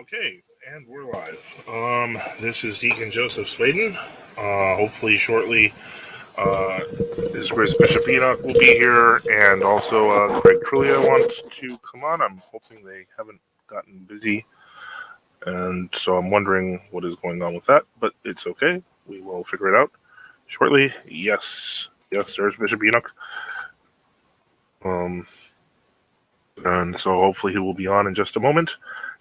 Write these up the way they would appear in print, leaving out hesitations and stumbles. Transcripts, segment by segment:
Okay, and we're live. This is Dcn Joseph Sweden. Hopefully shortly, His Grace Bishop Enoch will be here, and also Craig Trulia wants to come on. I'm hoping they haven't gotten busy, and so I'm wondering what is going on with that, but it's okay. We will figure it out shortly. Yes, there's Bishop Enoch. And so hopefully he will be on in just a moment.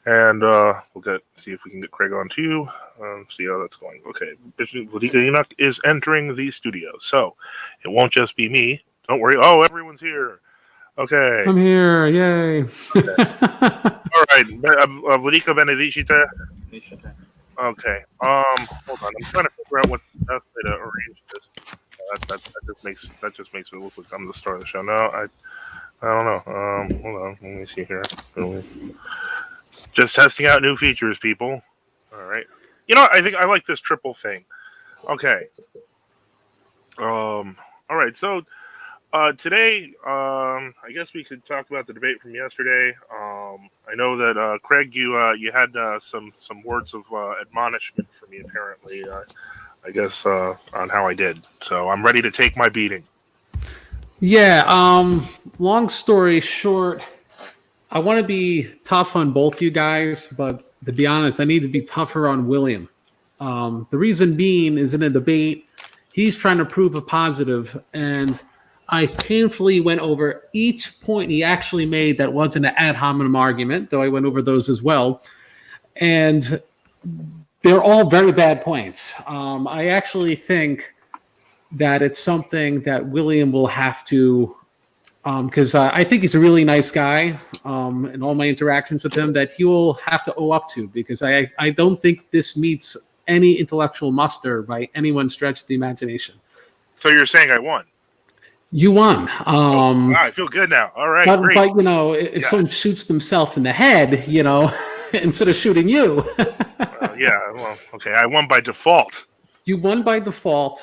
And we'll see if we can get Craig on too. See how that's going. Okay, Bishop Enoch is entering the studio, so it won't just be me. Don't worry. Oh, everyone's here. Okay, I'm here. Yay! Okay. All right, Vladika Benedicite. Okay. Hold on. I'm trying to figure out what's the best way to arrange this. That just makes it look like I'm the star of the show. No, I don't know. Hold on. Let me see here. Just testing out new features, people. All right. I think I like this triple thing. Okay. All right. So, today, I guess we could talk about the debate from yesterday. I know that Craig, you had some words of admonishment for me, apparently. I guess on how I did. So I'm ready to take my beating. Yeah. Long story short, I want to be tough on both you guys, but to be honest, I need to be tougher on William. The reason being is in a debate, he's trying to prove a positive, and I painfully went over each point he actually made that wasn't an ad hominem argument, though I went over those as well. And they're all very bad points. I actually think that it's something that William will have to, because I think he's a really nice guy, in all my interactions with him, that he will have to owe up to, because I don't think this meets any intellectual muster by anyone's stretch of the imagination. So you're saying I won? You won. Wow, I feel good now. All right, but, great. But, if someone shoots themselves in the head, instead of shooting you. Yeah, well, okay, I won by default. You won by default.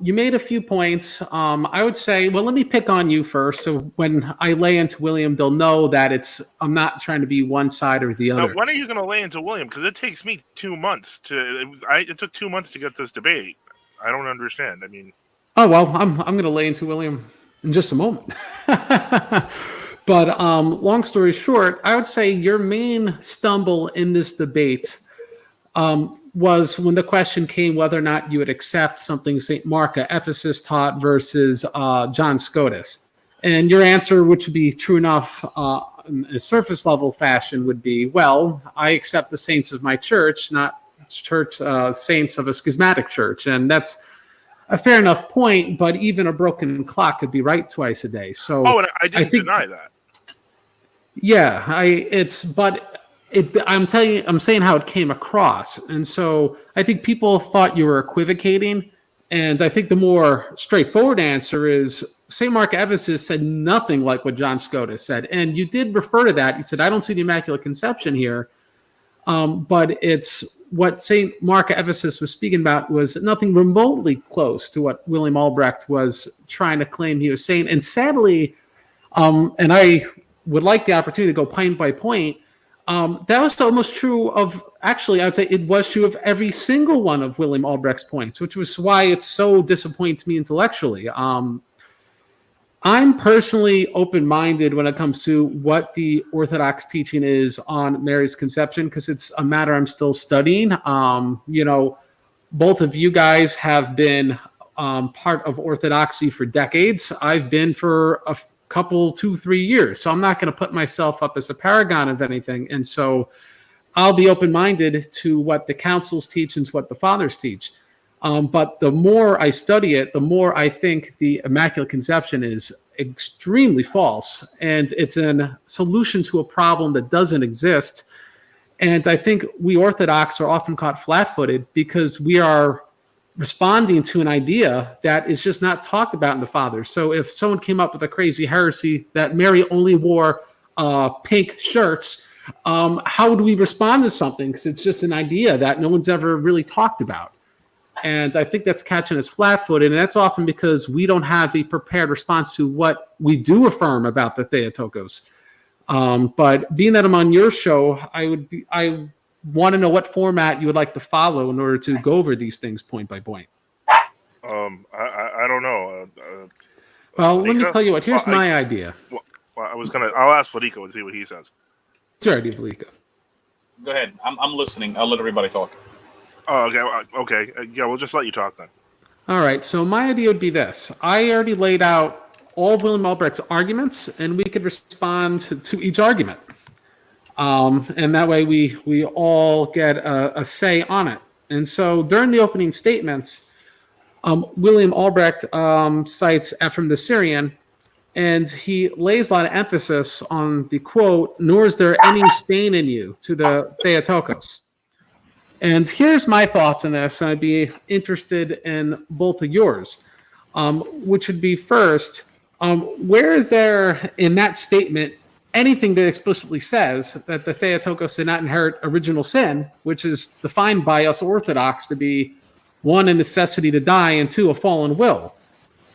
You made a few points. I would say, well, let me pick on you first. So when I lay into William, they'll know that I'm not trying to be one side or the other. Now, when are you going to lay into William? Because it takes me 2 months it took 2 months to get this debate. I don't understand. I mean. Oh, well, I'm going to lay into William in just a moment. But long story short, I would say your main stumble in this debate was when the question came whether or not you would accept something St. Mark of Ephesus taught versus John Scotus. And your answer, which would be true enough in a surface level fashion, would be, well, I accept the saints of my church, not saints of a schismatic church. And that's a fair enough point, but even a broken clock could be right twice a day. So, and I didn't deny that. Yeah, I'm saying how it came across. And so I think people thought you were equivocating. And I think the more straightforward answer is St. Mark of Ephesus said nothing like what John Scotus said. And you did refer to that. You said, I don't see the Immaculate Conception here. But it's what St. Mark of Ephesus was speaking about was nothing remotely close to what William Albrecht was trying to claim he was saying. And sadly, and I would like the opportunity to go point by point, that was almost true of, actually, I would say it was true of every single one of William Albrecht's points, which was why it's so disappointing to me intellectually. I'm personally open-minded when it comes to what the Orthodox teaching is on Mary's conception, because it's a matter I'm still studying. Both of you guys have been part of Orthodoxy for decades. I've been for a couple, 2-3 years. So I'm not going to put myself up as a paragon of anything. And so I'll be open-minded to what the councils teach and what the fathers teach. But the more I study it, the more I think the Immaculate Conception is extremely false. And it's a solution to a problem that doesn't exist. And I think we Orthodox are often caught flat-footed because we are responding to an idea that is just not talked about in the fathers. So if someone came up with a crazy heresy that Mary only wore pink shirts, how would we respond to something? Because it's just an idea that no one's ever really talked about. And I think that's catching us flat-footed, and that's often because we don't have a prepared response to what we do affirm about the Theotokos. But being that I'm on your show, I want to know what format you would like to follow in order to go over these things point by point. I don't know. Well, let me Valika? tell you what. Here's my idea. I'll ask Valika and see what he says. Sure, Valika. Go ahead. I'm listening. I'll let everybody talk. Oh, okay. Yeah, we'll just let you talk then. All right. So my idea would be this. I already laid out all of William Albrecht's arguments, and we could respond to each argument. And that way we all get a say on it. And so during the opening statements, William Albrecht cites Ephraim the Syrian, and he lays a lot of emphasis on the quote, "Nor is there any stain in you," to the Theotokos. And here's my thoughts on this, and I'd be interested in both of yours, which would be first, where is there in that statement anything that explicitly says that the Theotokos did not inherit original sin, which is defined by us Orthodox to be one, a necessity to die, and two, a fallen will.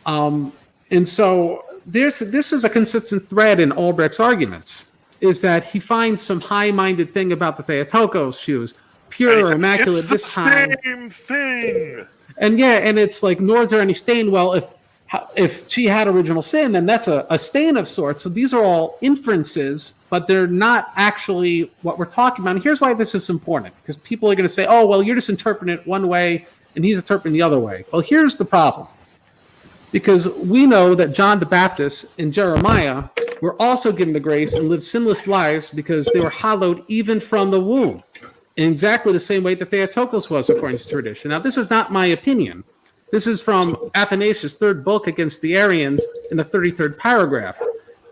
And so this is a consistent thread in Albrecht's arguments, is that he finds some high-minded thing about the Theotokos. She was pure, immaculate this time. It's the same thing. And yeah, and it's like, nor is there any stain. Well, if she had original sin, then that's a stain of sorts. So these are all inferences, but they're not actually what we're talking about. And here's why this is important, because people are going to say, oh, well, you're just interpreting it one way, and he's interpreting the other way. Well, here's the problem. Because we know that John the Baptist and Jeremiah were also given the grace and lived sinless lives because they were hallowed even from the womb, in exactly the same way that Theotokos was, according to tradition. Now, this is not my opinion. This is from Athanasius' third book against the Arians in the 33rd paragraph.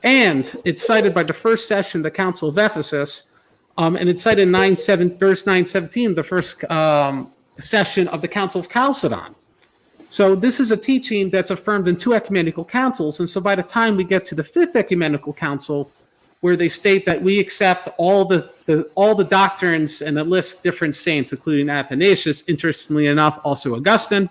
And it's cited by the first session of the Council of Ephesus, and it's cited in verse 917, the first session of the Council of Chalcedon. So this is a teaching that's affirmed in two ecumenical councils, and so by the time we get to the fifth ecumenical council, where they state that we accept all the doctrines, and it lists different saints, including Athanasius, interestingly enough, also Augustine.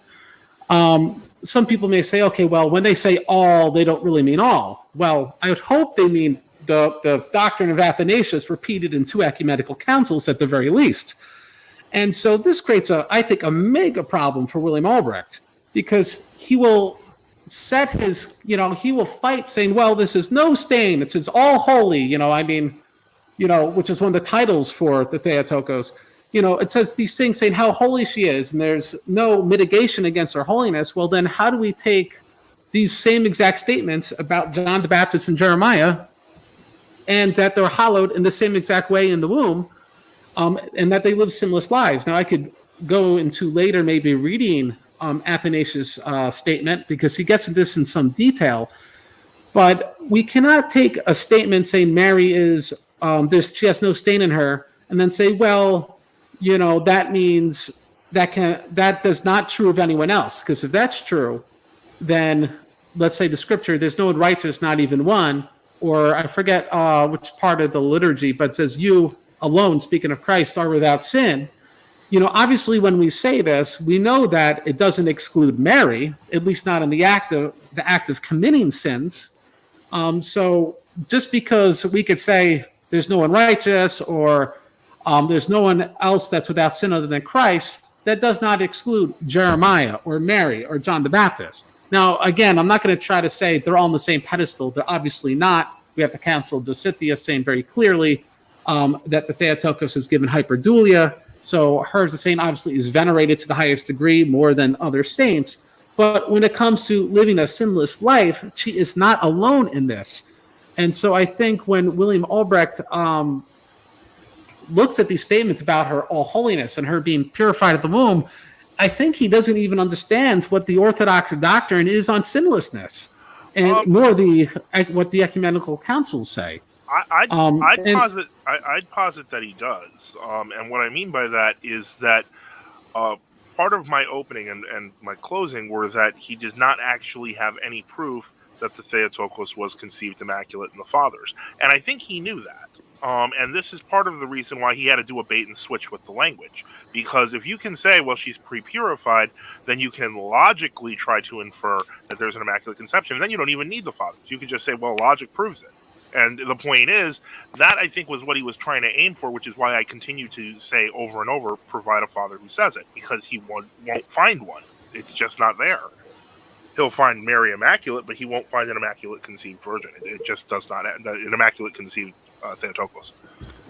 Some people may say, okay, well, when they say all, they don't really mean all. Well, I would hope they mean the doctrine of Athanasius repeated in two ecumenical councils at the very least. And so this creates, I think, a mega problem for William Albrecht, because he will set his, he will fight saying, well, this is no stain, it's all holy, which is one of the titles for the Theotokos. It says these things saying how holy she is, and there's no mitigation against her holiness. Well, then how do we take these same exact statements about John the Baptist and Jeremiah, and that they're hallowed in the same exact way in the womb, and that they live sinless lives? Now, I could go into later maybe reading Athanasius' statement, because he gets into this in some detail, but we cannot take a statement saying Mary is, she has no stain in her, and then say, well, that means that does not true of anyone else. Because if that's true, then let's say the scripture, there's no one righteous, not even one, or I forget which part of the liturgy, but it says you alone, speaking of Christ, are without sin. Obviously when we say this, we know that it doesn't exclude Mary, at least not in the act of committing sins. So just because we could say there's no one righteous, or there's no one else that's without sin other than Christ, that does not exclude Jeremiah or Mary or John the Baptist. Now, again, I'm not going to try to say they're all on the same pedestal. They're obviously not. We have the Council of Dositheus saying very clearly that the Theotokos is given hyperdulia. So hers, the saint, obviously is venerated to the highest degree, more than other saints. But when it comes to living a sinless life, she is not alone in this. And so I think when William Albrecht looks at these statements about her all holiness and her being purified at the womb, I think he doesn't even understand what the Orthodox doctrine is on sinlessness, and nor what the ecumenical councils say. I'd posit that he does. And what I mean by that is that part of my opening and my closing were that he did not actually have any proof that the Theotokos was conceived immaculate in the fathers. And I think he knew that. And this is part of the reason why he had to do a bait and switch with the language. Because if you can say, well, she's pre-purified, then you can logically try to infer that there's an immaculate conception. And then you don't even need the fathers. You can just say, well, logic proves it. And the point is, that I think was what he was trying to aim for, which is why I continue to say over and over, provide a father who says it, because he won't find one. It's just not there. He'll find Mary Immaculate, but he won't find an Immaculate Conceived Virgin. It just does not, an Immaculate Conceived Theotokos.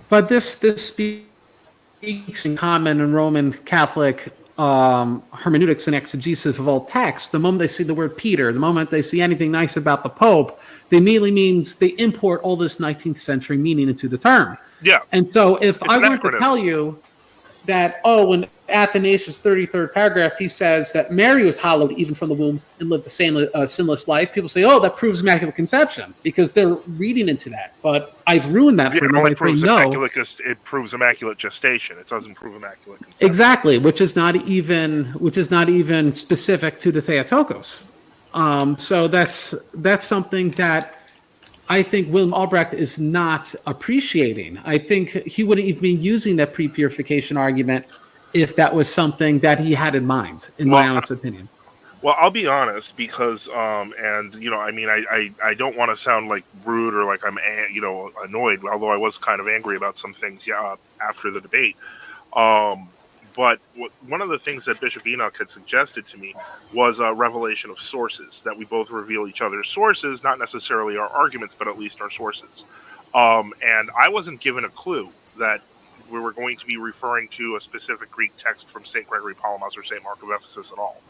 But this speaks in common in Roman Catholic hermeneutics and exegesis of all texts. The moment they see the word Peter, the moment they see anything nice about the Pope, they immediately means they import all this 19th century meaning into the term. Yeah. And so if I were acronym. to tell you that, when Athanasius' 33rd paragraph, he says that Mary was hallowed even from the womb and lived a sinless life, people say, that proves Immaculate Conception, because they're reading into that. But I've ruined that for them. It proves Immaculate Gestation. It doesn't prove Immaculate Conception. Exactly, which is not even specific to the Theotokos. So that's something that I think William Albrecht is not appreciating. I think he wouldn't even be using that pre-purification argument if that was something that he had in mind, in my honest opinion. Well, I'll be honest, because, I don't want to sound like rude or like I'm, annoyed, although I was kind of angry about some things, after the debate. But one of the things that Bishop Enoch had suggested to me was a revelation of sources, that we both reveal each other's sources, not necessarily our arguments, but at least our sources. And I wasn't given a clue that we were going to be referring to a specific Greek text from St. Gregory Palamas or St. Mark of Ephesus at all.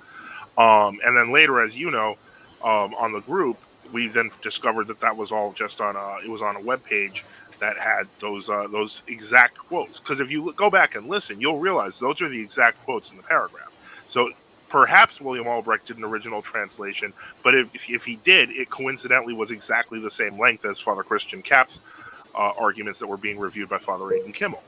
And then later, as you know, on the group, we then discovered that was all just on it was on a webpage that had those exact quotes. Because if you go back and listen, you'll realize those are the exact quotes in the paragraph. So perhaps William Albrecht did an original translation, but if he did, it coincidentally was exactly the same length as Father Christian Kapp's arguments that were being reviewed by Father Aidan Kimmel.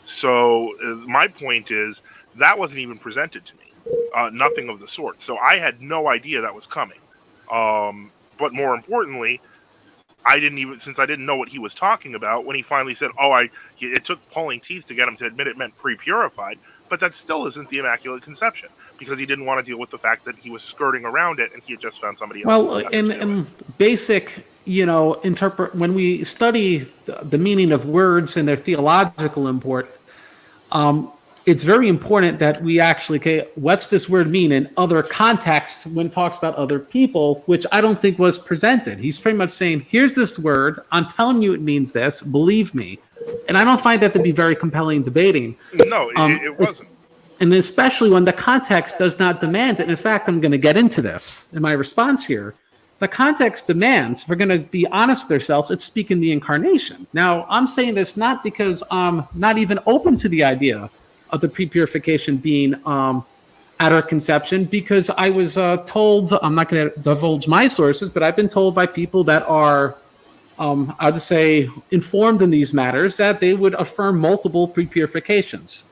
So my point is, that wasn't even presented to me. Nothing of the sort. So I had no idea that was coming. But more importantly, since I didn't know what he was talking about, when he finally said, it took pulling teeth to get him to admit it meant pre-purified, but that still isn't the Immaculate Conception, because he didn't want to deal with the fact that he was skirting around it and he had just found somebody else. Well, in basic, when we study the meaning of words and their theological import, it's very important that we actually, what's this word mean in other contexts when it talks about other people, which I don't think was presented. He's pretty much saying, here's this word, I'm telling you it means this, believe me. And I don't find that to be very compelling debating. No, it wasn't. And especially when the context does not demand it. In fact, I'm going to get into this in my response here. The context demands, if we're going to be honest with ourselves, it's speaking the incarnation. Now, I'm saying this not because I'm not even open to the idea of the pre-purification being at our conception, because I was told, I'm not going to divulge my sources, but I've been told by people that are, I'd say, informed in these matters, that they would affirm multiple pre-purifications.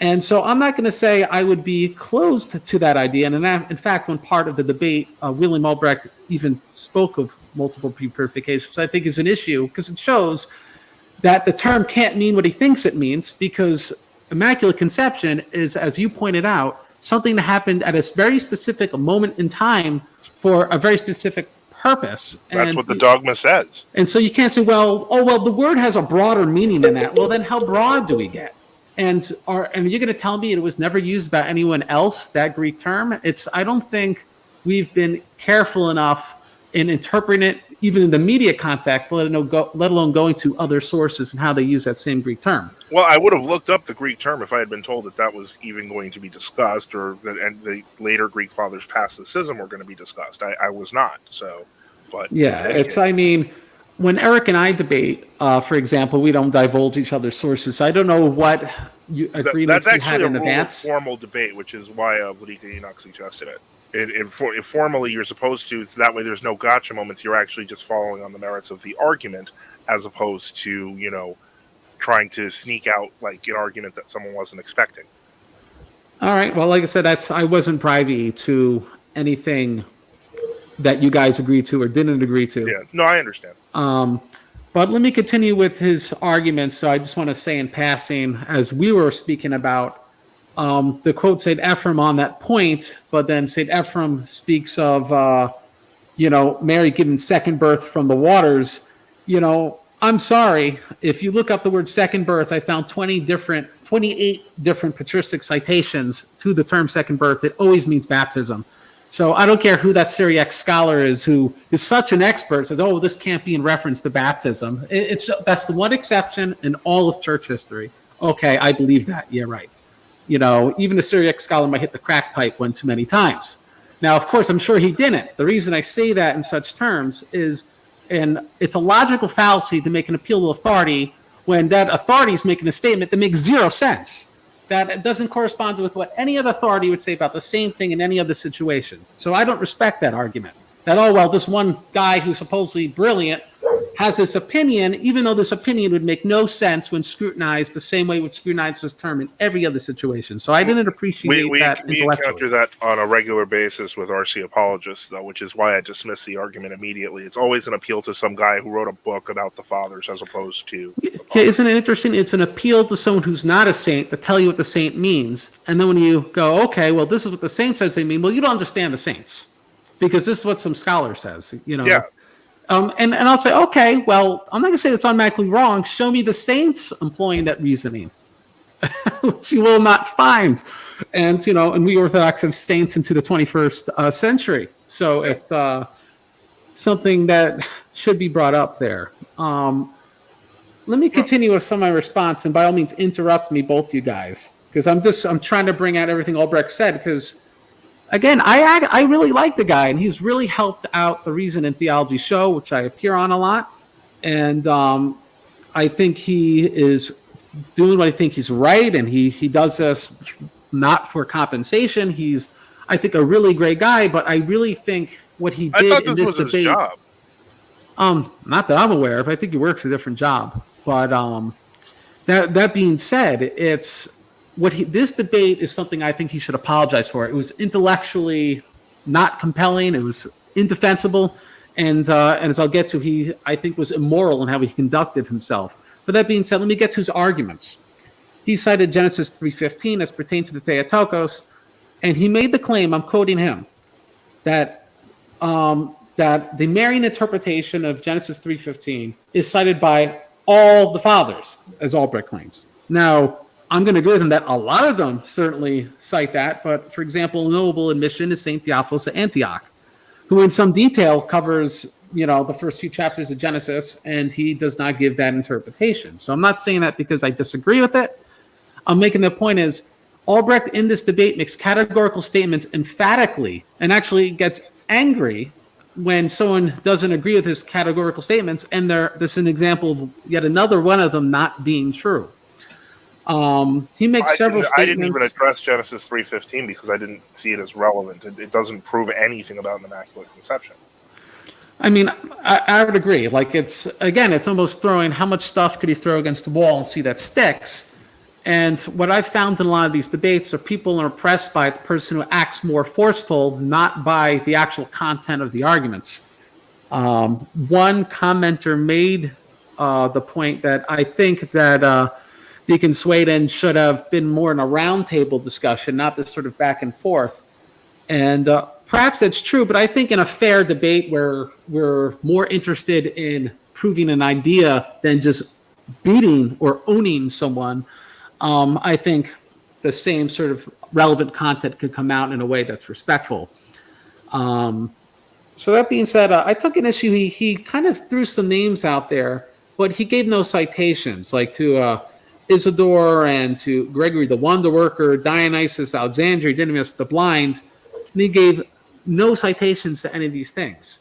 And so I'm not going to say I would be closed to that idea. And in fact, when part of the debate, William Albrecht even spoke of multiple pre-purifications, I think is an issue, because it shows that the term can't mean what he thinks it means, because Immaculate Conception is, as you pointed out, something that happened at a very specific moment in time for a very specific purpose. That's what the dogma says. And so you can't say, the word has a broader meaning than that. Well, then how broad do we get? And you're going to tell me it was never used by anyone else, that Greek term? I don't think we've been careful enough in interpreting it, even in the media context, let alone going to other sources and how they use that same Greek term. Well, I would have looked up the Greek term if I had been told that was even going to be discussed, or that the later Greek fathers past the schism were going to be discussed. I was not. So, but yeah, when Eric and I debate, for example, we don't divulge each other's sources. I don't know what agreements we had in advance. That's actually a formal debate, which is why Bishop Enoch suggested it. If formally you're supposed to, so that way there's no gotcha moments. You're actually just following on the merits of the argument, as opposed to, trying to sneak out like an argument that someone wasn't expecting. All right. Well, like I said, I wasn't privy to anything that you guys agreed to or didn't agree to. Yeah. No, I understand. But let me continue with his arguments. So I just want to say in passing, as we were speaking about, the quote St. Ephrem on that point, but then St. Ephrem speaks of, Mary giving second birth from the waters. I'm sorry. If you look up the word second birth, I found 28 different patristic citations to the term second birth. It always means baptism. So I don't care who that Syriac scholar is who is such an expert, says, oh, this can't be in reference to baptism. That's the one exception in all of church history. Okay, I believe that. Yeah, right. Even a Syriac scholar might hit the crack pipe one too many times. Now, of course, I'm sure he didn't. The reason I say that in such terms is, and it's a logical fallacy to make an appeal to authority when that authority is making a statement that makes zero sense. That doesn't correspond with what any other authority would say about the same thing in any other situation. So I don't respect that argument. That, oh, well, this one guy who's supposedly brilliant has this opinion, even though this opinion would make no sense when scrutinized the same way it would scrutinize this term in every other situation. So I didn't appreciate that we encounter that on a regular basis with RC apologists, though, which is why I dismiss the argument immediately. It's always an appeal to some guy who wrote a book about the fathers as opposed to... Yeah, isn't it interesting? It's an appeal to someone who's not a saint to tell you what the saint means. And then when you go, okay, well, this is what the saint says they mean. Well, you don't understand the saints because this is what some scholar says, Yeah. And I'll say, okay, well, I'm not going to say it's automatically wrong. Show me the saints employing that reasoning, which you will not find. And, and we Orthodox have saints into the 21st century. So it's something that should be brought up there. Let me continue with some of my response, and by all means, interrupt me, both you guys, because I'm trying to bring out everything Albrecht said, because again, I really like the guy, and he's really helped out the Reason in Theology show, which I appear on a lot. And I think he is doing what I think he's right, and he does this not for compensation. He's, I think, a really great guy, but I really think what he did in this debate... His job. Not that I'm aware of. I think he works a different job. But that being said, it's... this debate is something I think he should apologize for. It was intellectually not compelling. It was indefensible, and as I'll get to, he, I think, was immoral in how he conducted himself. But that being said, let me get to his arguments. He cited Genesis 3:15 as pertains to the Theotokos, and he made the claim, I'm quoting him, that the Marian interpretation of Genesis 3:15 is cited by all the fathers, as Albrecht claims. Now, I'm going to agree with him that a lot of them certainly cite that, but for example, a notable admission is St. Theophilus of Antioch, who in some detail covers, the first few chapters of Genesis, and he does not give that interpretation. So I'm not saying that because I disagree with it. I'm making the point is, Albrecht in this debate makes categorical statements emphatically, and actually gets angry when someone doesn't agree with his categorical statements, and this is an example of yet another one of them not being true. He makes several statements. I didn't even address Genesis 3:15 because I didn't see it as relevant. It doesn't prove anything about an Immaculate Conception. I mean, I would agree. Like, it's almost throwing, how much stuff could he throw against the wall and see that sticks? And what I've found in a lot of these debates are people are impressed by the person who acts more forceful, not by the actual content of the arguments. One commenter made the point that I think that Deacon Sweden should have been more in a roundtable discussion, not this sort of back and forth. And perhaps that's true, but I think in a fair debate where we're more interested in proving an idea than just beating or owning someone, I think the same sort of relevant content could come out in a way that's respectful. So that being said, I took an issue. He kind of threw some names out there, but he gave no citations, like to Isidore and to Gregory the Wonder Worker, Dionysius, Alexandria, Didymus the Blind, and he gave no citations to any of these things.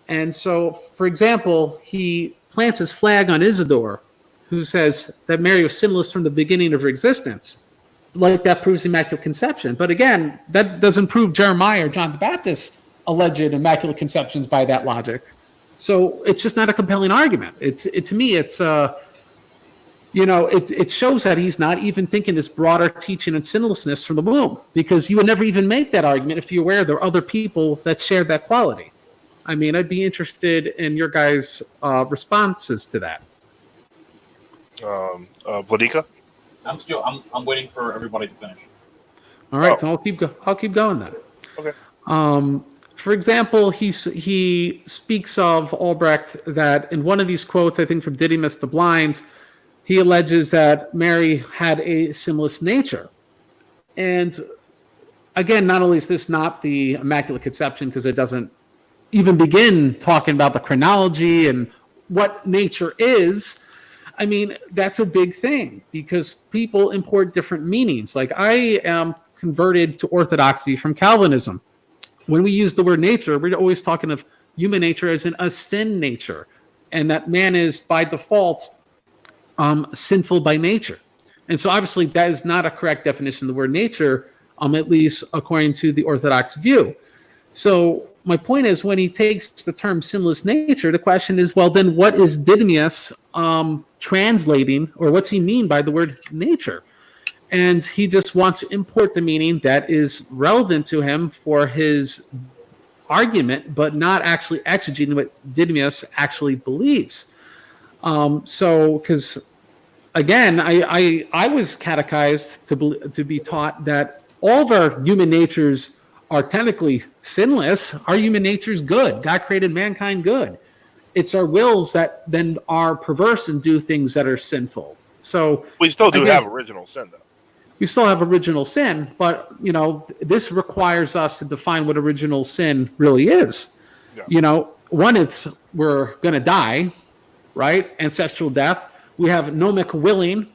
And so, for example, he plants his flag on Isidore, who says that Mary was sinless from the beginning of her existence. Like, that proves Immaculate Conception. But again, that doesn't prove Jeremiah or John the Baptist alleged Immaculate Conceptions by that logic. So it's just not a compelling argument. To me, it's it shows that he's not even thinking this broader teaching and sinlessness from the womb, because you would never even make that argument if you're aware there are other people that share that quality. I mean, I'd be interested in your guys' responses to that. Vladika? I'm waiting for everybody to finish. All right, so I'll keep going then. Okay. for example, he speaks of Albrecht that in one of these quotes, I think from Didymus the Blind, he alleges that Mary had a sinless nature. And again, not only is this not the Immaculate Conception, because it doesn't even begin talking about the chronology and what nature is. I mean, that's a big thing because people import different meanings. Like I am converted to Orthodoxy from Calvinism. When we use the word nature, we're always talking of human nature as in a sin nature, and that man is by default sinful by nature. And so obviously that is not a correct definition of the word nature, at least according to the Orthodox view. So my point is, when he takes the term sinless nature, the question is, well, then what is Didymus translating, or what's he mean by the word nature? And he just wants to import the meaning that is relevant to him for his argument, but not actually exegeting what Didymus actually believes. So, because again, I was catechized to be taught that all of our human natures are technically sinless. Our human nature is good. God created mankind good. It's our wills that then are perverse and do things that are sinful. So we still do have original sin, though. You still have original sin, but this requires us to define what original sin really is. Yeah. One, it's we're going to die, right? Ancestral death. We have nomic willing,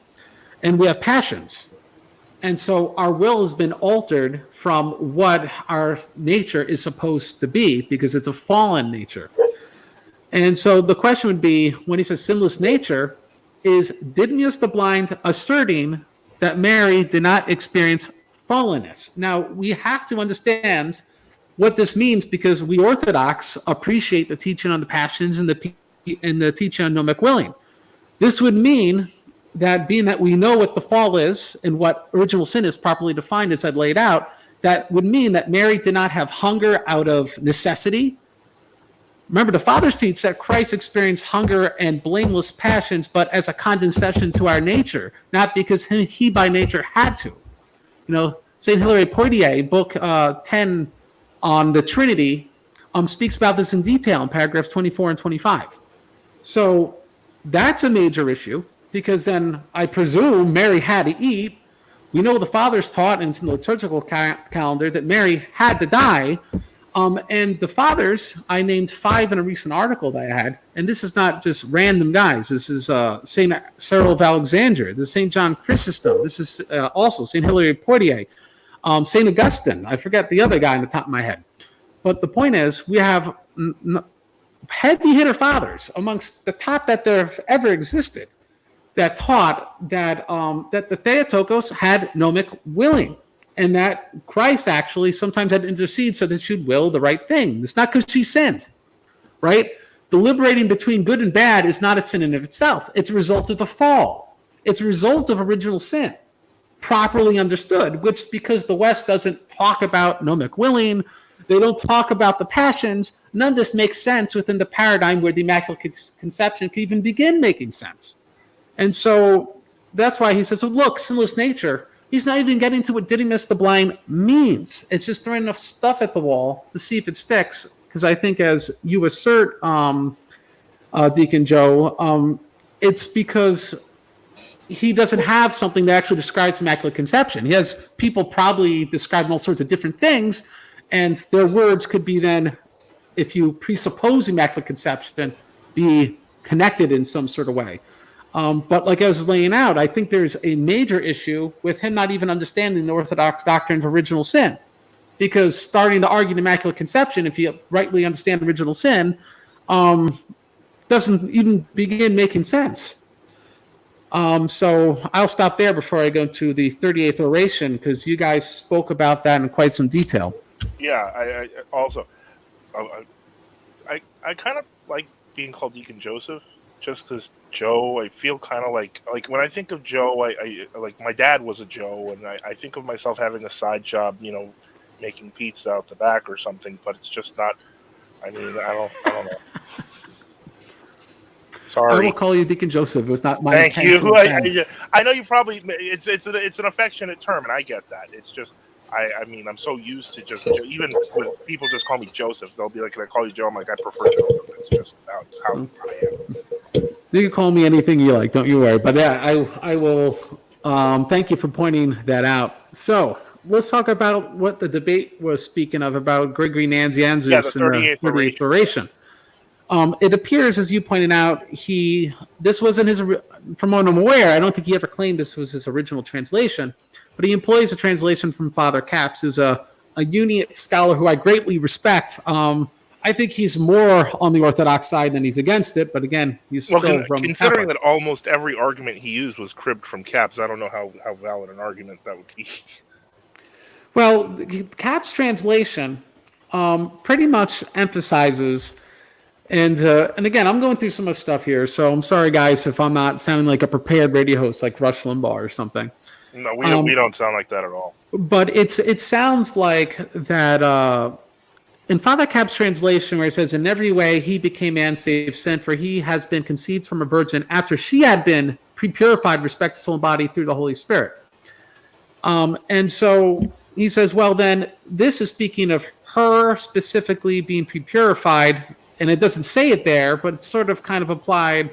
and we have passions. And so our will has been altered from what our nature is supposed to be because it's a fallen nature. And so the question would be, when he says sinless nature, is Didymus the Blind asserting that Mary did not experience fallenness? Now, we have to understand what this means because we Orthodox appreciate the teaching on the passions and the teaching on nomic willing. This would mean that being that we know what the fall is and what original sin is properly defined as I'd laid out, that would mean that Mary did not have hunger out of necessity. Remember, the fathers teach that Christ experienced hunger and blameless passions, but as a condescension to our nature, not because he by nature had to. St. Hilary Poitiers, book 10 on the Trinity, speaks about this in detail in paragraphs 24 and 25. So that's a major issue. Because then I presume Mary had to eat. We know the fathers taught, and it's in the liturgical calendar, that Mary had to die. And the fathers, I named 5 in a recent article that I had, and this is not just random guys. This is St. Cyril of Alexandria. This is St. John Chrysostom. This is also St. Hilary Poitiers. St. Augustine. I forget the other guy on the top of my head. But the point is, we have heavy hitter fathers amongst the top that there have ever existed that taught that that the Theotokos had nomic willing, and that Christ actually sometimes had to intercede so that she'd will the right thing. It's not because she sinned, right? Deliberating between good and bad is not a sin in of itself. It's a result of the fall. It's a result of original sin, properly understood, which because the West doesn't talk about nomic willing, they don't talk about the passions, none of this makes sense within the paradigm where the Immaculate Conception can even begin making sense. And so that's why he says, oh, look, sinless nature. He's not even getting to what Didymus the Blind means. It's just throwing enough stuff at the wall to see if it sticks. Because I think as you assert, Deacon Joe, it's because he doesn't have something that actually describes Immaculate Conception. He has people probably describing all sorts of different things, and their words could be then, if you presuppose Immaculate Conception, be connected in some sort of way. But like I was laying out, I think there's a major issue with him not even understanding the Orthodox doctrine of original sin. Because starting to argue the Immaculate Conception, if you rightly understand original sin, doesn't even begin making sense. So I'll stop there before I go to the 38th oration, because you guys spoke about that in quite some detail. Yeah, I also, I kind of like being called Deacon Joseph, just because Joe, I feel kind of like when I think of Joe, I like my dad was a Joe, and I think of myself having a side job, making pizza out the back or something, but it's just not. I mean, I don't know. Sorry. I will call you Deacon Joseph. It was not my Thank intention. you. I know you probably it's an affectionate term, and I get that. It's just I mean, I'm so used to just, even when people just call me Joseph, they'll be like, "Can I call you Joe?" I'm like, "I prefer Joseph." That's just how I am. You can call me anything you like, don't you worry. But yeah, I will thank you for pointing that out. So let's talk about what the debate was speaking of about Gregory Nazianzus Yeah, the and the 38th 38th oration. It appears, as you pointed out, this wasn't his, from what I'm aware, I don't think he ever claimed this was his original translation, but he employs a translation from Father Capps, who's a Uniate scholar who I greatly respect. I think he's more on the Orthodox side than he's against it, but again, he's still Roman considering Catholic. that almost every argument he used was cribbed from Capps, I don't know how valid an argument that would be. Well, Capps' translation pretty much emphasizes, and again, I'm going through some of the stuff here, so I'm sorry, guys, if I'm not sounding like a prepared radio host like Rush Limbaugh or something. No, we don't sound like that at all. But it sounds like that in Father Capps' translation, where it says, "In every way he became man save sin, for he has been conceived from a virgin after she had been pre-purified, respect to soul and body through the Holy Spirit." And so he says, well, then this is speaking of her specifically being pre-purified, and it doesn't say it there, but it's sort of kind of applied.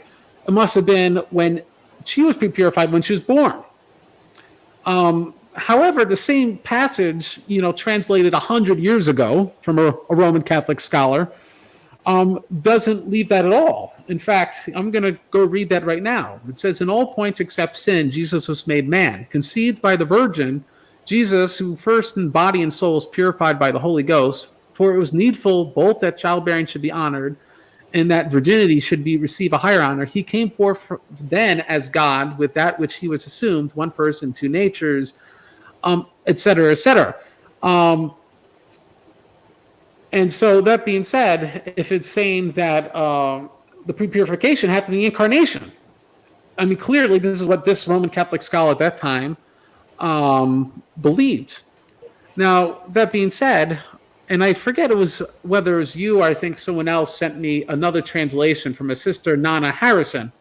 It must have been when she was pre-purified when she was born. However, the same passage, translated 100 years ago from a Roman Catholic scholar, doesn't leave that at all. In fact, I'm going to go read that right now. It says, "In all points except sin, Jesus was made man, conceived by the Virgin, Jesus, who first in body and soul was purified by the Holy Ghost, for it was needful both that childbearing should be honored and that virginity should receive a higher honor. He came forth then as God with that which he was assumed, one person, two natures, etc., etc." And so that being said, if it's saying that the pre-purification happened in the incarnation, I mean, clearly this is what this Roman Catholic scholar at that time believed. Now, that being said, and I forget whether it was you or I think someone else sent me another translation from a sister, Nana Harrison.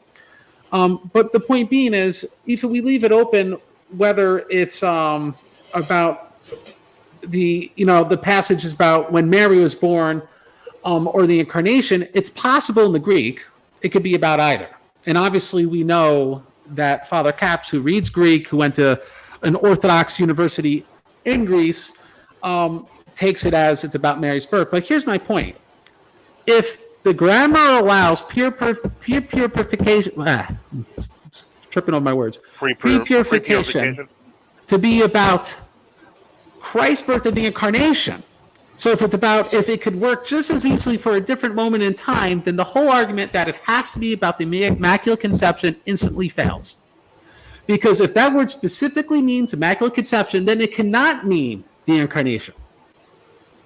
But the point being is, if we leave it open, whether it's about the passage is about when Mary was born or the incarnation, it's possible in the Greek it could be about either. And obviously we know that Father Capps, who reads Greek, who went to an Orthodox university in Greece, takes it as it's about Mary's birth. But here's my point. If the grammar allows purification, tripping over my words, pre-purification to be about Christ's birth and the incarnation. So if it could work just as easily for a different moment in time, then the whole argument that it has to be about the Immaculate Conception instantly fails. Because if that word specifically means Immaculate Conception, then it cannot mean the incarnation.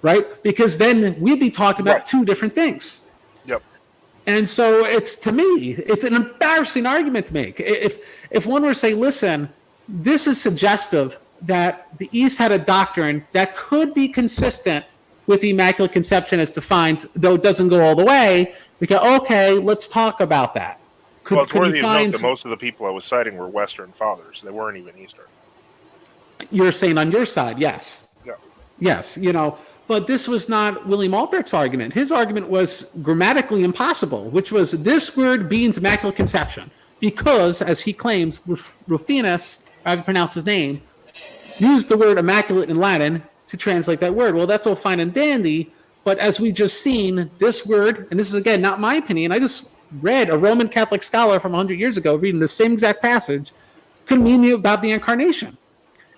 Right? Because then we'd be talking about two different things. Yep. And so to me, it's an embarrassing argument to make. If one were to say, listen, this is suggestive that the East had a doctrine that could be consistent with the Immaculate Conception as defined, though it doesn't go all the way, we go, okay, let's talk about that. It's worthy of note that most of the people I was citing were Western fathers. They weren't even Eastern. You're saying on your side, yes. Yeah. Yes, but this was not William Albrecht's argument. His argument was grammatically impossible, which was this word means Immaculate Conception, because, as he claims, Rufinus, how you pronounce his name, used the word immaculate in Latin to translate that word. Well, that's all fine and dandy, but as we just seen, this word, and this is again not my opinion, I just read a Roman Catholic scholar from 100 years ago reading the same exact passage, could mean about the incarnation.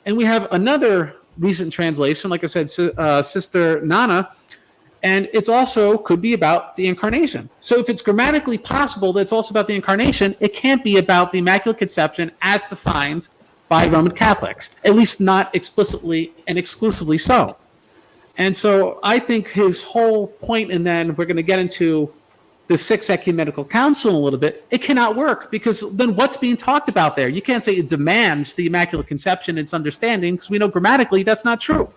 And we have another recent translation, like I said, Sister Nana, and it's also could be about the incarnation. So if it's grammatically possible that it's also about the incarnation, it can't be about the Immaculate Conception as defined by Roman Catholics, at least not explicitly and exclusively so. And so I think his whole point, and then we're going to get into the Sixth Ecumenical Council a little bit, it cannot work, because then what's being talked about there? You can't say it demands the Immaculate Conception and its understanding, because we know grammatically that's not true.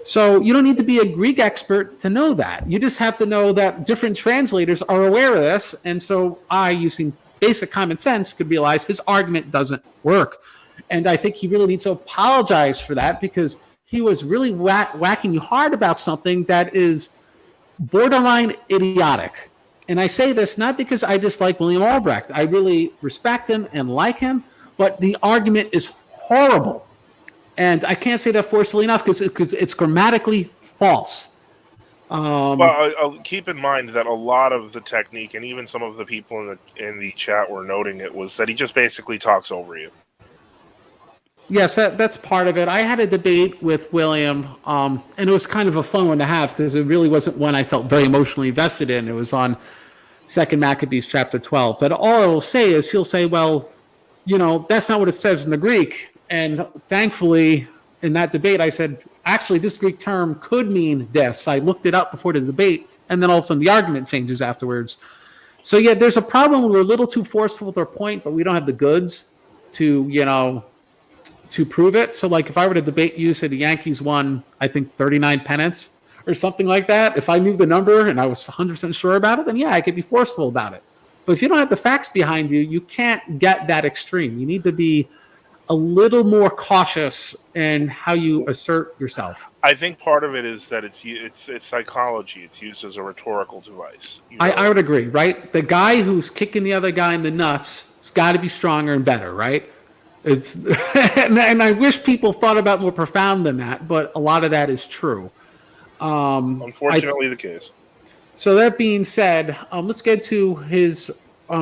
So you don't need to be a Greek expert to know that. You just have to know that different translators are aware of this, and so I, using basic common sense, could realize his argument doesn't work. And I think he really needs to apologize for that, because he was really whacking you hard about something that is borderline idiotic. And I say this not because I dislike William Albrecht. I really respect him and like him, but the argument is horrible. And I can't say that forcefully enough because it's grammatically false. Well, I'll keep in mind that a lot of the technique, and even some of the people in the chat were noting it, was that he just basically talks over you. Yes, that's part of it. I had a debate with William, and it was kind of a fun one to have because it really wasn't one I felt very emotionally invested in. It was on 2 Maccabees chapter 12. But all I will say is he'll say, well, that's not what it says in the Greek. And thankfully, in that debate, I said, actually, this Greek term could mean this. I looked it up before the debate, and then all of a sudden the argument changes afterwards. So, yeah, there's a problem when we're a little too forceful with our point, but we don't have the goods to prove it. So, like, if I were to debate you, say the Yankees won, I think, 39 pennants or something like that, if I knew the number and I was 100% sure about it, then, yeah, I could be forceful about it. But if you don't have the facts behind you, you can't get that extreme. You need to be a little more cautious in how you assert yourself. I think part of it is that it's psychology. It's used as a rhetorical device. I would agree, right? The guy who's kicking the other guy in the nuts has got to be stronger and better, right? It's and I wish people thought about more profound than that, but a lot of that is true. Unfortunately, the case. So that being said, let's get to his.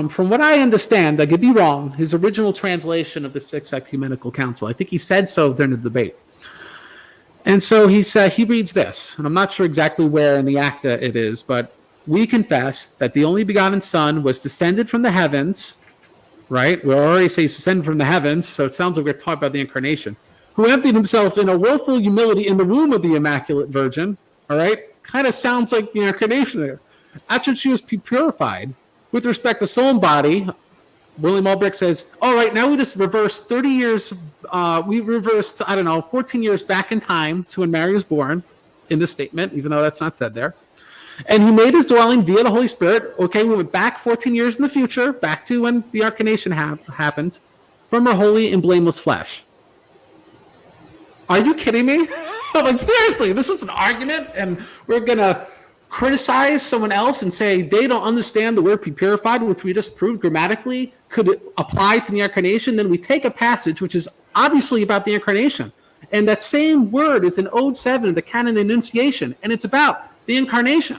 From what I understand, I could be wrong, his original translation of the Sixth Ecumenical Council. I think he said so during the debate. And so he reads this, and I'm not sure exactly where in the Acta it is, but we confess that the only begotten Son was descended from the heavens, right? We already say he's descended from the heavens, so it sounds like we're talking about the incarnation, who emptied himself in a willful humility in the womb of the Immaculate Virgin, all right? Kind of sounds like the incarnation there. After she was purified, with respect to soul and body, William Albrecht says, all right, now we just reversed 30 years. We reversed, 14 years back in time to when Mary was born in the statement, even though that's not said there. And he made his dwelling via the Holy Spirit. Okay, we went back 14 years in the future, back to when the incarnation happened, from her holy and blameless flesh. Are you kidding me? Like, seriously, this is an argument, and we're going to criticize someone else and say they don't understand the word purified, which we just proved grammatically could apply to the incarnation. Then we take a passage which is obviously about the incarnation, and that same word is in Ode 7, the Canon Annunciation, and it's about the incarnation.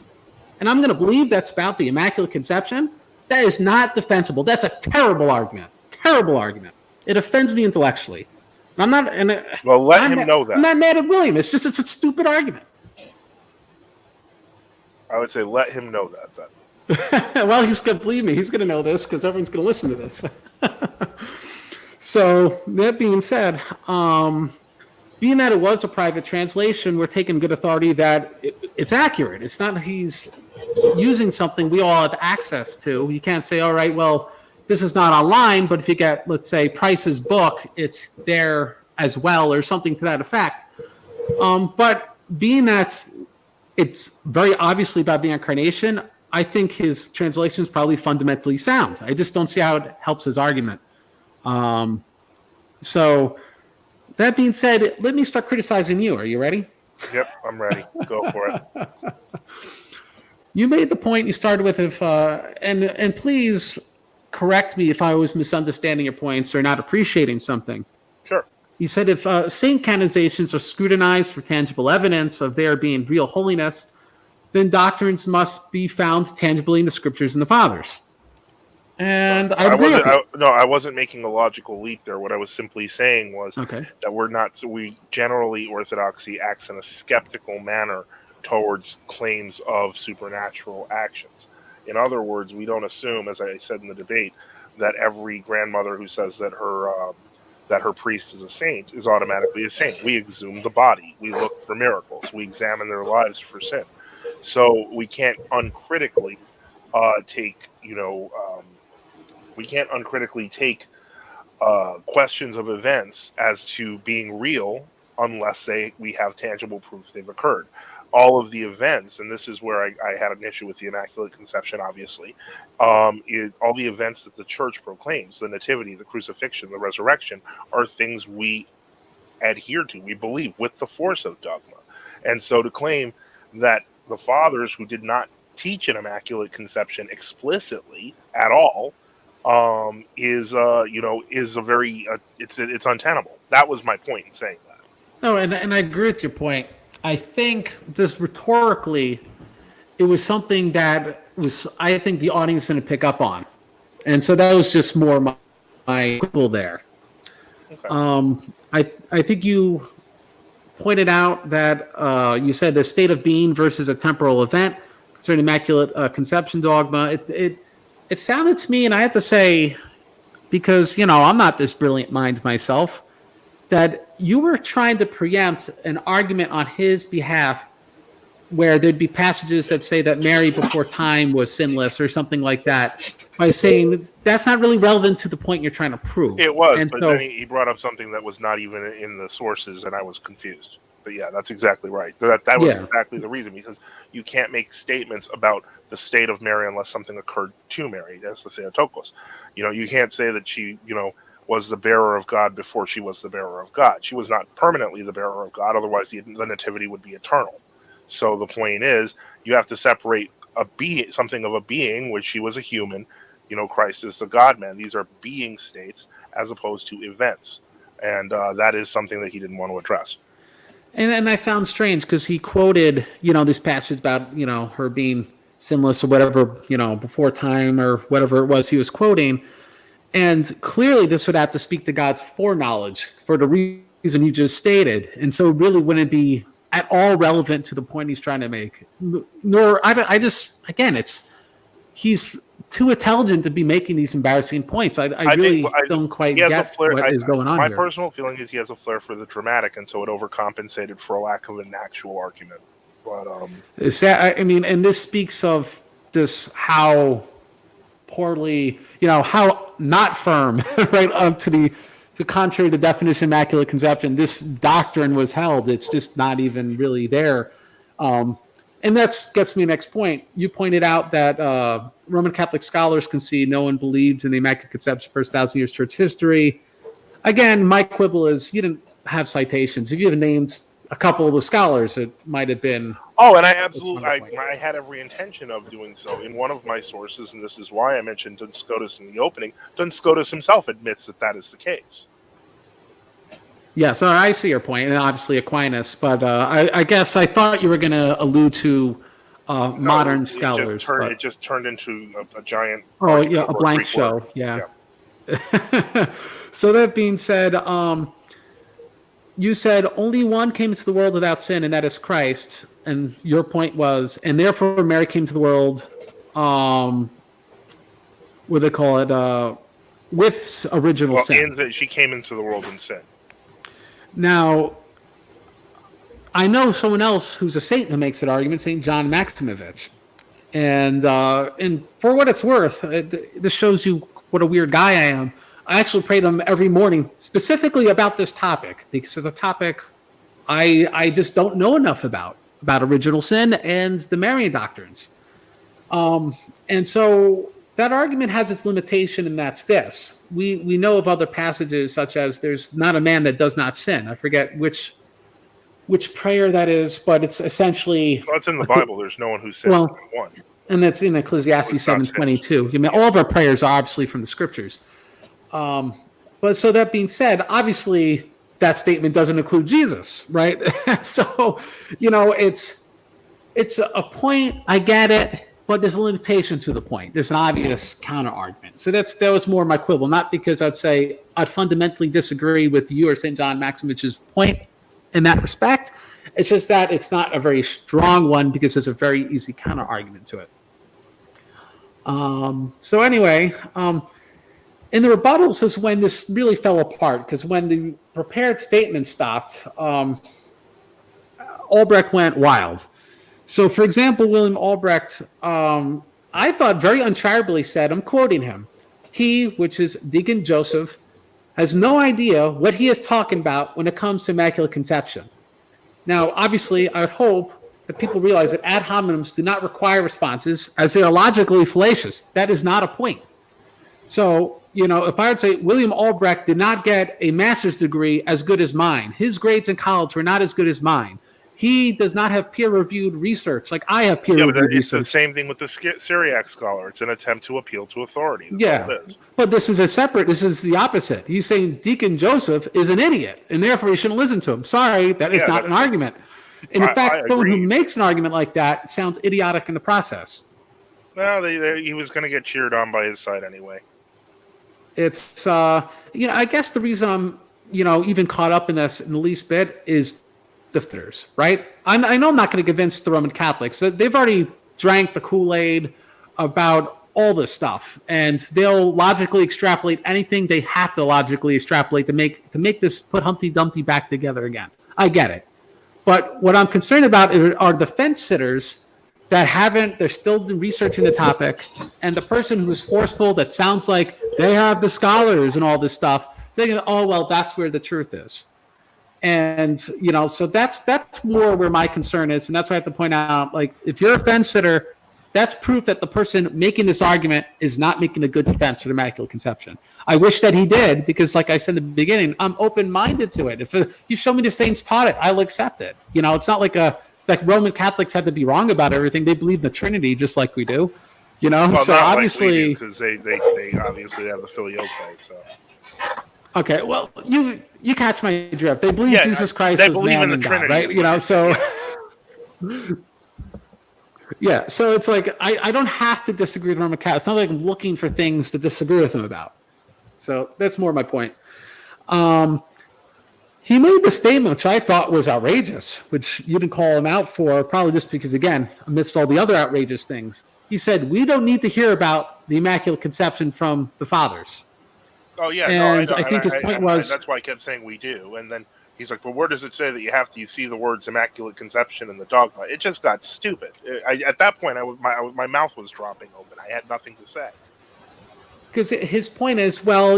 And I'm going to believe that's about the Immaculate Conception? That is not defensible. That's a terrible argument. Terrible argument. It offends me intellectually. I'm not. Well, let him know that. I'm not mad at William. It's just it's a stupid argument. I would say let him know that then. Well, he's going to believe me. He's going to know this because everyone's going to listen to this. So that being said, being that it was a private translation, we're taking good authority that it's accurate. It's not he's using something we all have access to. You can't say, all right, well, this is not online, but if you get, let's say, Price's book, it's there as well or something to that effect. But being that it's very obviously about the incarnation, I think his translation is probably fundamentally sound. I just don't see how it helps his argument. So that being said, let me start criticizing you. Are you ready? Yep, I'm ready. Go for it. You made the point you started with and please correct me if I was misunderstanding your points or not appreciating something. Sure. He said if saint canonizations are scrutinized for tangible evidence of their being real holiness, then doctrines must be found tangibly in the scriptures and the fathers. And I agree with you. I wasn't making a logical leap there. What I was simply saying was that we generally, Orthodoxy acts in a skeptical manner towards claims of supernatural actions. In other words, we don't assume, as I said in the debate, that every grandmother who says that her priest is a saint is automatically a saint. We exhume the body. We look for miracles. We examine their lives for sin. So we can't uncritically take questions of events as to being real unless we have tangible proof they've occurred. All of the events, and this is where I had an issue with the Immaculate Conception, obviously, all the events that the Church proclaims, the Nativity, the Crucifixion, the Resurrection, are things we adhere to, we believe with the force of dogma. And so to claim that the fathers who did not teach an immaculate conception explicitly at all is a very it's untenable. That was my point in saying that. No, and I agree with your point. I think just rhetorically, it was something that was, I think, the audience didn't pick up on, and so that was just more my quibble there. Okay. I think you pointed out that you said the state of being versus a temporal event, concerning immaculate conception dogma. It sounded to me, and I have to say, because I'm not this brilliant mind myself, that you were trying to preempt an argument on his behalf where there'd be passages that say that Mary before time was sinless or something like that, by saying that's not really relevant to the point you're trying to prove. It was, and but so, then he brought up something that was not even in the sources, and I was confused. But yeah, that's exactly right. That was exactly the reason, because you can't make statements about the state of Mary unless something occurred to Mary. That's the Theotokos. You can't say that she, was the bearer of God before she was the bearer of God. She was not permanently the bearer of God, otherwise the nativity would be eternal. So the point is, you have to separate something of a being, which she was a human. Christ is the God-man. These are being states as opposed to events, and that is something that he didn't want to address. And I found strange because he quoted, this passage about, her being sinless or whatever, before time or whatever it was he was quoting. And clearly this would have to speak to God's foreknowledge for the reason you just stated. And so really wouldn't be at all relevant to the point he's trying to make. He's too intelligent to be making these embarrassing points. I really don't quite get what is going on here. My personal feeling is he has a flair for the dramatic, and so it overcompensated for a lack of an actual argument. But is that, and this speaks of this how poorly, how not firm, right up to the contrary to definition of immaculate conception, this doctrine was held. It's just not even really there. And that gets me to the next point. You pointed out that Roman Catholic scholars concede no one believed in the Immaculate Conception first 1,000 years church history. Again, my quibble is you didn't have citations. If you had named a couple of the scholars, it might have been. Oh, and I had every intention of doing so. In one of my sources, and this is why I mentioned Duns Scotus in the opening, Duns Scotus himself admits that is the case. Yeah, so I see your point, and obviously Aquinas, but I guess I thought you were going to allude to modern scholars. It just turned into a giant... Oh, yeah, a blank show, yeah. So that being said, you said only one came into the world without sin, and that is Christ. And your point was, and therefore Mary came to the world, what do they call it, with original sin. She came into the world in sin. Now, I know someone else who's a saint who makes that argument, St. John Maximovich. And for what it's worth, this shows you what a weird guy I am. I actually pray to him every morning, specifically about this topic, because it's a topic I just don't know enough about original sin and the Marian doctrines. And so that argument has its limitation, and that's this. We know of other passages such as there's not a man that does not sin. I forget which prayer that is, but it's essentially... Well, it's in the Bible. There's no one who sinned. Well, one. And that's in Ecclesiastes 7:22. All of our prayers are obviously from the scriptures. But so that being said, obviously that statement doesn't include Jesus, right? So, it's a point. I get it, but there's a limitation to the point. There's an obvious counter argument. So that was more my quibble, not because I'd say I'd fundamentally disagree with you or St. John Maximovich's point in that respect. It's just that it's not a very strong one because there's a very easy counter argument to it. So anyway, in the rebuttals is when this really fell apart, because when the prepared statement stopped, Albrecht went wild. So, for example, William Albrecht, I thought very uncharitably said, I'm quoting him, he, which is Dcn Joseph, has no idea what he is talking about when it comes to Immaculate Conception. Now, obviously, I hope that people realize that ad hominems do not require responses, as they are logically fallacious. That is not a point. So if I would say William Albrecht did not get a master's degree as good as mine, his grades in college were not as good as mine. He does not have peer-reviewed research like I have peer-reviewed it's research. the same thing with the Syriac scholar. It's an attempt to appeal to authority. That's all it is. But this is the opposite. He's saying Dcn Joseph is an idiot, and therefore you shouldn't listen to him. Sorry, that is not an argument. And in fact, someone who makes an argument like that sounds idiotic in the process. Well, he was going to get cheered on by his side anyway. It's, I guess the reason I'm, even caught up in this in the least bit is the fitters, right? I know I'm not going to convince the Roman Catholics. They've already drank the Kool-Aid about all this stuff, and they'll logically extrapolate anything they have to logically extrapolate to make this put Humpty Dumpty back together again. I get it. But what I'm concerned about are the fence sitters that they're still researching the topic, and the person who's forceful, that sounds like they have the scholars and all this stuff, they go, oh, well, that's where the truth is. And, so that's more where my concern is. And that's why I have to point out, like, if you're a fence sitter, that's proof that the person making this argument is not making a good defense for the Immaculate Conception. I wish that he did, because like I said in the beginning, I'm open-minded to it. If you show me the saints taught it, I'll accept it. It's not like Roman Catholics had to be wrong about everything. They believe in the Trinity just like we do. Well, so obviously, because they obviously have the filioque. So. Okay, well, you catch my drift. They believe Jesus Christ is man and God, right? So yeah, so it's like I don't have to disagree with Roman Catholics. It's not like I'm looking for things to disagree with them about. So that's more my point. He made the statement, which I thought was outrageous, which you didn't call him out for, probably just because, again, amidst all the other outrageous things, he said, we don't need to hear about the Immaculate Conception from the fathers. Oh, yeah. And I think his point was... That's why I kept saying we do. And then he's like, well, where does it say that you see the words Immaculate Conception in the dogma? It just got stupid. At that point, my mouth was dropping open. I had nothing to say. Because his point is, well,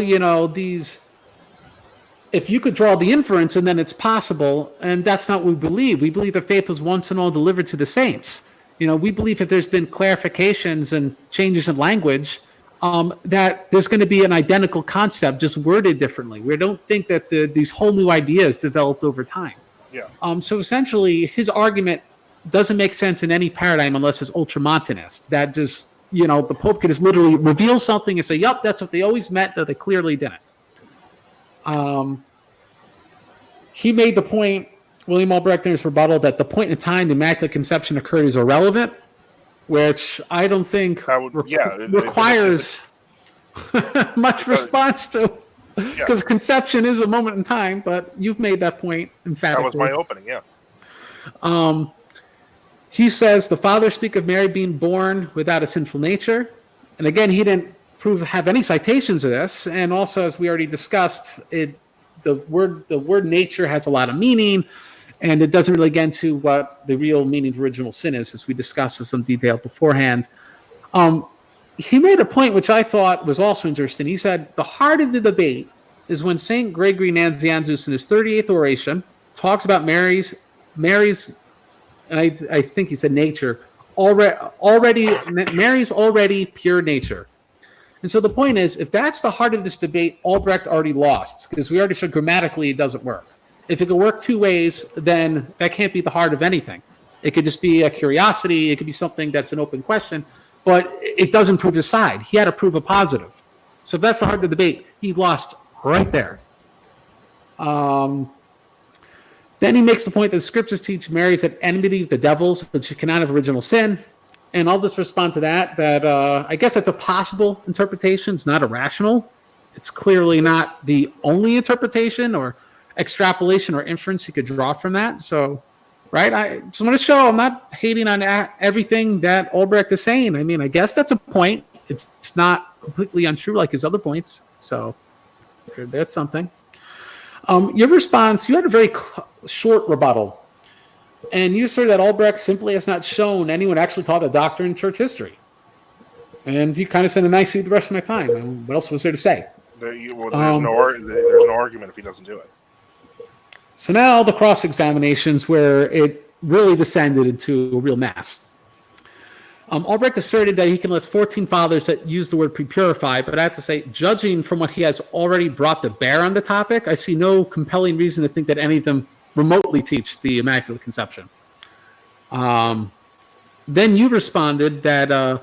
if you could draw the inference and then it's possible, and that's not what we believe. We believe that faith was once and all delivered to the saints. We believe that there's been clarifications and changes in language, that there's going to be an identical concept, just worded differently. We don't think that these whole new ideas developed over time. Yeah. So essentially, his argument doesn't make sense in any paradigm unless it's ultramontanist. That just, the Pope could just literally reveal something and say, yup, that's what they always meant, though they clearly didn't. He made the point, William Albrecht in his rebuttal, that the point in time the Immaculate Conception occurred is irrelevant, which I don't think requires much response to, because conception is a moment in time, but you've made that point emphatically. That was my opening, yeah. He says the fathers speak of Mary being born without a sinful nature, and again, he didn't have any citations of this, and also, as we already discussed, the word nature has a lot of meaning, and it doesn't really get into what the real meaning of original sin is, as we discussed in some detail beforehand. He made a point which I thought was also interesting. He said the heart of the debate is when St. Gregory Nazianzus in his 38th oration talks about Mary's, and I think he said nature, Mary's already pure nature. And so the point is, if that's the heart of this debate, Albrecht already lost, because we already showed grammatically it doesn't work. If it could work two ways, then that can't be the heart of anything. It could just be a curiosity. It could be something that's an open question, but it doesn't prove his side. He had to prove a positive. So if that's the heart of the debate, he lost right there. Then he makes the point that the scriptures teach Mary's at enmity with the devils, but she cannot have original sin. And I'll just respond to that I guess that's a possible interpretation. It's not irrational. It's clearly not the only interpretation or extrapolation or inference you could draw from that. So, right, I just want to show I'm not hating on everything that Albrecht is saying. I mean, I guess that's a point. It's not completely untrue like his other points. So that's something. Your response, you had a very short rebuttal. And you asserted that Albrecht simply has not shown anyone actually taught the doctrine in church history. And you kind of said a nice the rest of my time. What else was there to say? There's no argument if he doesn't do it. So now the cross-examinations where it really descended into a real mess. Albrecht asserted that he can list 14 fathers that use the word pre-purify, but I have to say, judging from what he has already brought to bear on the topic, I see no compelling reason to think that any of them remotely teach the Immaculate Conception. Then you responded that, I'm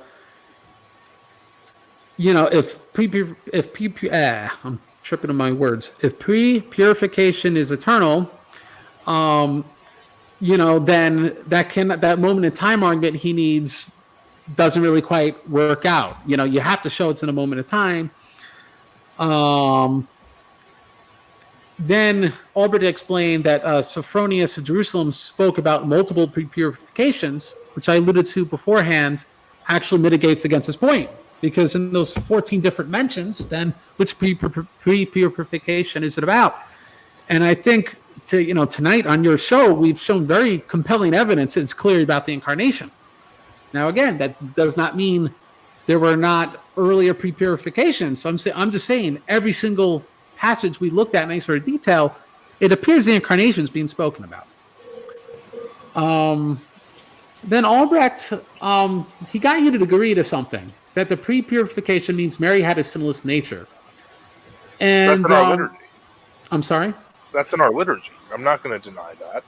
tripping on my words. If pre-purification is eternal, then that moment in time argument he needs doesn't really quite work out. You have to show it's in a moment of time. Then Albrecht explained that Sophronius of Jerusalem spoke about multiple pre-purifications, which I alluded to beforehand, actually mitigates against his point. Because in those 14 different mentions, then which pre-purification is it about? And I think tonight on your show, we've shown very compelling evidence it's clear about the incarnation. Now, again, that does not mean there were not earlier pre-purifications. I'm just saying every single passage we looked at in any sort of detail, it appears the incarnation is being spoken about. Then Albrecht, he got you to agree to something, that the pre-purification means Mary had a sinless nature. And that's in our liturgy. I'm sorry? That's in our liturgy. I'm not going to deny that.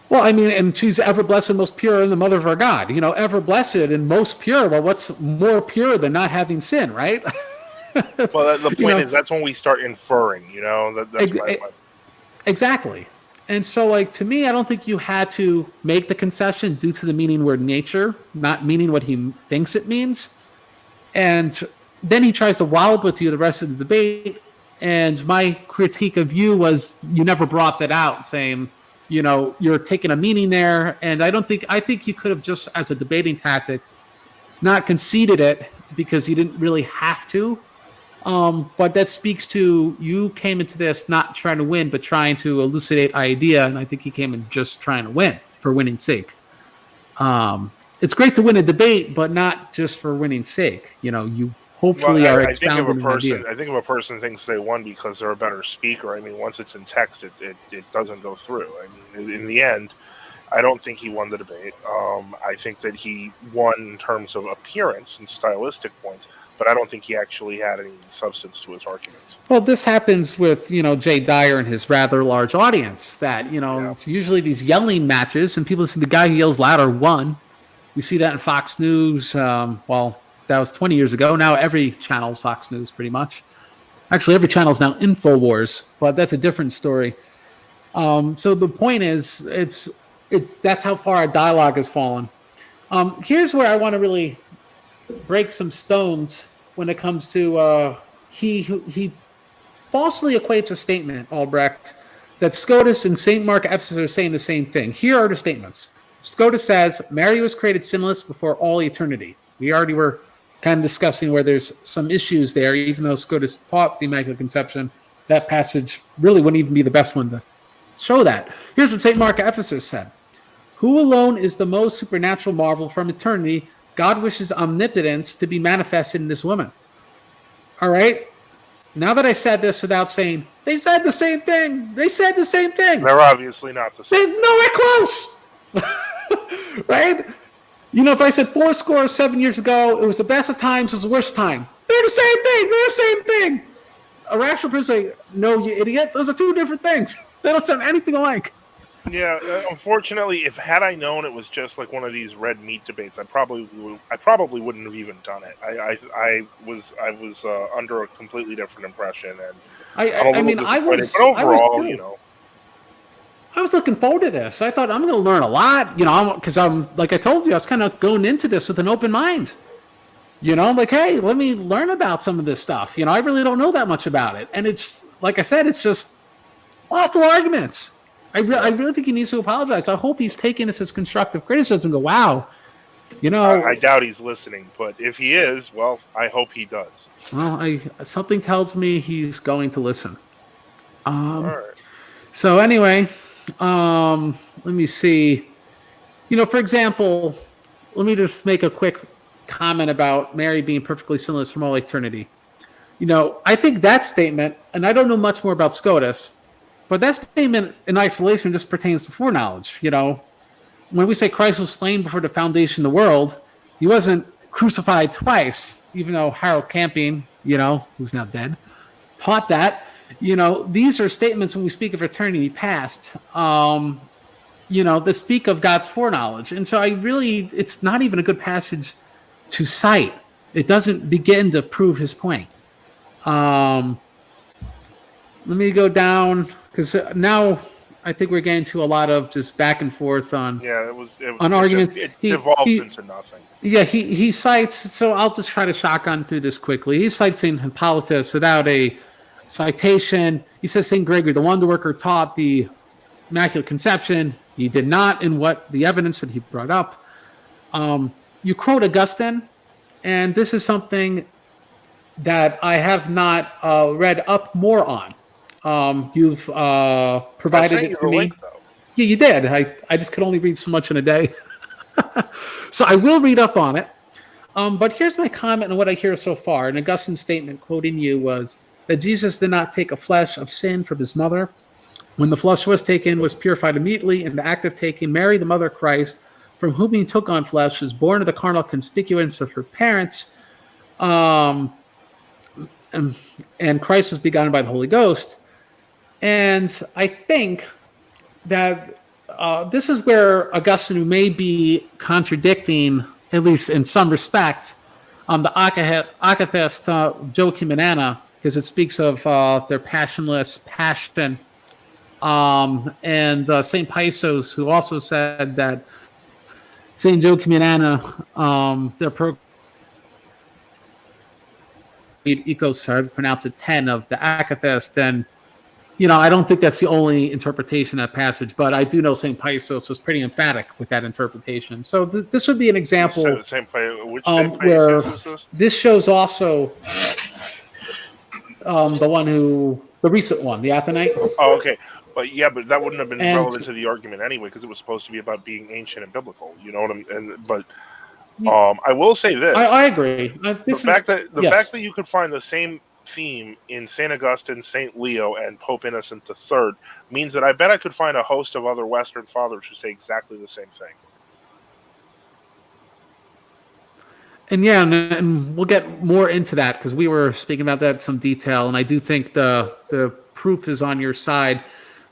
Well, I mean, and she's ever blessed and most pure and the mother of our God. Ever blessed and most pure. Well, what's more pure than not having sin, right? Well, the point is that's when we start inferring, Exactly. And so, to me, I don't think you had to make the concession due to the meaning word nature, not meaning what he thinks it means. And then he tries to wallop with you the rest of the debate. And my critique of you was you never brought that out, saying, you're taking a meaning there. And I think you could have just, as a debating tactic, not conceded it because you didn't really have to. But that speaks to you came into this not trying to win, but trying to elucidate idea. And I think he came in just trying to win for winning's sake. It's great to win a debate, but not just for winning's sake. You hopefully are expounding an idea. I think if a person thinks they won because they're a better speaker, I mean, once it's in text, it doesn't go through. I mean, in the end, I don't think he won the debate. I think that he won in terms of appearance and stylistic points, but I don't think he actually had any substance to his arguments. Well, this happens with, Jay Dyer and his rather large audience that, It's usually these yelling matches and people listen to the guy who yells louder won. You see that in Fox News. That was 20 years ago. Now every channel is Fox News pretty much. Actually, every channel is now InfoWars, but that's a different story. So the point is, that's how far our dialogue has fallen. Here's where I want to really break some stones when it comes to he falsely equates a statement, Albrecht, that Scotus and St. Mark of Ephesus are saying the same thing. Here are the statements. Scotus says, Mary was created sinless before all eternity. We already were kind of discussing where there's some issues there, even though Scotus taught the Immaculate Conception. That passage really wouldn't even be the best one to show that. Here's what St. Mark of Ephesus said. Who alone is the most supernatural marvel from eternity? God wishes omnipotence to be manifested in this woman. All right? Now that I said this without saying, they said the same thing. They said the same thing. They're obviously not the same. They're nowhere close. Right? If I said 7 years ago, it was the best of times, it was the worst time. They're the same thing. They're the same thing. A rational person say, no, you idiot. Those are two different things. They don't sound anything alike. Yeah, unfortunately, had I known it was just like one of these red meat debates, I probably wouldn't have even done it. I was under a completely different impression, and I was looking forward to this. I thought I'm going to learn a lot, because I'm like I told you, I was kind of going into this with an open mind. Like, hey, let me learn about some of this stuff. I really don't know that much about it, and it's like I said, it's just awful arguments. I really think he needs to apologize. I hope he's taking this as constructive criticism and go, wow. I doubt he's listening, but if he is, well, I hope he does. Well, something tells me he's going to listen. All right. So anyway, let me see. For example, let me just make a quick comment about Mary being perfectly sinless from all eternity. I think that statement, and I don't know much more about Scotus, but that statement in isolation just pertains to foreknowledge. When we say Christ was slain before the foundation of the world, He wasn't crucified twice, even though Harold Camping, who's now dead, taught that. These are statements when we speak of eternity past, that speak of God's foreknowledge. And so it's not even a good passage to cite. It doesn't begin to prove his point. Let me go down, because now I think we're getting to a lot of just back and forth on arguments. It devolves into nothing. Yeah, he cites, so I'll just try to shotgun through this quickly. He cites St. Hippolytus without a citation. He says St. Gregory, the wonder worker, taught the Immaculate Conception. He did not in what the evidence that he brought up. You quote Augustine, and this is something that I have not read up more on. You've provided it to me. Link, yeah, you did. I just could only read so much in a day. So I will read up on it. But here's my comment on what I hear so far. An Augustine statement quoting you was that Jesus did not take a flesh of sin from his mother. When the flesh was taken, was purified immediately. In the act of taking, Mary, the mother of Christ, from whom he took on flesh, was born of the carnal conspicuance of her parents. And Christ was begotten by the Holy Ghost. And I think that this is where Augustine, who may be contradicting, at least in some respect, the Acathist Joachim and Anna, because it speaks of their passionless passion. And St. Paisos, who also said that St. Joachim and Anna, their equals, how to pronounce it, 10 of the Acathist. And, I don't think that's the only interpretation of that passage, but I do know St. Paisos was pretty emphatic with that interpretation. So this would be an example where this shows also the recent one, the Athenite. Oh, okay. But that wouldn't have been relevant to the argument anyway, because it was supposed to be about being ancient and biblical. You know what I mean? But I will say this. I agree. The fact that you could find the same theme in St. Augustine, St. Leo, and Pope Innocent III means that I bet I could find a host of other Western fathers who say exactly the same thing. And and we'll get more into that, because we were speaking about that in some detail, and I do think the proof is on your side.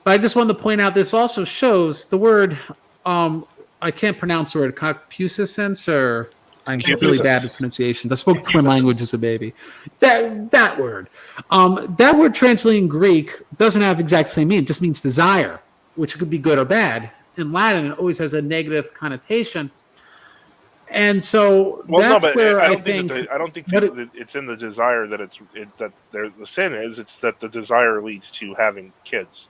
But I just wanted to point out, this also shows the word, I can't pronounce the word, concupiscence, or I'm really bad at pronunciations. I spoke twin language as a baby. That word. That word translated in Greek doesn't have exact same meaning. It just means desire, which could be good or bad. In Latin, it always has a negative connotation. And so where I think that it's in the desire that the sin is. It's that the desire leads to having kids.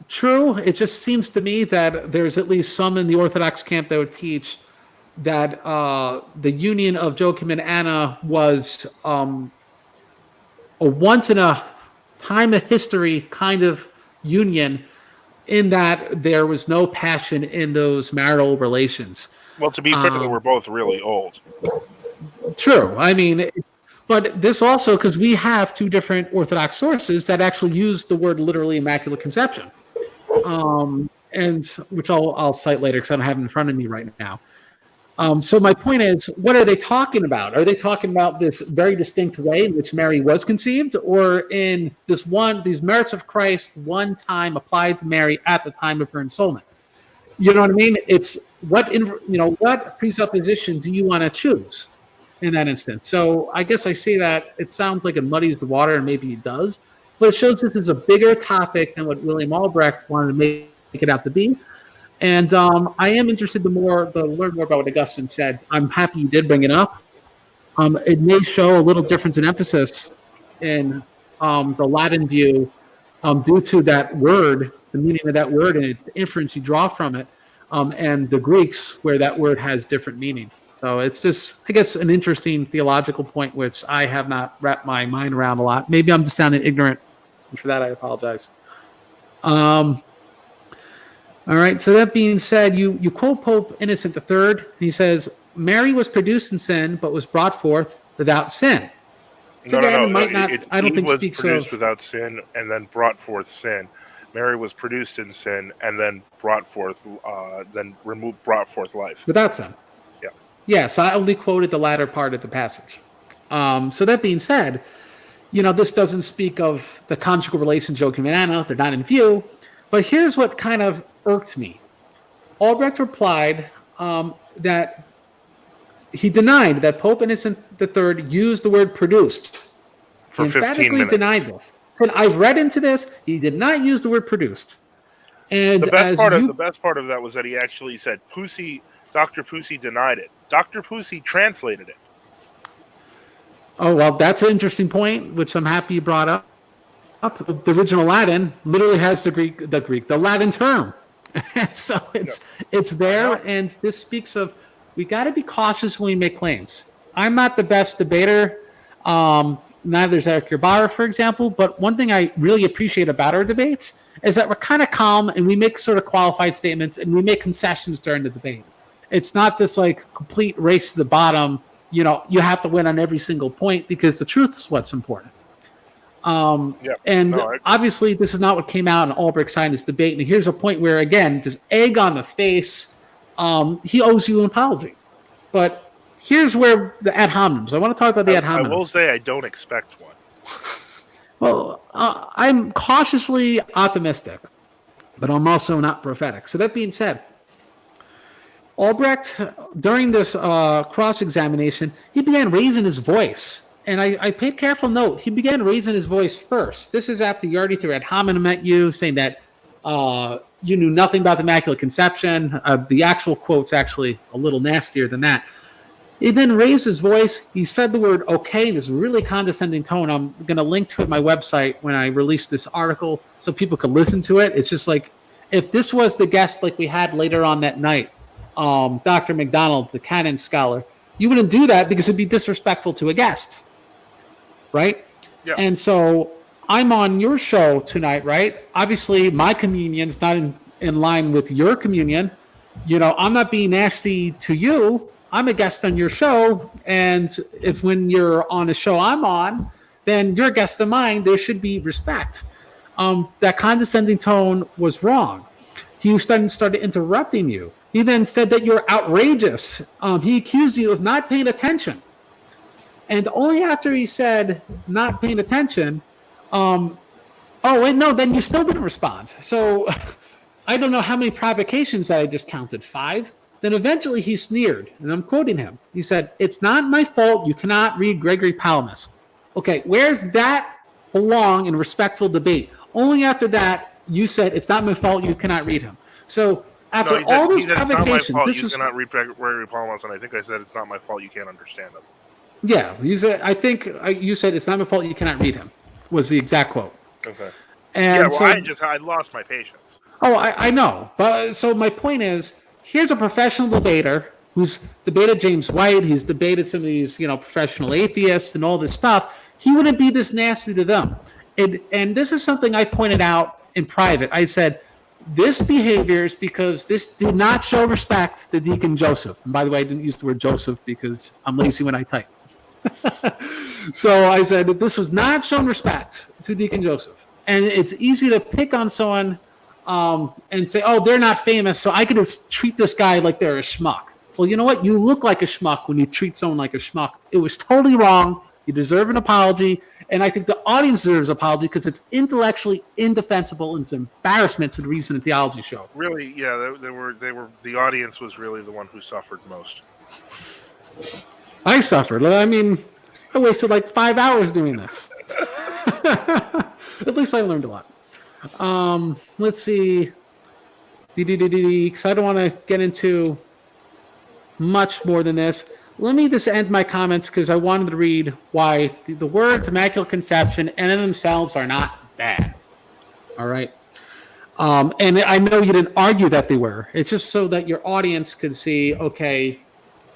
True. It just seems to me that there's at least some in the Orthodox camp that would teach that the union of Joachim and Anna was a once in a time of history kind of union, in that there was no passion in those marital relations. Well, to be fair, they were both really old. True. I mean, but this also, because we have two different Orthodox sources that actually use the word literally Immaculate Conception, and which I'll cite later because I don't have it in front of me right now. So my point is, what are they talking about? Are they talking about this very distinct way in which Mary was conceived, or in these merits of Christ one time applied to Mary at the time of her ensoulment? You know what I mean? It's what presupposition do you want to choose in that instance? So I guess I say that it sounds like it muddies the water, and maybe it does, but it shows this is a bigger topic than what William Albrecht wanted to make it out to be. And I am interested to learn more about what Augustine said. I'm happy you did bring it up. It may show a little difference in emphasis in the Latin view due to that word, the meaning of that word, and its inference you draw from it, and the Greeks, where that word has different meaning. So it's just, I guess, an interesting theological point which I have not wrapped my mind around a lot. Maybe I'm just sounding ignorant, and for that I apologize. All right, so that being said, you quote Pope Innocent III, and he says, Mary was produced in sin, but was brought forth without sin. So No. I don't think was speaks produced of without sin and then brought forth sin. Mary was produced in sin and then brought forth life. Without sin. Yeah. Yes, I only quoted the latter part of the passage. So that being said, this doesn't speak of the conjugal relations Joachim and Anna. They're not in view. But here's what kind of irked me. Albrecht replied that he denied that Pope Innocent III used the word produced. For he 15 emphatically minutes. denied this. Said, I've read into this. He did not use the word produced. And the best part of that was that he actually said Dr. Pusey denied it. Dr. Pusey translated it. Oh, well, that's an interesting point, which I'm happy you brought up. The original Latin literally has the Latin term. So it's there, and this speaks of we got to be cautious when we make claims. I'm not the best debater. Neither is Eric Yarbara, for example. But one thing I really appreciate about our debates is that we're kind of calm and we make sort of qualified statements and we make concessions during the debate. It's not this like complete race to the bottom. You have to win on every single point because the truth is what's important. Obviously, this is not what came out in Albrecht signed this debate. And here's a point where, again, this egg on the face, he owes you an apology. But here's where the ad hominems. I want to talk about the ad hominems. I will say I don't expect one. Well, I'm cautiously optimistic, but I'm also not prophetic. So that being said, Albrecht, during this cross-examination, he began raising his voice. And I paid careful note. He began raising his voice first. This is after he already threw ad hominem at you, saying that you knew nothing about the Immaculate Conception. The actual quote's actually a little nastier than that. He then raised his voice. He said the word okay in this really condescending tone. I'm going to link to it on my website when I release this article so people can listen to it. It's just like if this was the guest like we had later on that night, Dr. McDonald, the canon scholar, you wouldn't do that because it'd be disrespectful to a guest. Right? Yeah. And so I'm on your show tonight, right? Obviously, my communion's not in line with your communion. I'm not being nasty to you. I'm a guest on your show. And if when you're on a show I'm on, then you're a guest of mine, there should be respect. That condescending tone was wrong. He started interrupting you. He then said that you're outrageous. He accused you of not paying attention. And only after he said not paying attention, then you still didn't respond. So I don't know how many provocations that I just counted, 5. Then eventually he sneered, and I'm quoting him. He said, "It's not my fault you cannot read Gregory Palamas." Okay, where's that belong in respectful debate? Only after that you said, "It's not my fault you cannot read him." So after all those provocations, you cannot read Gregory Palamas, and I think I said it's not my fault you can't understand him. Yeah, you said. I think you said it's not my fault you cannot read him. Was the exact quote. Okay. And I lost my patience. Oh, I know, but so my point is, here's a professional debater who's debated James White. He's debated some of these, professional atheists and all this stuff. He wouldn't be this nasty to them. And this is something I pointed out in private. I said, this behavior is because this did not show respect to Deacon Joseph. And by the way, I didn't use the word Joseph because I'm lazy when I type. So I said that this was not shown respect to Deacon Joseph. And it's easy to pick on someone and say, oh, they're not famous, so I could just treat this guy like they're a schmuck. Well, you know what? You look like a schmuck when you treat someone like a schmuck. It was totally wrong. You deserve an apology. And I think the audience deserves an apology because it's intellectually indefensible and it's an embarrassment to the Reason and Theology show. Really, yeah, they were. The audience was really the one who suffered most. I suffered. I mean, I wasted like 5 hours doing this. At least I learned a lot. Let's see. Because I don't want to get into much more than this. Let me just end my comments because I wanted to read why the words Immaculate Conception in and themselves are not bad. All right. And I know you didn't argue that they were. It's just so that your audience could see, okay,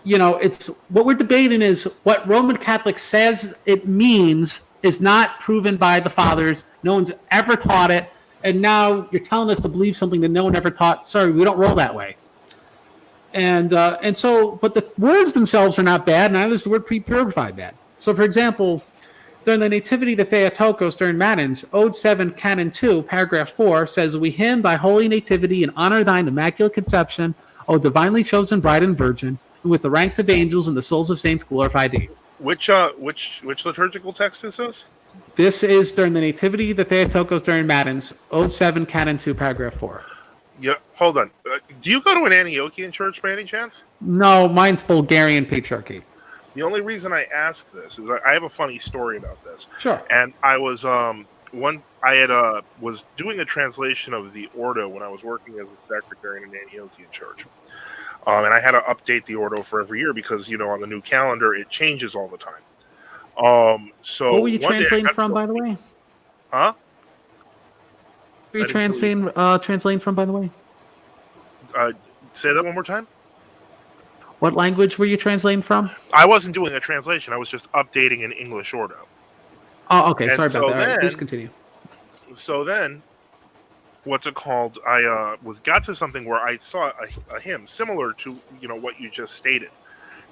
it's what we're debating is what Roman Catholic says it means is not proven by the fathers. No one's ever taught it. And now you're telling us to believe something that no one ever taught. Sorry, we don't roll that way. And so, but the words themselves are not bad, neither is the word pre-purified bad. So, for example, during the Nativity of the Theotokos during Matins, Ode 7, Canon 2, paragraph 4 says, "We hymn thy holy nativity and honor thine immaculate conception, O divinely chosen bride and virgin, and with the ranks of angels and the souls of saints glorify thee." Which liturgical text is this? This is during the Nativity of the Theotokos during Matins, Ode 7, Canon 2, paragraph 4. Yeah, hold on. Do you go to an Antiochian church by any chance? No, mine's Bulgarian Patriarchy. The only reason I ask this is I have a funny story about this. Sure. And I was was doing a translation of the Ordo when I was working as a secretary in an Antiochian church. And I had to update the Ordo for every year because, on the new calendar, it changes all the time. So what were you translating from, by the way? Huh? Were you translating from, by the way? Say that one more time. What language were you translating from? I wasn't doing a translation. I was just updating an English Ordo. Oh, okay. And Sorry about that. then, All right, please continue. So then, what's it called? I got to something where I saw a hymn similar to what you just stated,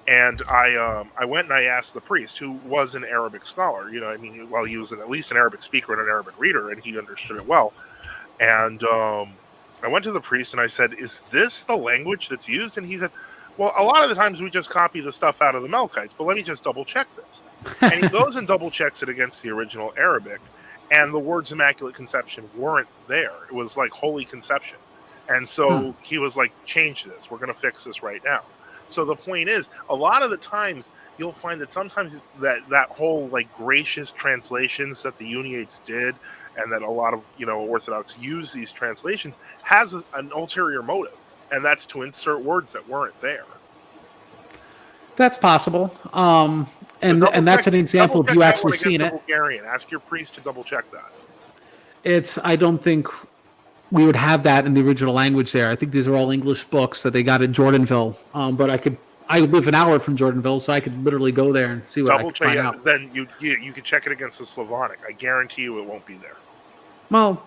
and I went and I asked the priest, who was an Arabic scholar. He was at least an Arabic speaker and an Arabic reader, and he understood it well. And I went to the priest and I said, "Is this the language that's used?" And he said, "Well, a lot of the times we just copy the stuff out of the Melkites, but let me just double check this." And he goes and double checks it against the original Arabic, and the words Immaculate Conception weren't there. It was like Holy Conception. And so he was like, "Change this. We're going to fix this right now." So the point is, a lot of the times you'll find that sometimes that whole like gracious translations that the Uniates did, and that a lot of Orthodox use these translations, has an ulterior motive, and that's to insert words that weren't there. That's possible. And that's an example of you actually seeing it. Bulgarian. Ask your priest to double check that. I don't think we would have that in the original language there. I think these are all English books that they got in Jordanville. But I live an hour from Jordanville, so I could literally go there and see what I could find out. Then you could check it against the Slavonic. I guarantee you it won't be there. Well,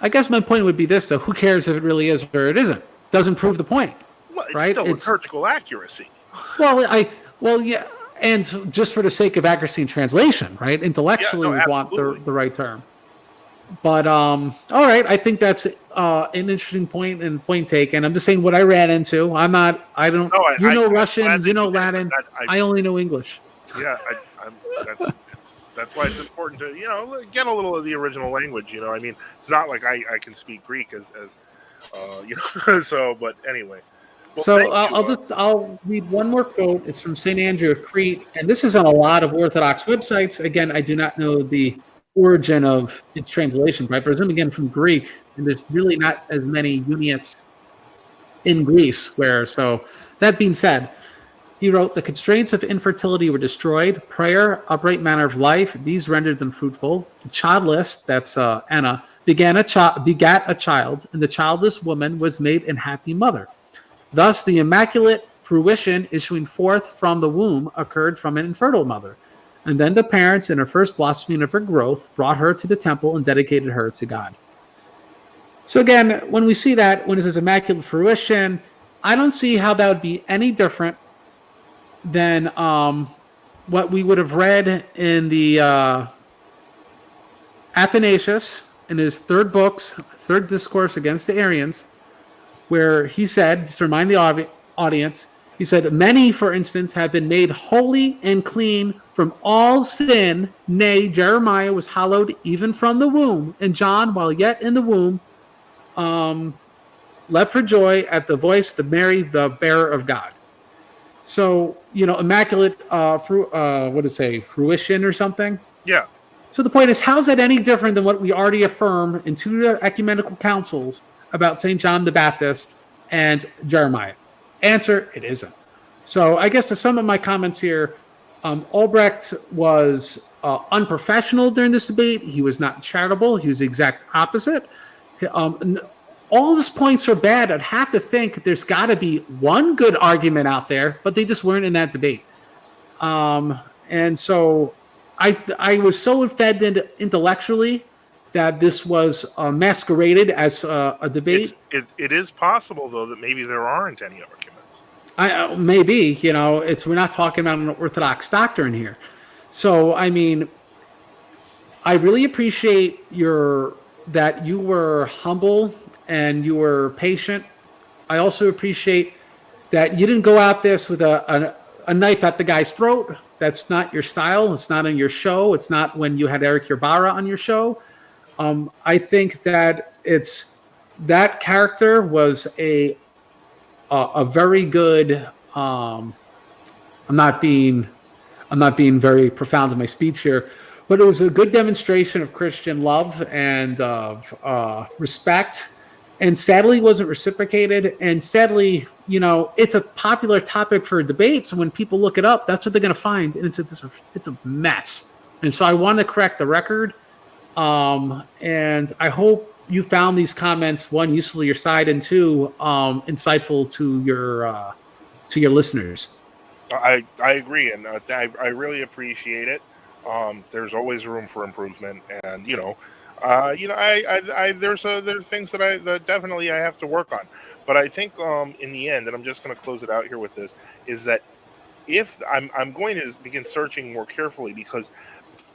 I guess my point would be this, though. Who cares if it really is or it isn't? Doesn't prove the point. Well, it's right? still liturgical accuracy. Well, yeah. And just for the sake of accuracy in translation, right? Intellectually, we want the right term. But all right, I think that's an interesting point and point taken. I'm just saying what I ran into. Russian, Latin. I only know English. Yeah, that's why it's important to get a little of the original language. It's not like I can speak Greek as so. But anyway. Well, so I'll read one more quote. It's from St. Andrew of Crete, and this is on a lot of Orthodox websites. Again, I do not know the origin of its translation, but I presume again from Greek, and there's really not as many Uniates in Greece. So that being said, he wrote, "The constraints of infertility were destroyed. Prayer, upright manner of life, these rendered them fruitful. The childless," that's Anna, begat a child, and the childless woman was made an happy mother. Thus, the immaculate fruition issuing forth from the womb occurred from an infertile mother. And then the parents, in her first blossoming of her growth, brought her to the temple and dedicated her to God. So again, when we see that, when it says immaculate fruition, I don't see how that would be any different than what we would have read in the Athanasius in his third discourse against the Arians, where he said, just to remind the audience, he said, "Many, for instance, have been made holy and clean from all sin. Nay, Jeremiah was hallowed even from the womb. And John, while yet in the womb, leapt for joy at the voice of Mary, the bearer of God." So, immaculate, fruition or something? Yeah. So the point is, how is that any different than what we already affirm in two ecumenical councils about St. John the Baptist and Jeremiah? Answer, it isn't. So I guess to sum up my comments here, Albrecht was unprofessional during this debate. He was not charitable. He was the exact opposite. All of his points are bad. I'd have to think there's got to be one good argument out there, but they just weren't in that debate. And so I was so offended intellectually that this was masqueraded as a debate. It is possible, though, that maybe there aren't any arguments. Maybe, we're not talking about an Orthodox doctrine here. So, I mean, I really appreciate that you were humble and you were patient. I also appreciate that you didn't go out this with a knife at the guy's throat. That's not your style. It's not on your show. It's not when you had Eric Urbara on your show. I think that that character was a very good. I'm not being very profound in my speech here, but it was a good demonstration of Christian love and of respect. And sadly, wasn't reciprocated. And sadly, it's a popular topic for debate. So when people look it up, that's what they're going to find, and it's a mess. And so I want to correct the record. And I hope you found these comments, one, useful to your side, and two, insightful to your listeners. I agree, and I really appreciate it. There's always room for improvement, and there's things that definitely I have to work on. But I think in the end, and I'm just going to close it out here with this, is that if I'm going to begin searching more carefully, because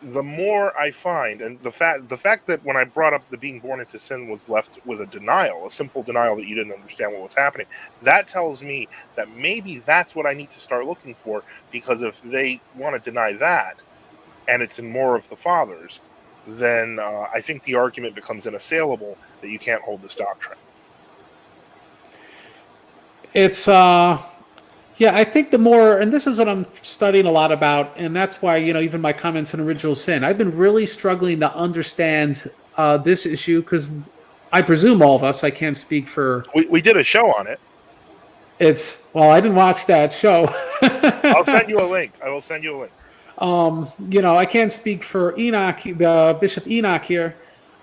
the more I find, and the fact that when I brought up the being born into sin was left with a simple denial that you didn't understand what was happening, that tells me that maybe that's what I need to start looking for, because if they want to deny that, and it's in more of the fathers, then I think the argument becomes unassailable that you can't hold this doctrine. It's yeah, I think the more, and this is what I'm studying a lot about, and that's why, even my comments on original sin, I've been really struggling to understand this issue, because I presume all of us, I can't speak for... We did a show on it. I didn't watch that show. I'll send you a link. I will send you a link. I can't speak for Enoch, Bishop Enoch here.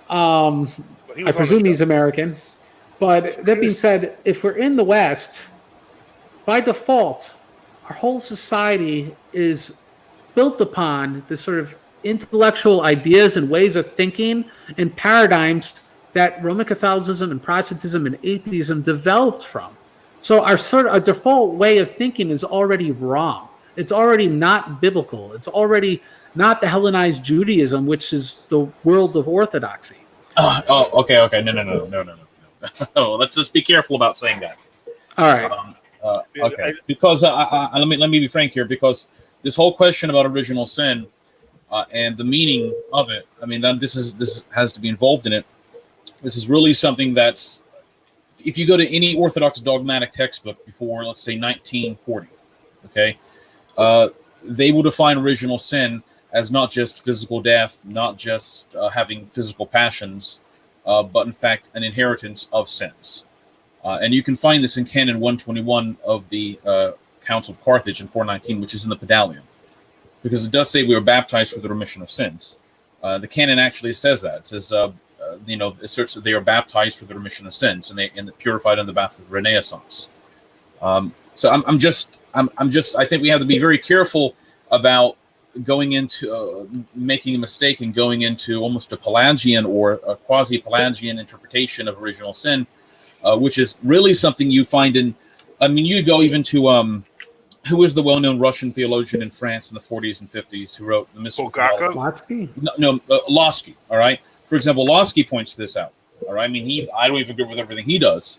I presume he's American. But that being said, if we're in the West, by default, our whole society is built upon this sort of intellectual ideas and ways of thinking and paradigms that Roman Catholicism and Protestantism and atheism developed from. So our default way of thinking is already wrong. It's already not biblical. It's already not the Hellenized Judaism, which is the world of Orthodoxy. Okay. No. Let's just be careful about saying that. All right. Okay. Because let me be frank here. Because this whole question about original sin and the meaning of it, then this has to be involved in it. This is really something that's, if you go to any Orthodox dogmatic textbook before, let's say 1940, okay, they will define original sin as not just physical death, not just having physical passions, but in fact an inheritance of sins. And you can find this in Canon 121 of the Council of Carthage in 419, which is in the Pedalium, because it does say we are baptized for the remission of sins. The canon actually says that. It says, it asserts that they are baptized for the remission of sins, and purified in the bath of Renaissance. So I think we have to be very careful about going into making a mistake and going into almost a Pelagian or a quasi-Pelagian interpretation of original sin, which is really something you find in. You go even to who is the well-known Russian theologian in France in the 40s and 50s who wrote the Mystical Bulgakov? No, Losky. All right. For example, Losky points this out. All right. I don't even agree with everything he does.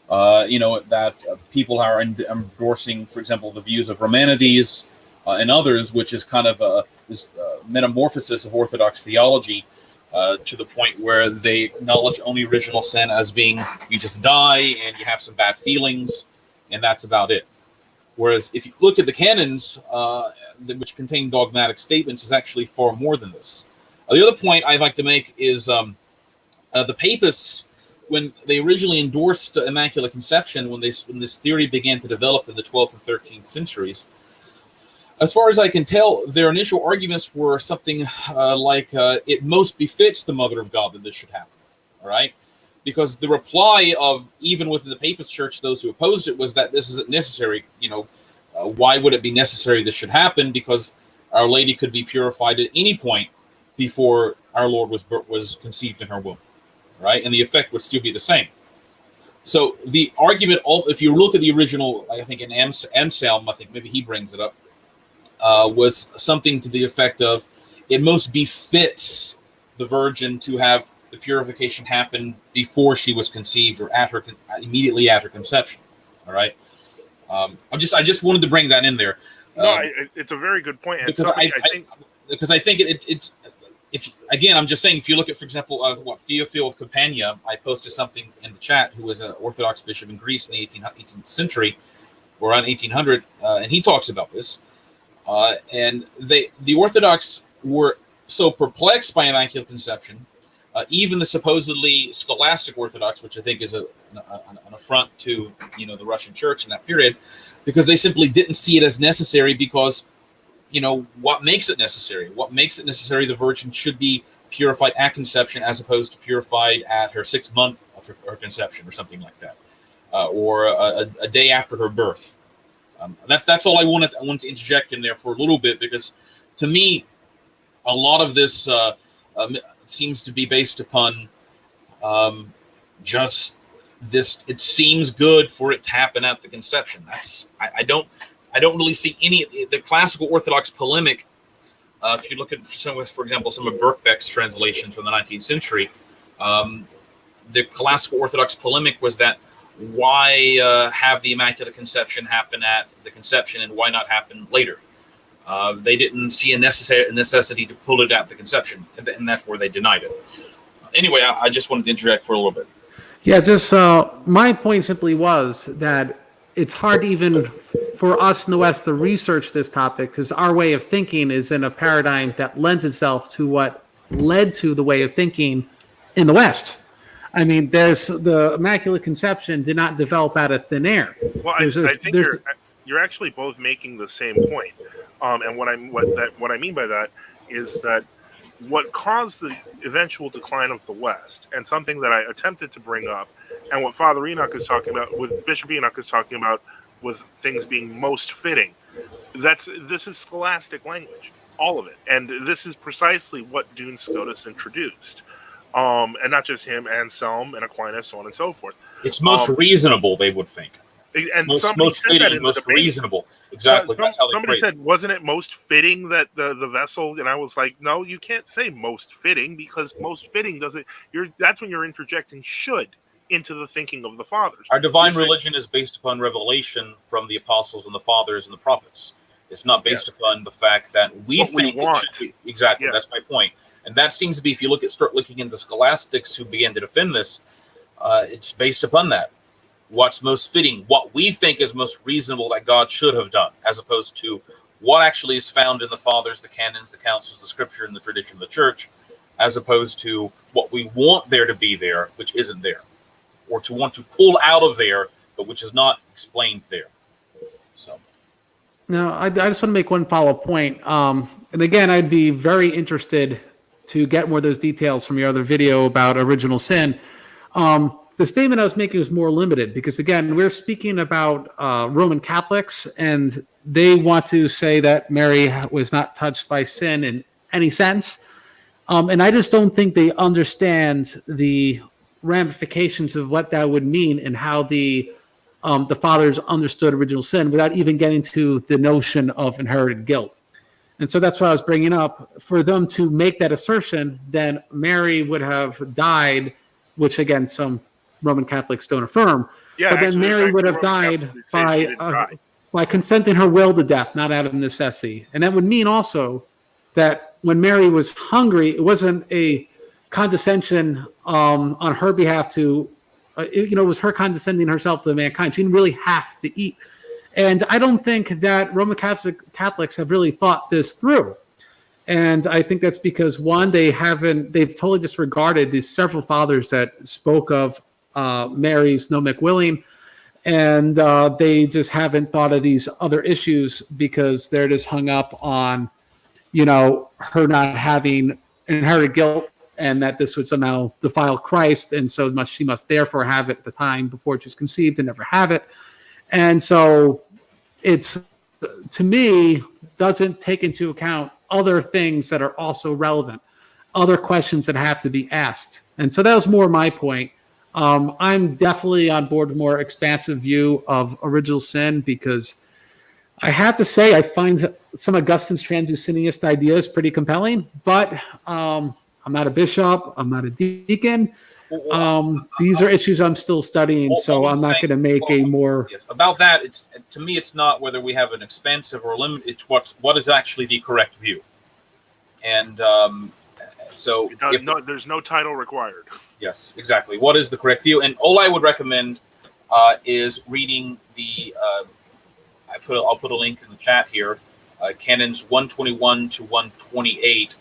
That people are endorsing, for example, the views of Romanides and others, which is kind of this metamorphosis of Orthodox theology to the point where they acknowledge only original sin as being you just die and you have some bad feelings, and that's about it. Whereas if you look at the canons, which contain dogmatic statements, is actually far more than this. The other point I'd like to make is the Papists, when they originally endorsed Immaculate Conception, when this theory began to develop in the 12th and 13th centuries, as far as I can tell, their initial arguments were something like it most befits the Mother of God that this should happen. All right? Because the reply of, even within the Papist Church, those who opposed it, was that this isn't necessary. Why would it be necessary this should happen? Because Our Lady could be purified at any point before our Lord was conceived in her womb, right? And the effect would still be the same. So the argument, if you look at the original, I think in Anselm, I think maybe he brings it up, was something to the effect of, it most befits the virgin to have the purification happen before she was conceived or immediately at her conception. All right. I just wanted to bring that in there. No, it's a very good point. And because I think it's I'm just saying, if you look at, for example, Theophil of Campania, I posted something in the chat, who was an Orthodox bishop in Greece in the 18th century, or around 1800, and he talks about this. And the Orthodox were so perplexed by Immaculate Conception, even the supposedly scholastic Orthodox, which I think is an affront to the Russian Church in that period, because they simply didn't see it as necessary. Because what makes it necessary? What makes it necessary? The virgin should be purified at conception, as opposed to purified at her 6th month of her conception, or something like that, or a day after her birth. That's all I wanted to interject in there for a little bit, because to me, a lot of this seems to be based upon just this. It seems good for it to happen at the conception. I don't really see any the classical Orthodox polemic. If you look at for example, some of Birkbeck's translations from the 19th century, the classical Orthodox polemic was that why have the Immaculate Conception happen at the conception, and why not happen later? They didn't see a necessity to pull it at the conception, and therefore they denied it. Anyway, I just wanted to interject for a little bit. Yeah, just my point simply was that it's hard even for us in the West to research this topic, because our way of thinking is in a paradigm that lends itself to what led to the way of thinking in the West. I mean, the Immaculate Conception did not develop out of thin air. Well, I think you're actually both making the same point. And what I mean by that is that what caused the eventual decline of the West, and something that I attempted to bring up, and what Father Enoch is talking about, with Bishop Enoch is talking about, with things being most fitting, this is scholastic language, all of it, and this is precisely what Duns Scotus introduced, and not just him, Anselm and Aquinas, so on and so forth. It's most reasonable, they would think. And most fitting, most reasonable. Exactly. That's how they somebody phrase said, wasn't it most fitting that the vessel? And I was like, no, you can't say most fitting, because most fitting doesn't. That's when you're interjecting should into the thinking of the fathers. Our divine religion is based upon revelation from the apostles and the fathers and the prophets. It's not based upon the fact that we think it should be. Exactly. Yeah. That's my point. And that seems to be, if you start looking into scholastics who began to defend this, it's based upon that. What's most fitting, what we think is most reasonable that God should have done, as opposed to what actually is found in the fathers, the canons, the councils, the scripture, and the tradition of the church, as opposed to what we want there to be there, which isn't there, or to want to pull out of there, but which is not explained there. So, now I just want to make one follow-up point. And again, I'd be very interested to get more of those details from your other video about original sin. The statement I was making was more limited, because, again, we're speaking about Roman Catholics, and they want to say that Mary was not touched by sin in any sense. And I just don't think they understand the ramifications of what that would mean, and how the fathers understood original sin without even getting to the notion of inherited guilt. And so that's what I was bringing up. For them to make that assertion, then Mary would have died, which, again, some Roman Catholics don't affirm. Yeah, but then Mary would have died by consenting her will to death, not out of necessity. And that would mean also that when Mary was hungry, it wasn't a condescension on her behalf to, it was her condescending herself to mankind. She didn't really have to eat. And I don't think that Roman Catholics have really thought this through. And I think that's because, one, they've totally disregarded these several fathers that spoke of Mary's nimic willing, and they just haven't thought of these other issues, because they're just hung up on, her not having inherited guilt, and that this would somehow defile Christ, and so she must therefore have it at the time before she was conceived and never have it. And so it's, to me, doesn't take into account other things that are also relevant, other questions that have to be asked. And so that was more my point. I'm definitely on board with a more expansive view of original sin, because I have to say I find some Augustine's transeusinist ideas pretty compelling, but I'm I'm not a bishop. I'm not a deacon. These are issues I'm still studying, so I'm not going to make a more. Yes, about that. To me, it's not whether we have an expansive or limited. It's what is actually the correct view, and so there's no title required. Yes, exactly. What is the correct view? And all I would recommend is reading the. I'll put a link in the chat here. Canons 121 to 128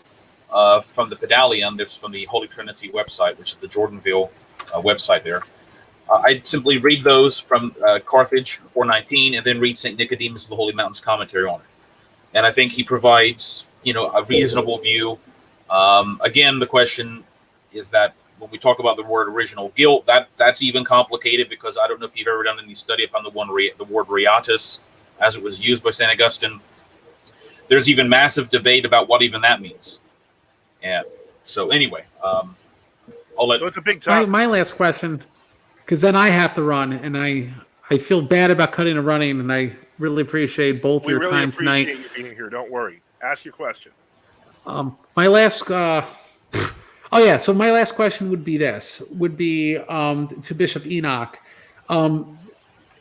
from the Pedalion. That's from the Holy Trinity website, which is the Jordanville website there. I'd simply read those from Carthage 419, and then read St. Nicodemus of the Holy Mountains commentary on it. And I think he provides, a reasonable view. Again, the question is that when we talk about the word original guilt, that's even complicated, because I don't know if you've ever done any study upon the word riatus as it was used by St. Augustine. There's even massive debate about what even that means. And so anyway, I'll let. So it's a big topic. My last question, because then I have to run, and I feel bad about cutting and running, and I really appreciate both your time tonight. We really appreciate you being here. Don't worry. Ask your question. My last. So my last question would be this: to Bishop Enoch. Am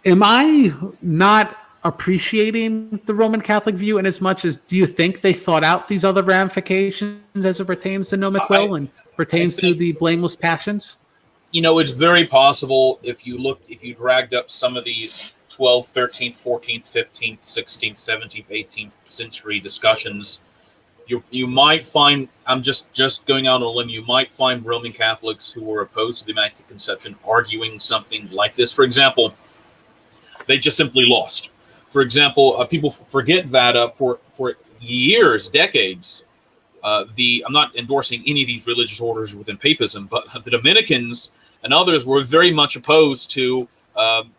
I not appreciating the Roman Catholic view in as much as, do you think they thought out these other ramifications as it pertains to nomic will and pertains to the blameless passions? It's very possible if you dragged up some of these 12th, 13th, 14th, 15th, 16th, 17th, 18th century discussions, you might find, I'm just going out on a limb, you might find Roman Catholics who were opposed to the Immaculate Conception arguing something like this. For example, they just simply lost. For example, people forget that for years, decades, I'm not endorsing any of these religious orders within papism, but the Dominicans and others were very much opposed to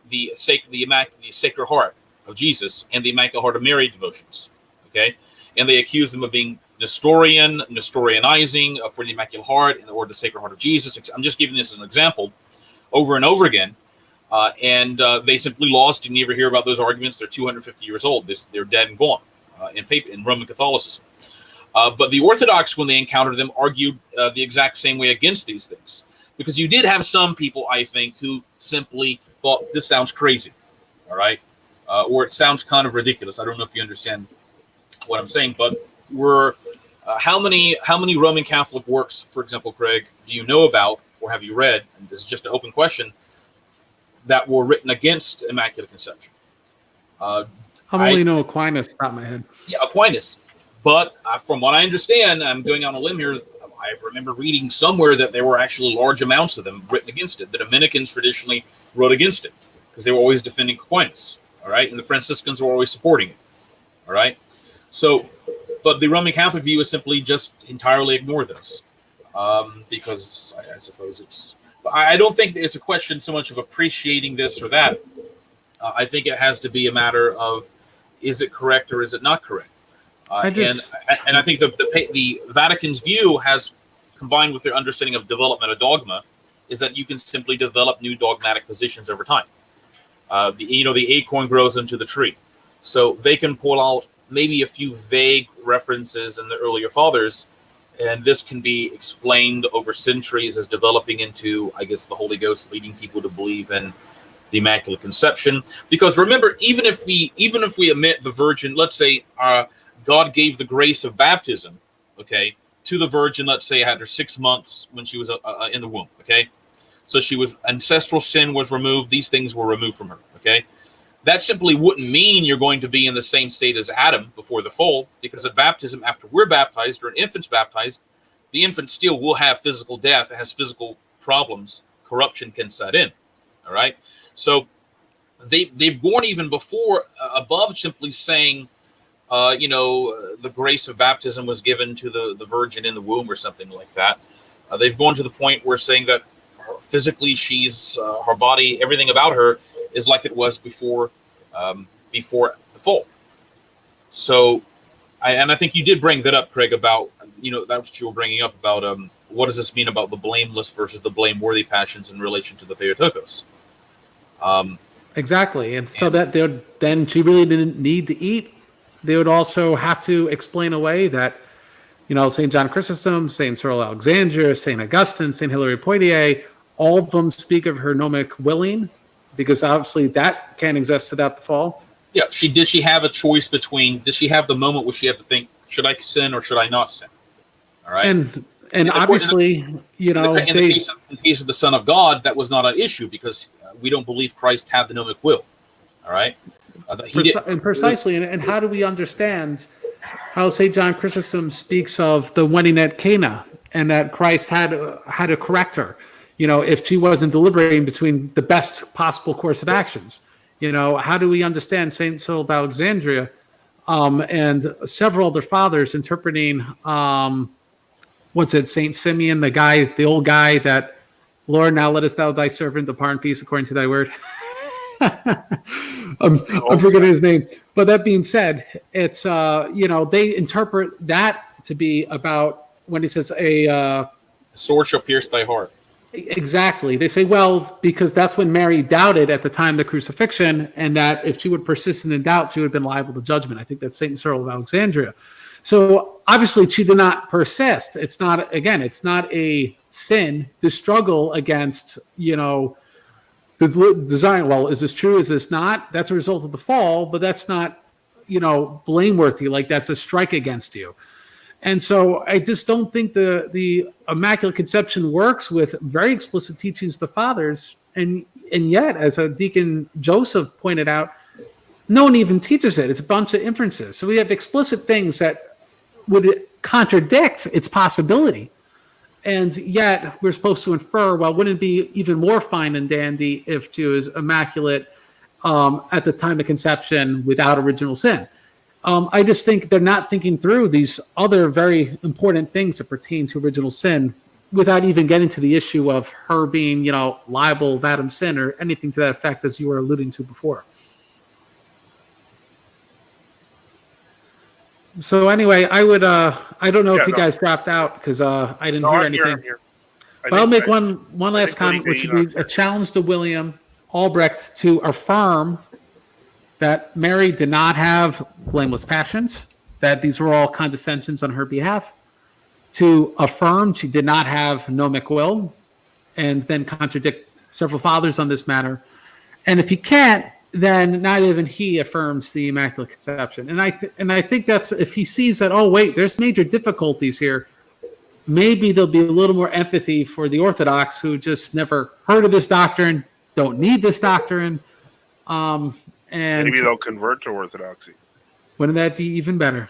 the Sacred Heart of Jesus and the Immaculate Heart of Mary devotions. Okay, and they accused them of being Nestorianizing for the Immaculate Heart or the Sacred Heart of Jesus. I'm just giving this as an example, over and over again. And they simply lost. You never hear about those arguments. They're 250 years old. They're dead and gone in Roman Catholicism. But the Orthodox, when they encountered them, argued the exact same way against these things. Because you did have some people, I think, who simply thought, this sounds crazy, all right? Or it sounds kind of ridiculous. I don't know if you understand what I'm saying, but how many Roman Catholic works, for example, Craig, do you know about or have you read, and this is just an open question, that were written against Immaculate Conception? I only know Aquinas, top of my head. Yeah, Aquinas. But from what I understand, I'm going on a limb here, I remember reading somewhere that there were actually large amounts of them written against it. The Dominicans traditionally wrote against it because they were always defending Aquinas, all right? And the Franciscans were always supporting it, all right? So, but the Roman Catholic view is simply just entirely ignore this because I suppose it's... I don't think it's a question so much of appreciating this or that. I think it has to be a matter of, is it correct or is it not correct? And I think the Vatican's view has, combined with their understanding of development of dogma, is that you can simply develop new dogmatic positions over time. The acorn grows into the tree. So they can pull out maybe a few vague references in the earlier fathers, and this can be explained over centuries as developing into, I guess, the Holy Ghost leading people to believe in the Immaculate Conception. Because remember, even if we omit the Virgin, let's say God gave the grace of baptism, okay, to the Virgin, let's say, had her 6 months when she was in the womb, okay? So ancestral sin was removed. These things were removed from her, okay? That simply wouldn't mean you're going to be in the same state as Adam before the fall, because at baptism, after we're baptized or an infant's baptized, the infant still will have physical death. It has physical problems. Corruption can set in, all right? So they've gone even before, above simply saying, the grace of baptism was given to the virgin in the womb or something like that. They've gone to the point where saying that physically she's, her body, everything about her is like it was before the fall. So, I think you did bring that up, Craig, about, that's what you were bringing up about what does this mean about the blameless versus the blameworthy passions in relation to the Theotokos. Exactly. And so that then she really didn't need to eat. They would also have to explain away that St. John Chrysostom, St. Cyril Alexandria, St. Augustine, St. Hilary Poitiers, all of them speak of her gnomic willing, because obviously that can't exist without the fall. Yeah, did she have a choice between? Did she have the moment where she had to think, should I sin or should I not sin? All right, and obviously, in the case of the Son of God, that was not an issue because we don't believe Christ had the gnomic will. All right, precisely. And how do we understand how St. John Chrysostom speaks of the wedding at Cana and that Christ had to correct her, if she wasn't deliberating between the best possible course of actions? How do we understand St. Cyril of Alexandria and several other fathers interpreting, St. Simeon, the old guy that, Lord, now lettest thou thy servant depart in peace according to thy word. I'm forgetting his name. But that being said, it's, they interpret that to be about when he says a sword shall pierce thy heart. Exactly. They say, well, because that's when Mary doubted at the time of the crucifixion, and that if she would persist in doubt, she would have been liable to judgment. I think that's St. Cyril of Alexandria. So obviously she did not persist. It's not a sin to struggle against, the design. Well, is this true? Is this not? That's a result of the fall, but that's not, blameworthy. Like that's a strike against you. And so I just don't think the Immaculate Conception works with very explicit teachings of the fathers. And yet, as Deacon Joseph pointed out, no one even teaches it. It's a bunch of inferences. So we have explicit things that would contradict its possibility. And yet we're supposed to infer, well, wouldn't it be even more fine and dandy if she was immaculate at the time of conception without original sin? I just think they're not thinking through these other very important things that pertain to original sin without even getting to the issue of her being, liable of Adam's sin or anything to that effect, as you were alluding to before. So anyway, I would, I don't know if you guys dropped out because I didn't hear anything. I'm here. But I'll make one last comment, which would be a challenge to William Albrecht to affirm that Mary did not have blameless passions, that these were all condescensions on her behalf, to affirm she did not have gnomic will, and then contradict several fathers on this matter. And if he can't, then not even he affirms the Immaculate Conception. And I think that's, if he sees that, oh, wait, there's major difficulties here, maybe there'll be a little more empathy for the Orthodox who just never heard of this doctrine, don't need this doctrine. And maybe they'll convert to Orthodoxy. Wouldn't that be even better?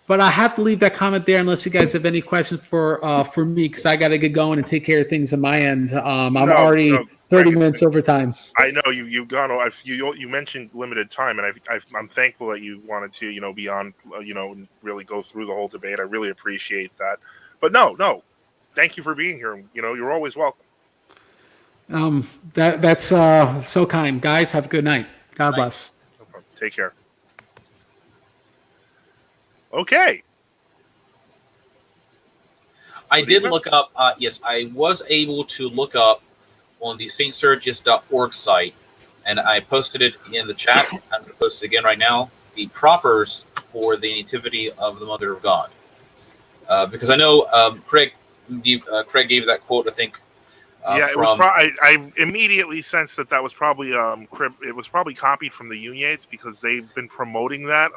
But I have to leave that comment there unless you guys have any questions for me, because I got to get going and take care of things on my end. I'm already 30 minutes over time. I know you've gone. You mentioned limited time, and I'm thankful that you wanted to be on and really go through the whole debate. I really appreciate that. But no, thank you for being here. You're always welcome. That's so kind, guys. Have a good night. God bless. No problem. Take care. Okay. I did look up. Yes, I was able to look up on the stsergius.org site, and I posted it in the chat. I'm going to post it again right now. The propers for the Nativity of the Mother of God, because I know Craig gave that quote. I think. It was. I immediately sensed that was probably it was probably copied from the Uniates because they've been promoting that,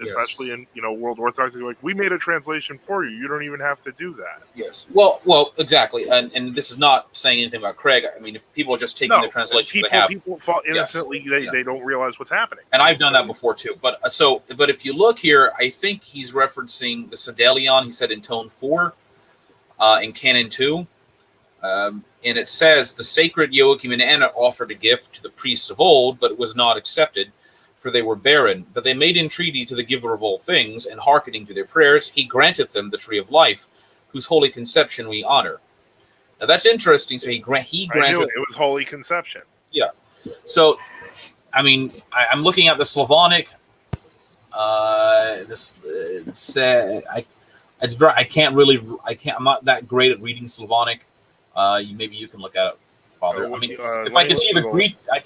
especially in World Orthodox. They're like, we made a translation for you. You don't even have to do that. Yes. Well, exactly. And this is not saying anything about Craig. I mean, if people are just taking the translation they have, people fall innocently. Yes. They don't realize what's happening. And I've done that before too. But if you look here, I think he's referencing the Sedelion. He said in Tone 4, in Canon 2. And it says, the sacred Joachim and Anna offered a gift to the priests of old, but it was not accepted, for they were barren. But they made entreaty to the giver of all things, and hearkening to their prayers, he granteth them the tree of life, whose holy conception we honor. Now that's interesting. So he granted. It was holy conception. Yeah. So, I mean, I'm looking at the Slavonic. I'm not that great at reading Slavonic. Maybe you can look at it, Father. I mean, if I can see the Greek, I'll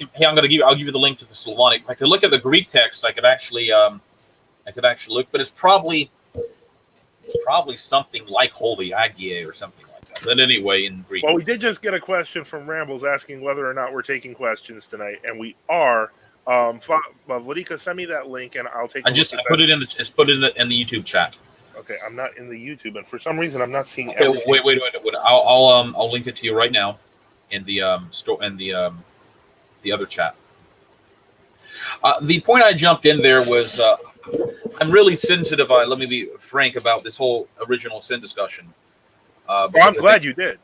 give you the link to the Slavonic. If I could look at the Greek text, I could actually look. But it's probably It's probably something like holy agie or something like that. But anyway, in Greek. Well, we did just get a question from Rambles asking whether or not we're taking questions tonight, and we are. Vladika, send me that link, and I'll take. I put it in the YouTube chat. Okay, I'm not in the YouTube, and for some reason, I'm not seeing. Okay, wait. I'll link it to you right now in the the other chat. The point I jumped in there was I'm really sensitive. Let me be frank about this whole original sin discussion. Well, I'm glad you did.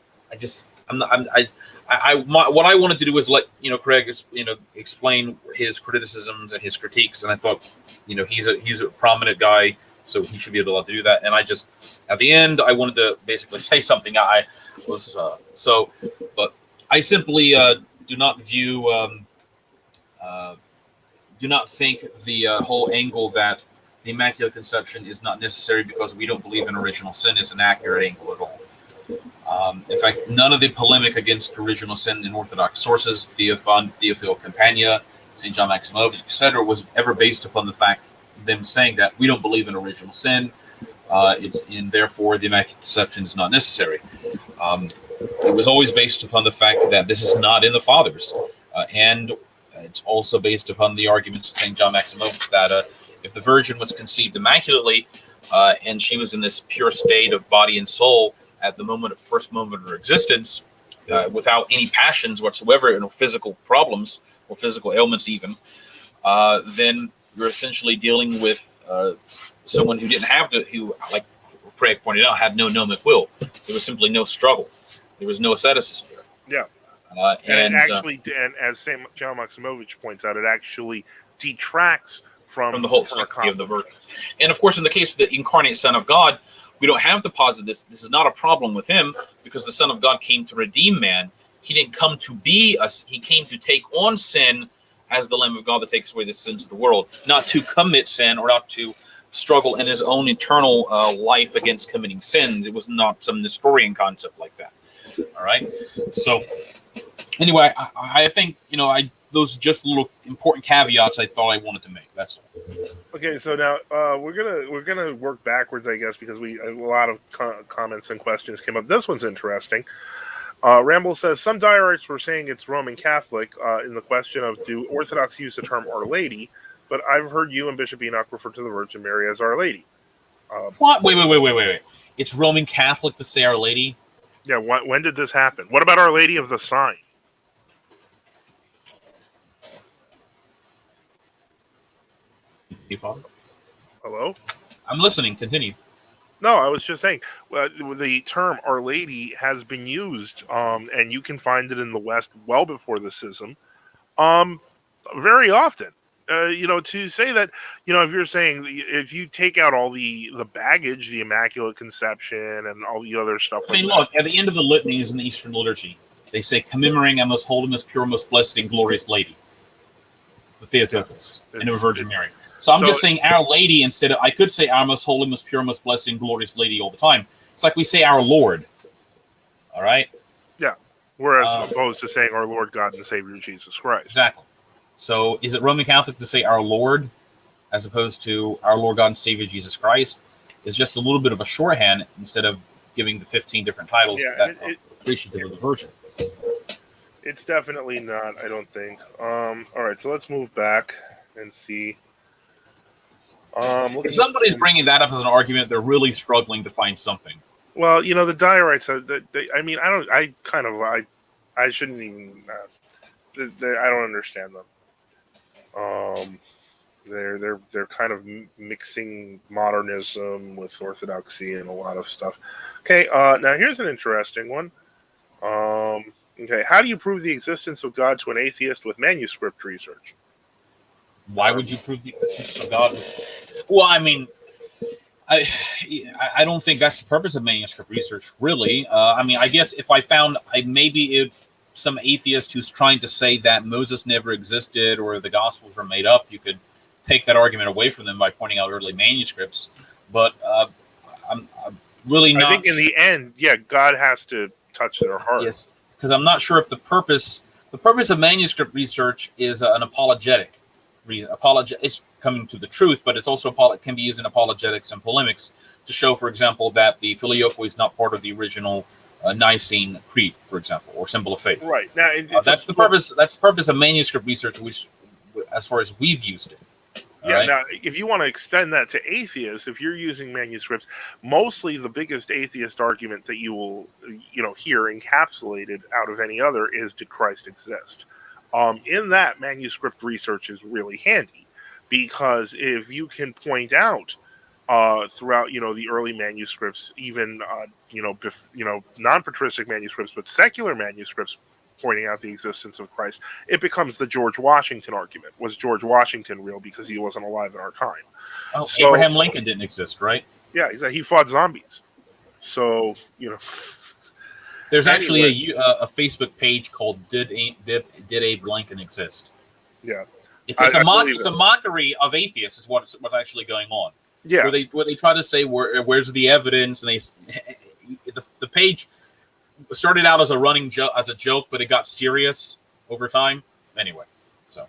What I wanted to do was let Craig explain his criticisms and his critiques, and I thought he's a prominent guy, so he should be able to do that. And I just at the end I wanted to basically say something. I was but I simply do not view. Do not think the whole angle that the Immaculate Conception is not necessary because we don't believe in original sin is an accurate angle at all. In fact, none of the polemic against original sin in Orthodox sources, Theophil Campania, St. John Maximovich, etc., was ever based upon the fact them saying that we don't believe in original sin, and therefore the Immaculate Conception is not necessary. It was always based upon the fact that this is not in the Fathers, and it's also based upon the arguments of St. John Maximovich that if the Virgin was conceived immaculately and she was in this pure state of body and soul at the first moment of her existence, without any passions whatsoever, and physical problems or physical ailments even, then you're essentially dealing with someone who didn't have who, like Craig pointed out, had no gnomic will. There was simply no struggle. There was no asceticism. Yeah. And as St. John Maximovich points out, it actually detracts from the whole sanctity of the Virgin. And of course, in the case of the incarnate Son of God, we don't have to posit this. This is not a problem with him because the Son of God came to redeem man. He didn't come to be us. He came to take on sin as the Lamb of God that takes away the sins of the world, not to commit sin or not to struggle in his own eternal life against committing sins. It was not some Nestorian concept like that. All right. So anyway, I think, those are just little important caveats I thought I wanted to make. That's all. Okay, so now we're gonna work backwards, I guess, because a lot of comments and questions came up. This one's interesting. Ramble says some diarists were saying it's Roman Catholic in the question of do Orthodox use the term Our Lady, but I've heard you and Bishop Enoch refer to the Virgin Mary as Our Lady. What? Wait. It's Roman Catholic to say Our Lady? Yeah. When did this happen? What about Our Lady of the Sign? Father? Hello? I'm listening. Continue. No, I was just saying the term Our Lady has been used, and you can find it in the West well before the schism, very often. To say that, if you're saying if you take out all the baggage, the Immaculate Conception, and all the other stuff. Look, at the end of the litanies in the Eastern liturgy, they say, commemorating our most holy, most pure, most blessed, and glorious Lady, the Theotokos, and the Virgin Mary. So I'm just saying Our Lady instead of, I could say our most holy, most pure, most blessed, and glorious Lady all the time. It's like we say Our Lord. All right? Yeah. Whereas opposed to saying Our Lord God and Savior Jesus Christ. Exactly. So is it Roman Catholic to say Our Lord as opposed to Our Lord God and Savior Jesus Christ? It's just a little bit of a shorthand instead of giving the 15 different titles that are appreciative of the Virgin. It's definitely not, I don't think. All right, so let's move back and see. If somebody's bringing that up as an argument, they're really struggling to find something. Well, the diorites. I shouldn't even. I don't understand them. They're kind of mixing modernism with orthodoxy and a lot of stuff. Okay, now here's an interesting one. Okay, how do you prove the existence of God to an atheist with manuscript research? Why would you prove the existence of God? Well, I don't think that's the purpose of manuscript research, really. I guess if I found some atheist who's trying to say that Moses never existed or the Gospels were made up, you could take that argument away from them by pointing out early manuscripts. But I'm really not. I think in the end, God has to touch their heart. Yes, because I'm not sure if the purpose of manuscript research is an apologetic. It's coming to the truth, but it's also can be used in apologetics and polemics to show, for example, that the Filioque is not part of the original Nicene Creed, for example, or symbol of faith. Right. Now, that's the purpose. That's the purpose of manuscript research, which, as far as we've used it. Yeah. Right? Now, if you want to extend that to atheists, if you're using manuscripts, mostly the biggest atheist argument that you will, hear encapsulated out of any other is, did Christ exist? In that, manuscript research is really handy, because if you can point out throughout, the early manuscripts, even non-patristic manuscripts, but secular manuscripts pointing out the existence of Christ, it becomes the George Washington argument. Was George Washington real because he wasn't alive in our time? Oh, so, Abraham Lincoln didn't exist, right? Yeah, he fought zombies. So, there's actually a Facebook page called "Did Abe Lincoln Exist?" Yeah, it's a mockery of atheists, is what's actually going on. Yeah, where they try to say where's the evidence, and the page started out as a running joke, but it got serious over time. Anyway, so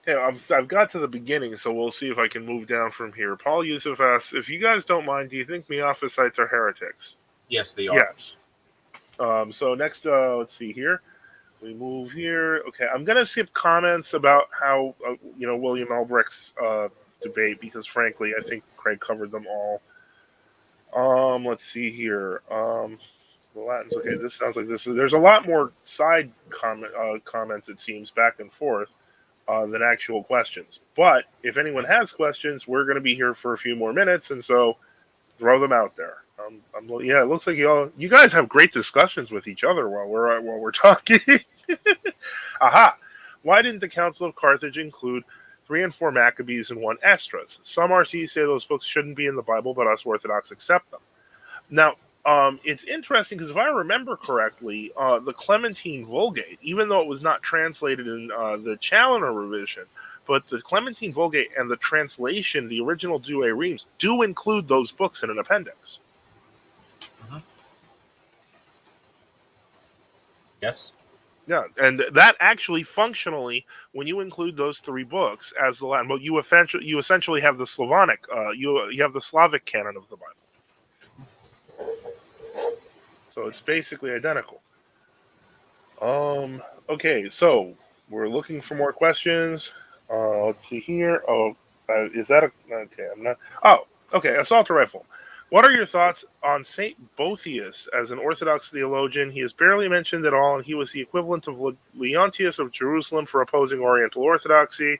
yeah, I've got to the beginning, so we'll see if I can move down from here. Paul Yusuf asks, if you guys don't mind, do you think Miaphysites are heretics? Yes, they are. Yes. So next, let's see here. We move here. Okay, I'm gonna skip comments about how William Albrecht's debate, because frankly, I think Craig covered them all. Let's see here. The Latins. Okay, this sounds like this. There's a lot more side comments, it seems, back and forth than actual questions. But if anyone has questions, we're going to be here for a few more minutes, and so throw them out there. Yeah, it looks like you guys have great discussions with each other while we're talking. Aha! Why didn't the Council of Carthage include 3 and 4 Maccabees and 1 Esdras? Some RCs say those books shouldn't be in the Bible, but us Orthodox accept them. Now, it's interesting because if I remember correctly, the Clementine Vulgate, even though it was not translated in the Challoner revision, but the Clementine Vulgate and the translation, the original Douay Rheims, do include those books in an appendix. Uh-huh. Yes. Yeah, and that actually functionally, when you include those 3 books as the Latin, well, you essentially have the Slavonic, you have the Slavic canon of the Bible. So it's basically identical. Okay, so we're looking for more questions. Let's see here. Is that okay? I'm not. Oh, okay. Assault rifle. What are your thoughts on Saint Boethius as an Orthodox theologian? He is barely mentioned at all, and he was the equivalent of Leontius of Jerusalem for opposing Oriental Orthodoxy.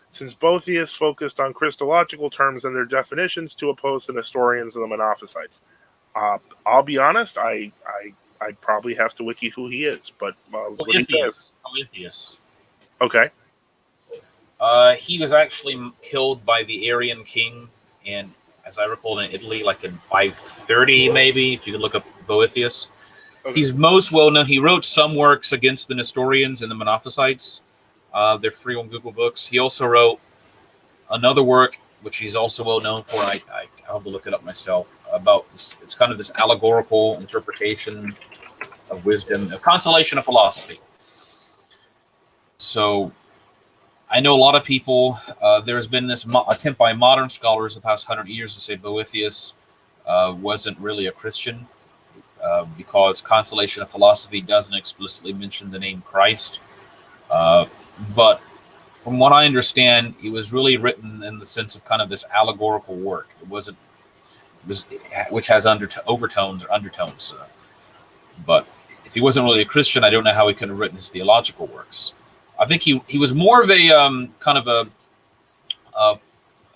Since Boethius focused on Christological terms and their definitions to oppose the Nestorians and the Monophysites. I'll be honest, I'd probably have to wiki who he is, but Boethius. Okay. He was actually killed by the Arian king, and as I recall, in Italy, like in 530, maybe. If you could look up Boethius, okay. He's most well known. He wrote some works against the Nestorians and the Monophysites. They're free on Google Books. He also wrote another work, which he's also well known for. I'll have to look it up myself. About this, it's kind of this allegorical interpretation of wisdom, a consolation of philosophy. So I know a lot of people. There's been this attempt by modern scholars the past 100 years to say Boethius wasn't really a Christian because consolation of philosophy doesn't explicitly mention the name Christ. But from what I understand, it was really written in the sense of kind of this allegorical work. It wasn't. Which has overtones or undertones. But if he wasn't really a Christian, I don't know how he could have written his theological works. I think he was more of a kind of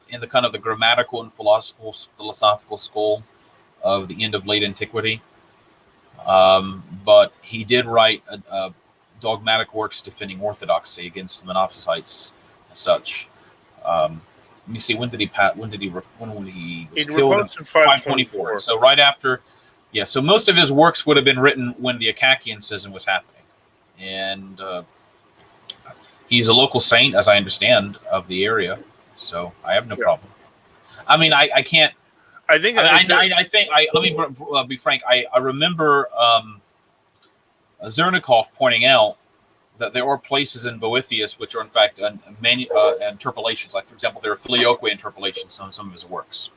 in the kind of the grammatical and philosophical school of the end of late antiquity. But he did write dogmatic works defending orthodoxy against the Monophysites and such. Let me see. When he was killed in 524. So right after, yeah. So most of his works would have been written when the Akakian schism was happening, and he's a local saint, as I understand, of the area. So I have no problem. I mean, I can't. I think. Let me be frank. I remember Zernikov pointing out that there are places in Boethius which are in fact interpolations. Like, for example, there are filioque interpolations on some of his works.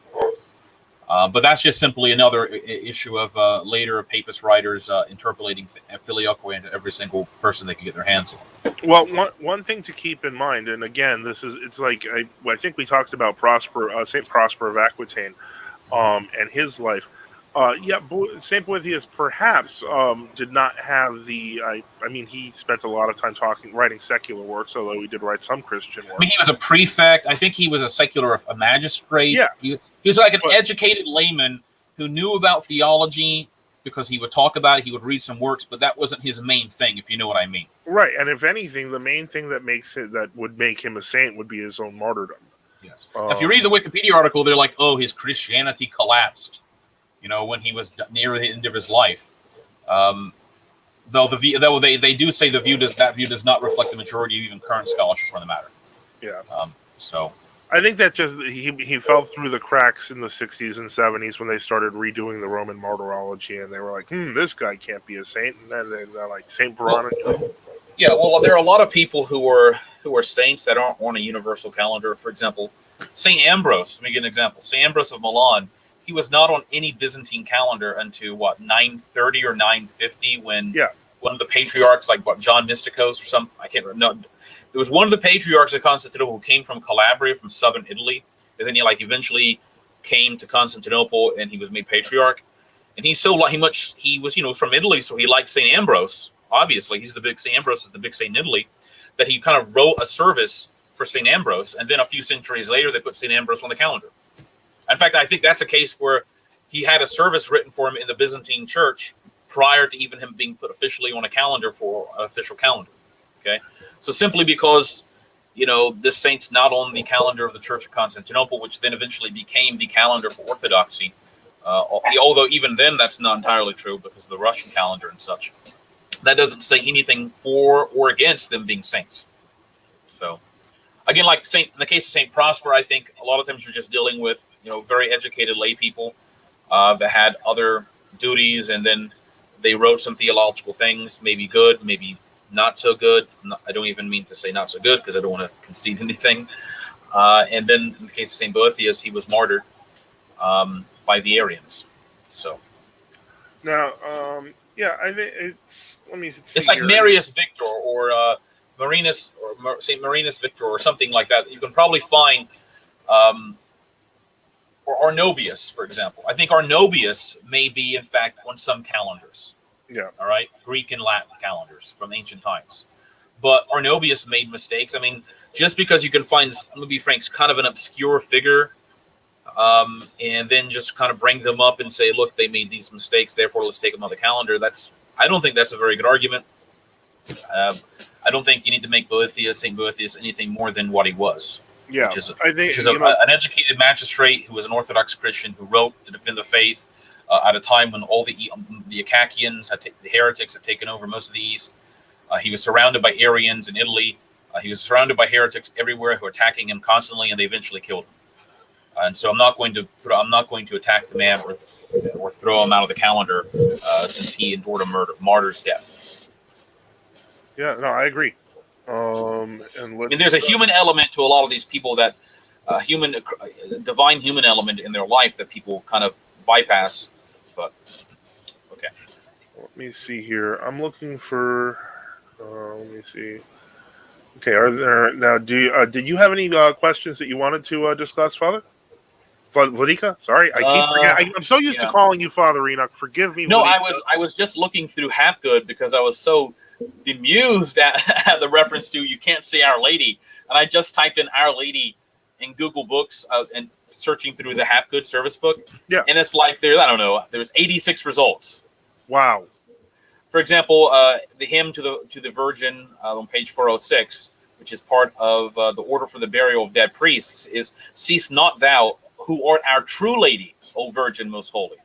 But that's just simply another issue of later papist writers interpolating filioque into every single person they can get their hands on. Well, one thing to keep in mind, and again, it's like I think we talked about Saint Prosper of Aquitaine, and his life. Saint Boethius perhaps did not have the. I mean, he spent a lot of time writing secular works, although he did write some Christian work. I mean, he was a prefect. I think he was a magistrate. Yeah, he was like an educated layman who knew about theology because he would talk about it. He would read some works, but that wasn't his main thing, if you know what I mean. Right, and if anything, the main thing that would make him a saint would be his own martyrdom. Yes. If you read the Wikipedia article, they're like, "Oh, his Christianity collapsed," when he was near the end of his life. Though they do say that view does not reflect the majority of even current scholarship for the matter. Yeah. So I think that just he fell through the cracks in the 60s and 70s when they started redoing the Roman martyrology, and they were like, this guy can't be a saint. And then like Saint Veronica. Yeah, well, there are a lot of people who are saints that aren't on a universal calendar. For example, Saint Ambrose. Let me give an example. Saint Ambrose of Milan. He was not on any Byzantine calendar until 930 or 950 when one of the patriarchs, like John Mysticos or some, I can't remember. No, there was one of the patriarchs of Constantinople who came from Calabria, from southern Italy, and then he eventually came to Constantinople and he was made patriarch. And he was from Italy, so he liked Saint Ambrose. Obviously, Saint Ambrose is the big saint in Italy. That he kind of wrote a service for Saint Ambrose, and then a few centuries later they put Saint Ambrose on the calendar. In fact, I think that's a case where he had a service written for him in the Byzantine Church prior to even him being put officially on a calendar for an official calendar. Okay, so simply because this saint's not on the calendar of the Church of Constantinople, which then eventually became the calendar for Orthodoxy, although even then that's not entirely true because of the Russian calendar and such. That doesn't say anything for or against them being saints. So, again, in the case of Saint Prosper, I think a lot of times you're just dealing with very educated lay people that had other duties, and then they wrote some theological things, maybe good, maybe not so good. I don't even mean to say not so good because I don't want to concede anything. And then in the case of Saint Boethius, he was martyred by the Arians. So now, I think it's. Let me see. It's like Marius Victor or Marinus or Saint Marinus Victor or something like that. You can probably find, or Arnobius, for example. I think Arnobius may be, in fact, on some calendars. Yeah. All right, Greek and Latin calendars from ancient times. But Arnobius made mistakes. I mean, just because you can find, let me be frank, kind of an obscure figure, and then just kind of bring them up and say, look, they made these mistakes, therefore let's take them on the calendar. I don't think that's a very good argument. I don't think you need to make Saint Boethius, anything more than what he was. Yeah, which is an educated magistrate who was an Orthodox Christian who wrote to defend the faith at a time when all the Acacians, the heretics, had taken over most of the East. He was surrounded by Arians in Italy. He was surrounded by heretics everywhere who were attacking him constantly, and they eventually killed him. And so I'm not going to attack the man or throw him out of the calendar since he endured a martyr's death. Yeah, no, I agree. There's a human element to a lot of these people that divine human element in their life that people kind of bypass. But okay, let me see here. I'm looking for. Let me see. Okay, are there now? Did you have any questions that you wanted to discuss, Father? Vladika? Sorry, I keep forgetting. I'm so used to calling you Father Enoch. Forgive me. No, Vladika. I was just looking through Hapgood because I was so bemused at the reference to you can't say Our Lady, and I just typed in Our Lady in Google Books and searching through the Hapgood service book. Yeah, and it's like there's 86 results. Wow. For example, the hymn to the Virgin on page 406, which is part of the order for the burial of dead priests, is "Cease not thou, who art our true Lady, O Virgin most holy."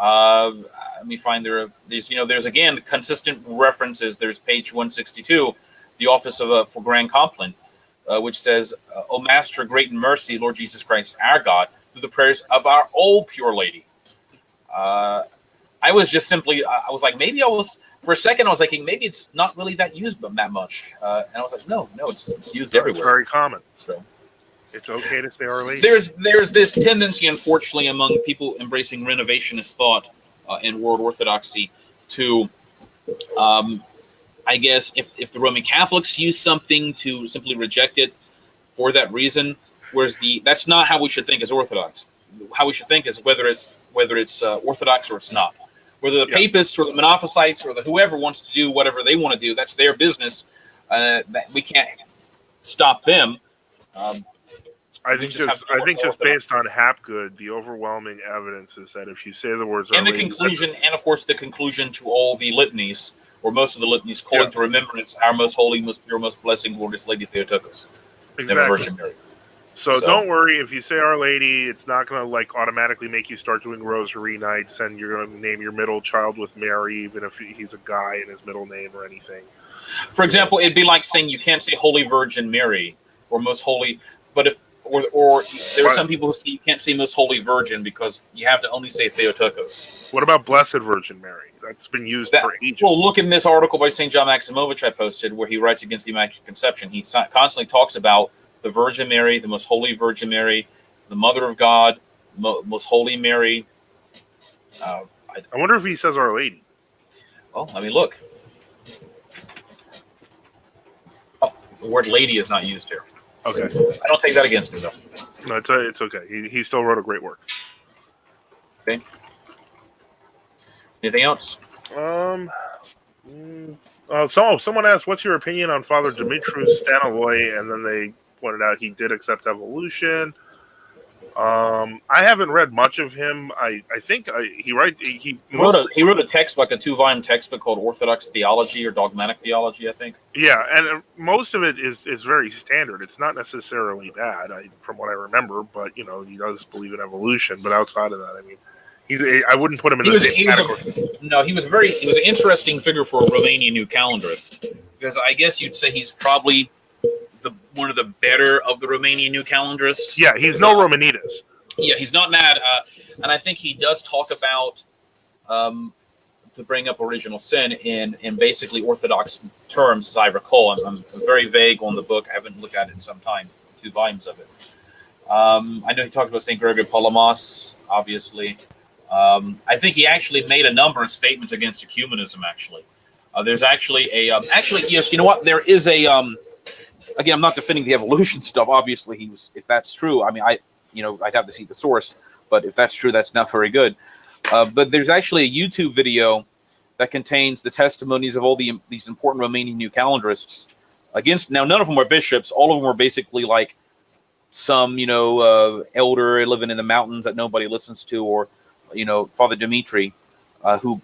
Let me find there's again consistent references. There's page 162, the office for Grand Compline, which says, "O Master, great in mercy, Lord Jesus Christ, our God, through the prayers of our old pure Lady." I was just simply, I was like, maybe I was, for a second, I was thinking, maybe it's not really that used that much. And I was like, no, it's used everywhere. It's very common. So it's okay to say Our Lady. There's this tendency, unfortunately, among people embracing renovationist thought in world Orthodoxy to, I guess, if the Roman Catholics use something, to simply reject it for that reason. Whereas that's not how we should think as Orthodox. How we should think is whether it's Orthodox or it's not. Whether the Papists or the Monophysites or the whoever wants to do whatever they want to do, that's their business. We can't stop them. I think just based on Hapgood, the overwhelming evidence is that if you say the words and the conclusion, and of course the conclusion to all the litanies, or most of the litanies, calling to remembrance our most holy, most pure, most blessed, glorious Lady Theotokos, exactly. never Virgin Mary. So don't worry, if you say Our Lady, it's not going to like automatically make you start doing rosary nights, and you're going to name your middle child with Mary, even if he's a guy in his middle name or anything. For example, it'd be like saying you can't say Holy Virgin Mary or Most Holy, but if or there are some people who say you can't say Most Holy Virgin because you have to only say Theotokos. What about Blessed Virgin Mary? That's been used for ages. Well, look in this article by St. John Maximovich I posted, where he writes against the Immaculate Conception. He constantly talks about the Virgin Mary, the Most Holy Virgin Mary, the Mother of God, Most Holy Mary. I wonder if he says Our Lady. Well, I mean, look. Oh, the word lady is not used here. Okay. I don't take that against him, though. No, it's okay. He still wrote a great work. Okay. Anything else? Someone asked, what's your opinion on Father Dimitrius Staniloi? And then they pointed out he did accept evolution. I haven't read much of him. I think he wrote a textbook, a 2-volume textbook called Orthodox Theology or Dogmatic Theology, I think. Yeah, and most of it is very standard. It's not necessarily bad, from what I remember, but he does believe in evolution. But outside of that, I mean, I wouldn't put him in the same category. He was an interesting figure for a Romanian New Calendarist, because I guess you'd say he's probably one of the better of the Romanian New Calendarists. Yeah, he's no Romanitas. Yeah, he's not mad, and I think he does talk about to bring up original sin in basically Orthodox terms, as I recall. I'm very vague on the book. I haven't looked at it in some time. 2 volumes of it. I know he talks about St. Gregory Palamas, obviously. I think he actually made a number of statements against ecumenism. Actually, there's actually yes. You know what? There is a. Again, I'm not defending the evolution stuff. Obviously, if that's true, I mean, I'd have to see the source, but if that's true, that's not very good. But there's actually a YouTube video that contains the testimonies of all these important Romanian New Calendarists against. Now, none of them are bishops. All of them were basically like some, elder living in the mountains that nobody listens to, or, Father Dimitri, who,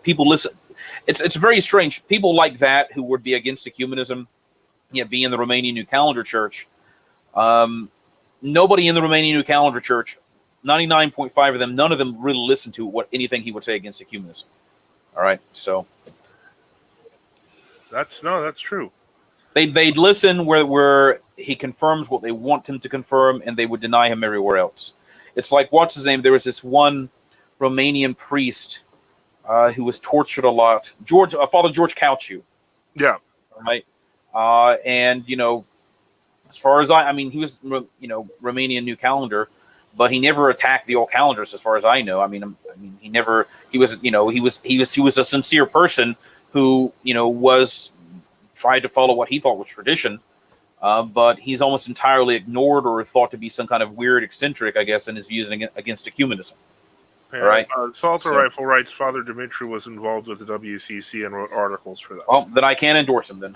people listen. It's very strange. People like that who would be against ecumenism, yet be in the Romanian New Calendar Church. Nobody in the Romanian New Calendar Church, 99.5 of them, none of them really listen to anything he would say against ecumenism. All right, so that's true. They'd listen where he confirms what they want him to confirm, and they would deny him everywhere else. It's like, what's his name? There was this one Romanian priest who was tortured a lot, Father George Cauciu. Yeah. Right. And as far as I mean, he was Romanian New Calendar, but he never attacked the old calendars, as far as I know. I mean, he never. He was a sincere person who was tried to follow what he thought was tradition, but he's almost entirely ignored or thought to be some kind of weird eccentric, I guess, in his views against ecumenism. Yeah, all right. Salter Rifle writes Father Dimitri was involved with the WCC and wrote articles for that. Well, then I can't endorse him. Then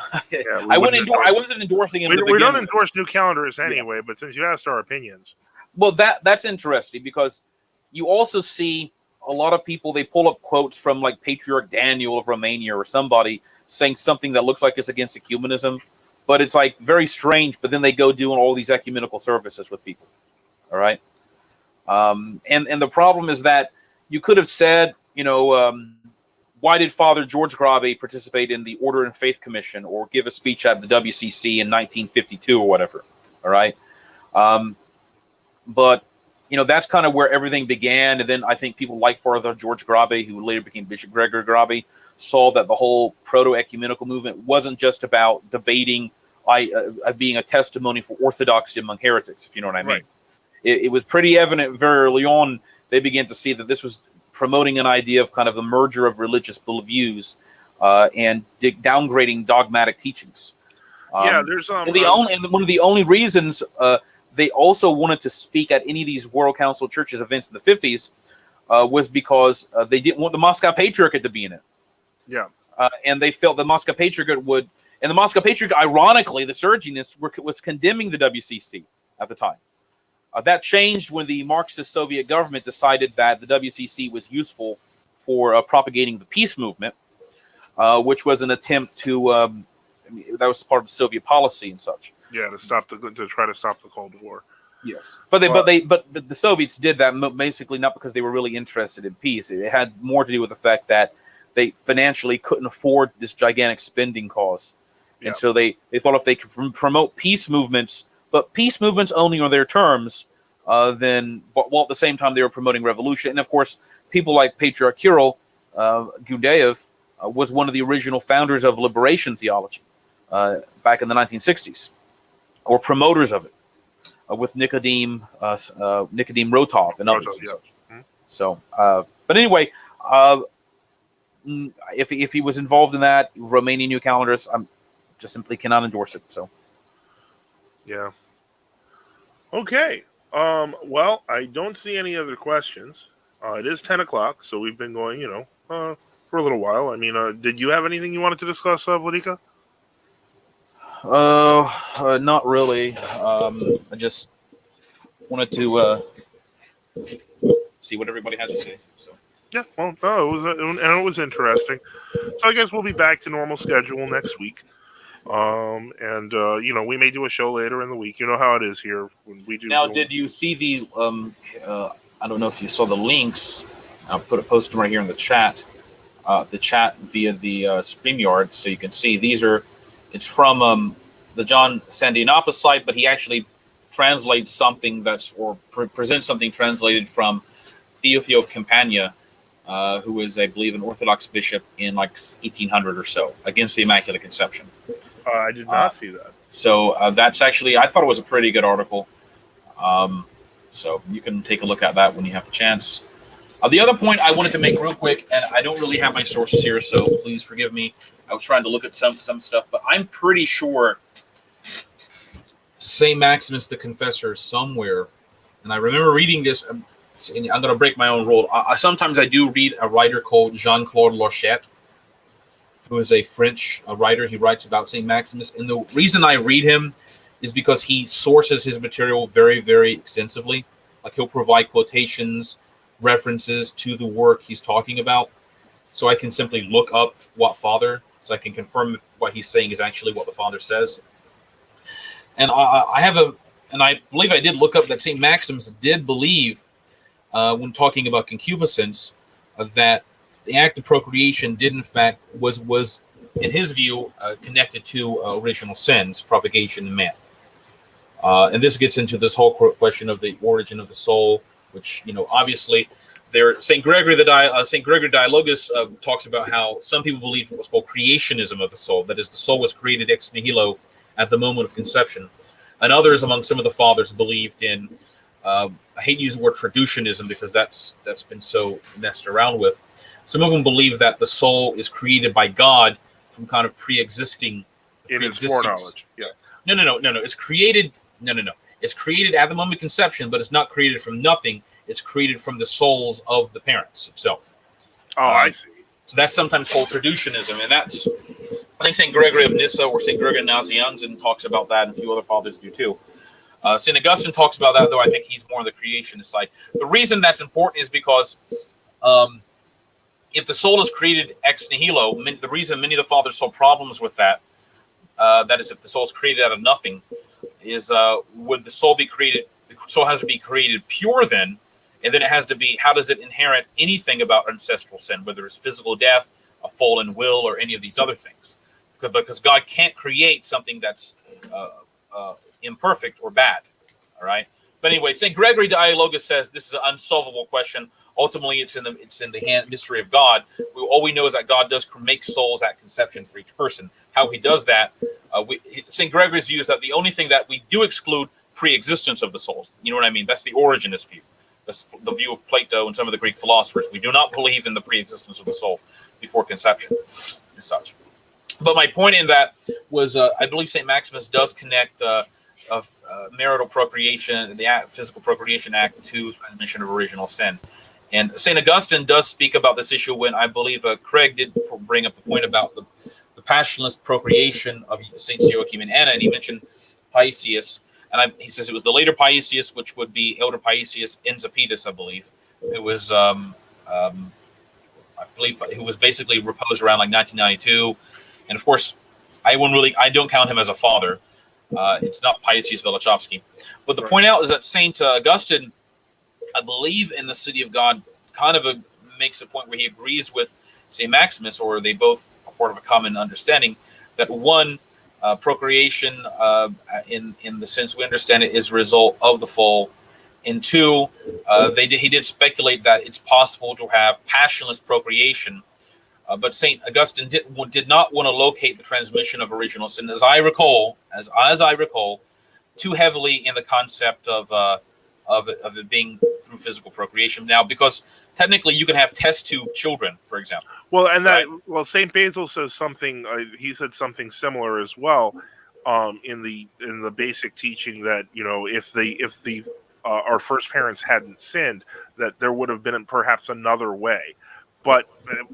I wasn't endorsing him. We don't endorse new calendars anyway, but since you asked our opinions, well, that's interesting, because you also see a lot of people, they pull up quotes from like Patriarch Daniel of Romania or somebody saying something that looks like it's against ecumenism, but it's like very strange. But then they go doing all these ecumenical services with people. All right. And the problem is that you could have said, why did Father George Grave participate in the Order and Faith Commission or give a speech at the WCC in 1952 or whatever? All right. But, that's kind of where everything began. And then I think people like Father George Grabe, who later became Bishop Gregory Grabe, saw that the whole proto-ecumenical movement wasn't just about debating, being a testimony for orthodoxy among heretics, if you know what I mean. Right. It was pretty evident very early on. They began to see that this was promoting an idea of kind of the merger of religious views and downgrading dogmatic teachings. There's and one of the only reasons they also wanted to speak at any of these World Council Churches events in the 50s was because they didn't want the Moscow Patriarchate to be in it. Yeah. And they felt the Moscow Patriarchate would, and the Moscow Patriarchate, ironically, the Sergianists was condemning the WCC at the time. That changed when the Marxist Soviet government decided that the WCC was useful for propagating the peace movement, which was an attempt to, that was part of Soviet policy and such. Yeah, to try to stop the Cold War. Yes, but the Soviets did that basically not because they were really interested in peace. It had more to do with the fact that they financially couldn't afford this gigantic spending cause, and so they thought if they could promote peace movements, but peace movements only on their terms, then while at the same time they were promoting revolution. And of course, people like Patriarch Kirill Gudayev was one of the original founders of liberation theology back in the 1960s, or promoters of it. With Nicodim Rotov and others. And such. Mm-hmm. So, but anyway, if he was involved in that, Romanian New Calendars, I just simply cannot endorse it. So, yeah. Okay. Well, I don't see any other questions. It is 10 o'clock, so we've been going, for a little while. I mean, did you have anything you wanted to discuss, Vladika? Not really. I just wanted to see what everybody had to say. So. Yeah, well, it was interesting. So I guess we'll be back to normal schedule next week. We may do a show later in the week. You know how it is here when we do. Now, did you see the? I don't know if you saw the links. I'll post them right here in the chat. The chat via the StreamYard, so you can see these are. It's from the John Sandinapa site, but he actually translates something presents something translated from Theophilo Campagna, who is, I believe, an Orthodox bishop in like 1800 or so, against the Immaculate Conception. I did not see that. So that's actually, I thought it was a pretty good article. So you can take a look at that when you have the chance. The other point I wanted to make real quick, and I don't really have my sources here, so please forgive me. I was trying to look at some stuff, but I'm pretty sure St. Maximus the Confessor somewhere, and I remember reading this, and I'm going to break my own rule. Sometimes I do read a writer called Jean-Claude Lorchette, who is a French writer. He writes about St. Maximus, and the reason I read him is because he sources his material very, very extensively. Like he'll provide quotations, references to the work he's talking about, so I can simply look up what father, so I can confirm if what he's saying is actually what the father says. And I believe I did look up that St. Maximus did believe, when talking about concupiscence, that the act of procreation did in fact was in his view connected to original sins, propagation in man. And this gets into this whole question of the origin of the soul, which, obviously, St. Gregory Dialogus talks about how some people believe in what's called creationism of the soul. That is, the soul was created ex nihilo at the moment of conception. And others among some of the fathers believed in, I hate to use the word traducianism because that's been so messed around with. Some of them believe that the soul is created by God from kind of pre-existing. In his foreknowledge. Yeah. No. It's created. No. It's created at the moment of conception, but it's not created from nothing. It's created from the souls of the parents itself. Oh, I see. So that's sometimes called traducianism, and that's, I think St. Gregory of Nyssa or St. Gregory of Nazianzen talks about that, and a few other fathers do too. St. Augustine talks about that, though I think he's more on the creationist side. The reason that's important is because if the soul is created ex nihilo, the reason many of the fathers saw problems with that, that is, if the soul is created out of nothing, is would the soul be created? The soul has to be created pure then, and then it has to be. How does it inherit anything about ancestral sin, whether it's physical death, a fallen will, or any of these other things? Because God can't create something that's imperfect or bad. All right. But anyway, St. Gregory Dialogus says this is an unsolvable question. Ultimately, it's in the mystery of God. All we know is that God does make souls at conception for each person. How he does that, St. Gregory's view is that the only thing that we do exclude pre-existence of the souls. You know what I mean? That's the Origenist view. That's the view of Plato and some of the Greek philosophers. We do not believe in the pre-existence of the soul before conception and such. But my point in that was, I believe St. Maximus does connect marital procreation, the physical procreation act, to transmission of original sin. And St. Augustine does speak about this issue when I believe Craig did bring up the point about the passionless procreation of Saints Joachim and Anna, and he mentioned Paisius. And he says it was the later Paisius, which would be Elder Paisius Enzepetus, I believe, who was, I believe, who was basically reposed around like 1992. And of course, I don't count him as a father. It's not Paisius Velichovsky. But the point out is that Saint Augustine, I believe, in the City of God, kind of makes a point where he agrees with Saint Maximus, or they both are part of a common understanding that one, procreation, in the sense we understand it, is a result of the fall, and two, he did speculate that it's possible to have passionless procreation, but Saint Augustine did not want to locate the transmission of original sin, as I recall, too heavily in the concept of it being through physical procreation. Now, because technically you can have test tube children, for example. Well, and that Saint Basil says something. He said something similar as well, in the basic teaching that if our first parents hadn't sinned, that there would have been perhaps another way. But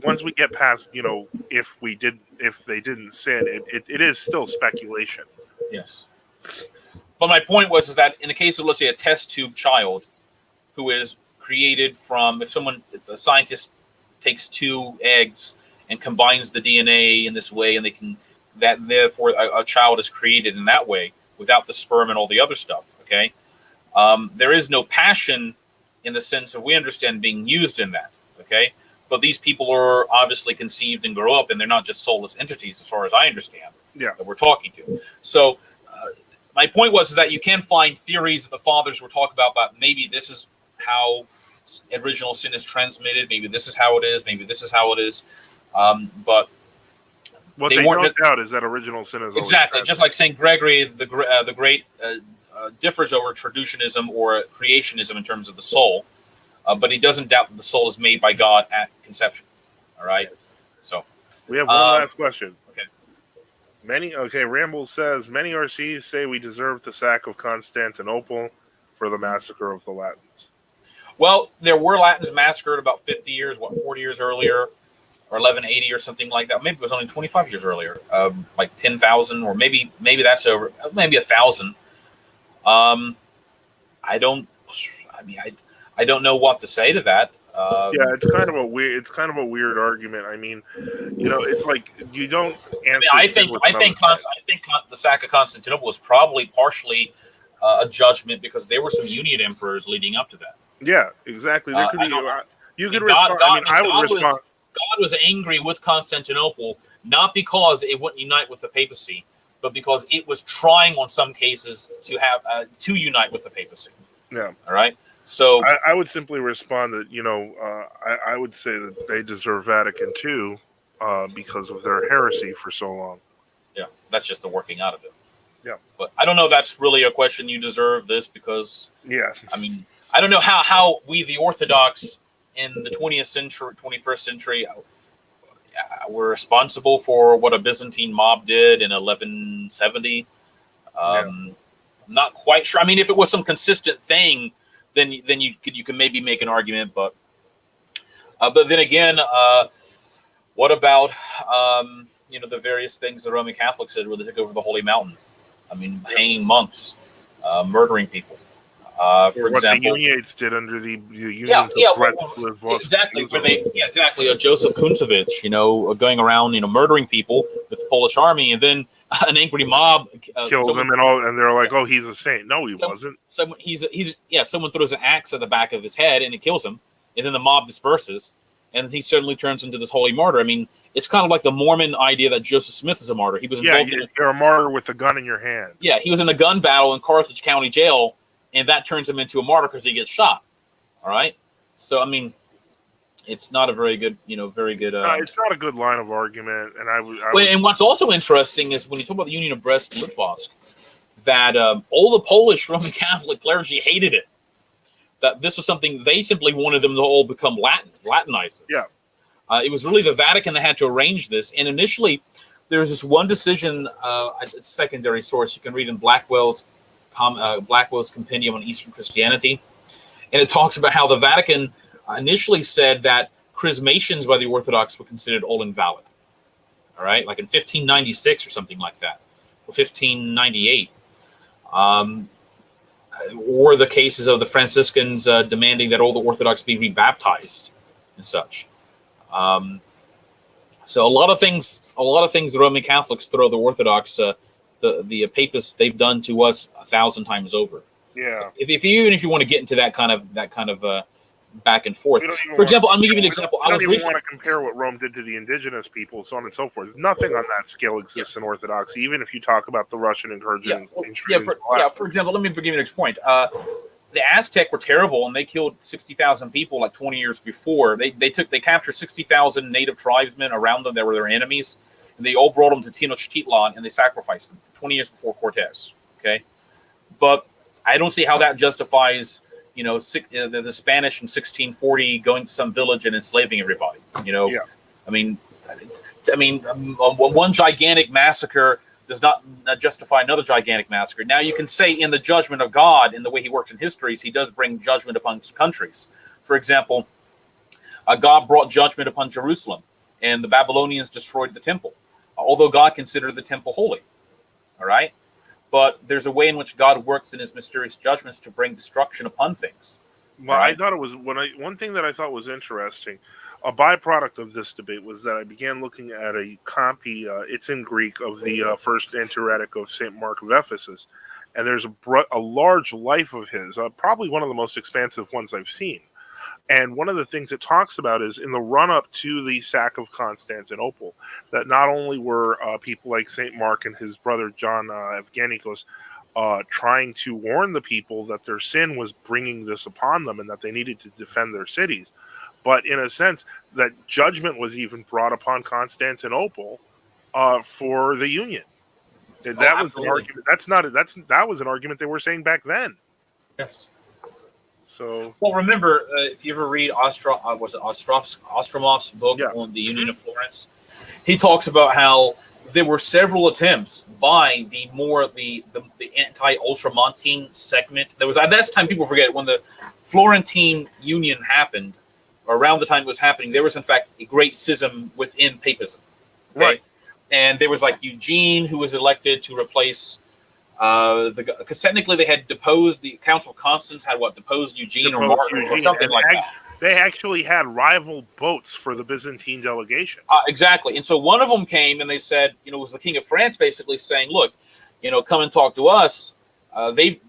once we get past, if they didn't sin, it is still speculation. Yes. But my point was that in the case of, let's say, a test tube child who is created from, if a scientist takes two eggs and combines the DNA in this way, and therefore a child is created in that way without the sperm and all the other stuff. Okay. There is no passion in the sense of we understand being used in that. Okay. But these people are obviously conceived and grow up, and they're not just soulless entities, as far as I understand, that we're talking to. So my point was that you can find theories that the fathers were talking about maybe this is how original sin is transmitted, maybe this is how it is, maybe this is how it is. But what they don't doubt is that original sin is exactly just like Saint Gregory the Great differs over traducianism or creationism in terms of the soul. But he doesn't doubt that the soul is made by God at conception. All right. So we have one last question. Okay. Ramble says many RCs say we deserve the sack of Constantinople for the massacre of the Latins. Well, there were Latins massacred about 40 years earlier, or 1180 or something like that. Maybe it was only 25 years earlier, like 10,000, or maybe that's over, maybe 1,000. I don't know what to say to that. It's kind of a weird argument. I mean, it's like you don't answer. I think the sack of Constantinople was probably partially a judgment because there were some Union emperors leading up to that. Yeah, exactly. There could be. You could respond. God was angry with Constantinople not because it wouldn't unite with the papacy, but because it was trying on some cases to unite with the papacy. Yeah. All right. So I would simply respond that I would say that they deserve Vatican II because of their heresy for so long. Yeah, that's just the working out of it. Yeah, but I don't know if that's really a question you deserve this because I mean I don't know how we the Orthodox in the 21st century were responsible for what a Byzantine mob did in 1170. Not quite sure. I mean, if it was some consistent thing, then you can maybe make an argument, but then again, what about the various things the Roman Catholics did where they took over the Holy Mountain? I mean, hanging monks, murdering people. For example, the Uniates did under the Unions exactly. Exactly. Joseph Kuncevich, going around, murdering people with the Polish army, and then an angry mob kills him, and they're like, "Oh, he's a saint." No, he wasn't. Someone throws an axe at the back of his head, and it kills him, and then the mob disperses, and he suddenly turns into this holy martyr. I mean, it's kind of like the Mormon idea that Joseph Smith is a martyr. He was involved you're a martyr with a gun in your hand. Yeah, he was in a gun battle in Carthage County Jail. and that turns him into a martyr because he gets shot. All right. So I mean, it's not a very good, very good. It's not a good line of argument, and and what's also interesting is when you talk about the Union of Brest-Litovsk, that all the Polish Roman Catholic clergy hated it. That this was something they simply wanted them to all become Latinized. Yeah. It was really the Vatican that had to arrange this. And initially, there was this one decision, it's a secondary source you can read in Blackwell's Compendium on Eastern Christianity. And it talks about how the Vatican initially said that chrismations by the Orthodox were considered all invalid. All right, like in 1596 or something like that, or 1598. Or the cases of the Franciscans demanding that all the Orthodox be rebaptized and such. So a lot of things the Roman Catholics throw the Orthodox, the papists, they've done to us 1,000 times over. Yeah. If you want to get into that kind of back and forth. For example, I'm going to give you an example. I don't even want to compare what Rome did to the indigenous people, so on and so forth. Nothing on that scale exists in Orthodoxy, even if you talk about the Russian incursion. For example, let me give you an next point. The Aztec were terrible, and they killed 60,000 people like 20 years before. They captured 60,000 native tribesmen around them that were their enemies, and they all brought them to Tenochtitlan, and they sacrificed them 20 years before Cortez. Okay, but I don't see how that justifies the Spanish in 1640 going to some village and enslaving everybody. Yeah. I mean, one gigantic massacre does not justify another gigantic massacre. Now, you can say in the judgment of God, in the way he works in histories, he does bring judgment upon countries. For example, God brought judgment upon Jerusalem, and the Babylonians destroyed the temple, although God considered the temple holy. All right? But there's a way in which God works in his mysterious judgments to bring destruction upon things. Well, right? I thought it was one thing that I thought was interesting. A byproduct of this debate was that I began looking at a copy. It's in Greek of the first Antiretic of Saint Mark of Ephesus, and there's a large life of his, probably one of the most expansive ones I've seen. And one of the things it talks about is in the run-up to the sack of Constantinople, that not only were people like St. Mark and his brother John Evgenikos trying to warn the people that their sin was bringing this upon them and that they needed to defend their cities, but in a sense that judgment was even brought upon Constantinople for the Union. And that was an argument. That was an argument they were saying back then. Yes. So, well, remember, if you ever read Ostromov's book on the Union of Florence, he talks about how there were several attempts by the anti-Ultramontane segment. There was, at that time, people forget, when the Florentine Union happened, or around the time it was happening, there was, in fact, a great schism within papism. Okay? Right. And there was like Eugene, who was elected to replace... because technically they had deposed, the Council of Constance had deposed Eugene or something like that. They actually had rival boats for the Byzantine delegation. Exactly. And so one of them came and they said, it was the King of France basically saying, look, come and talk to us.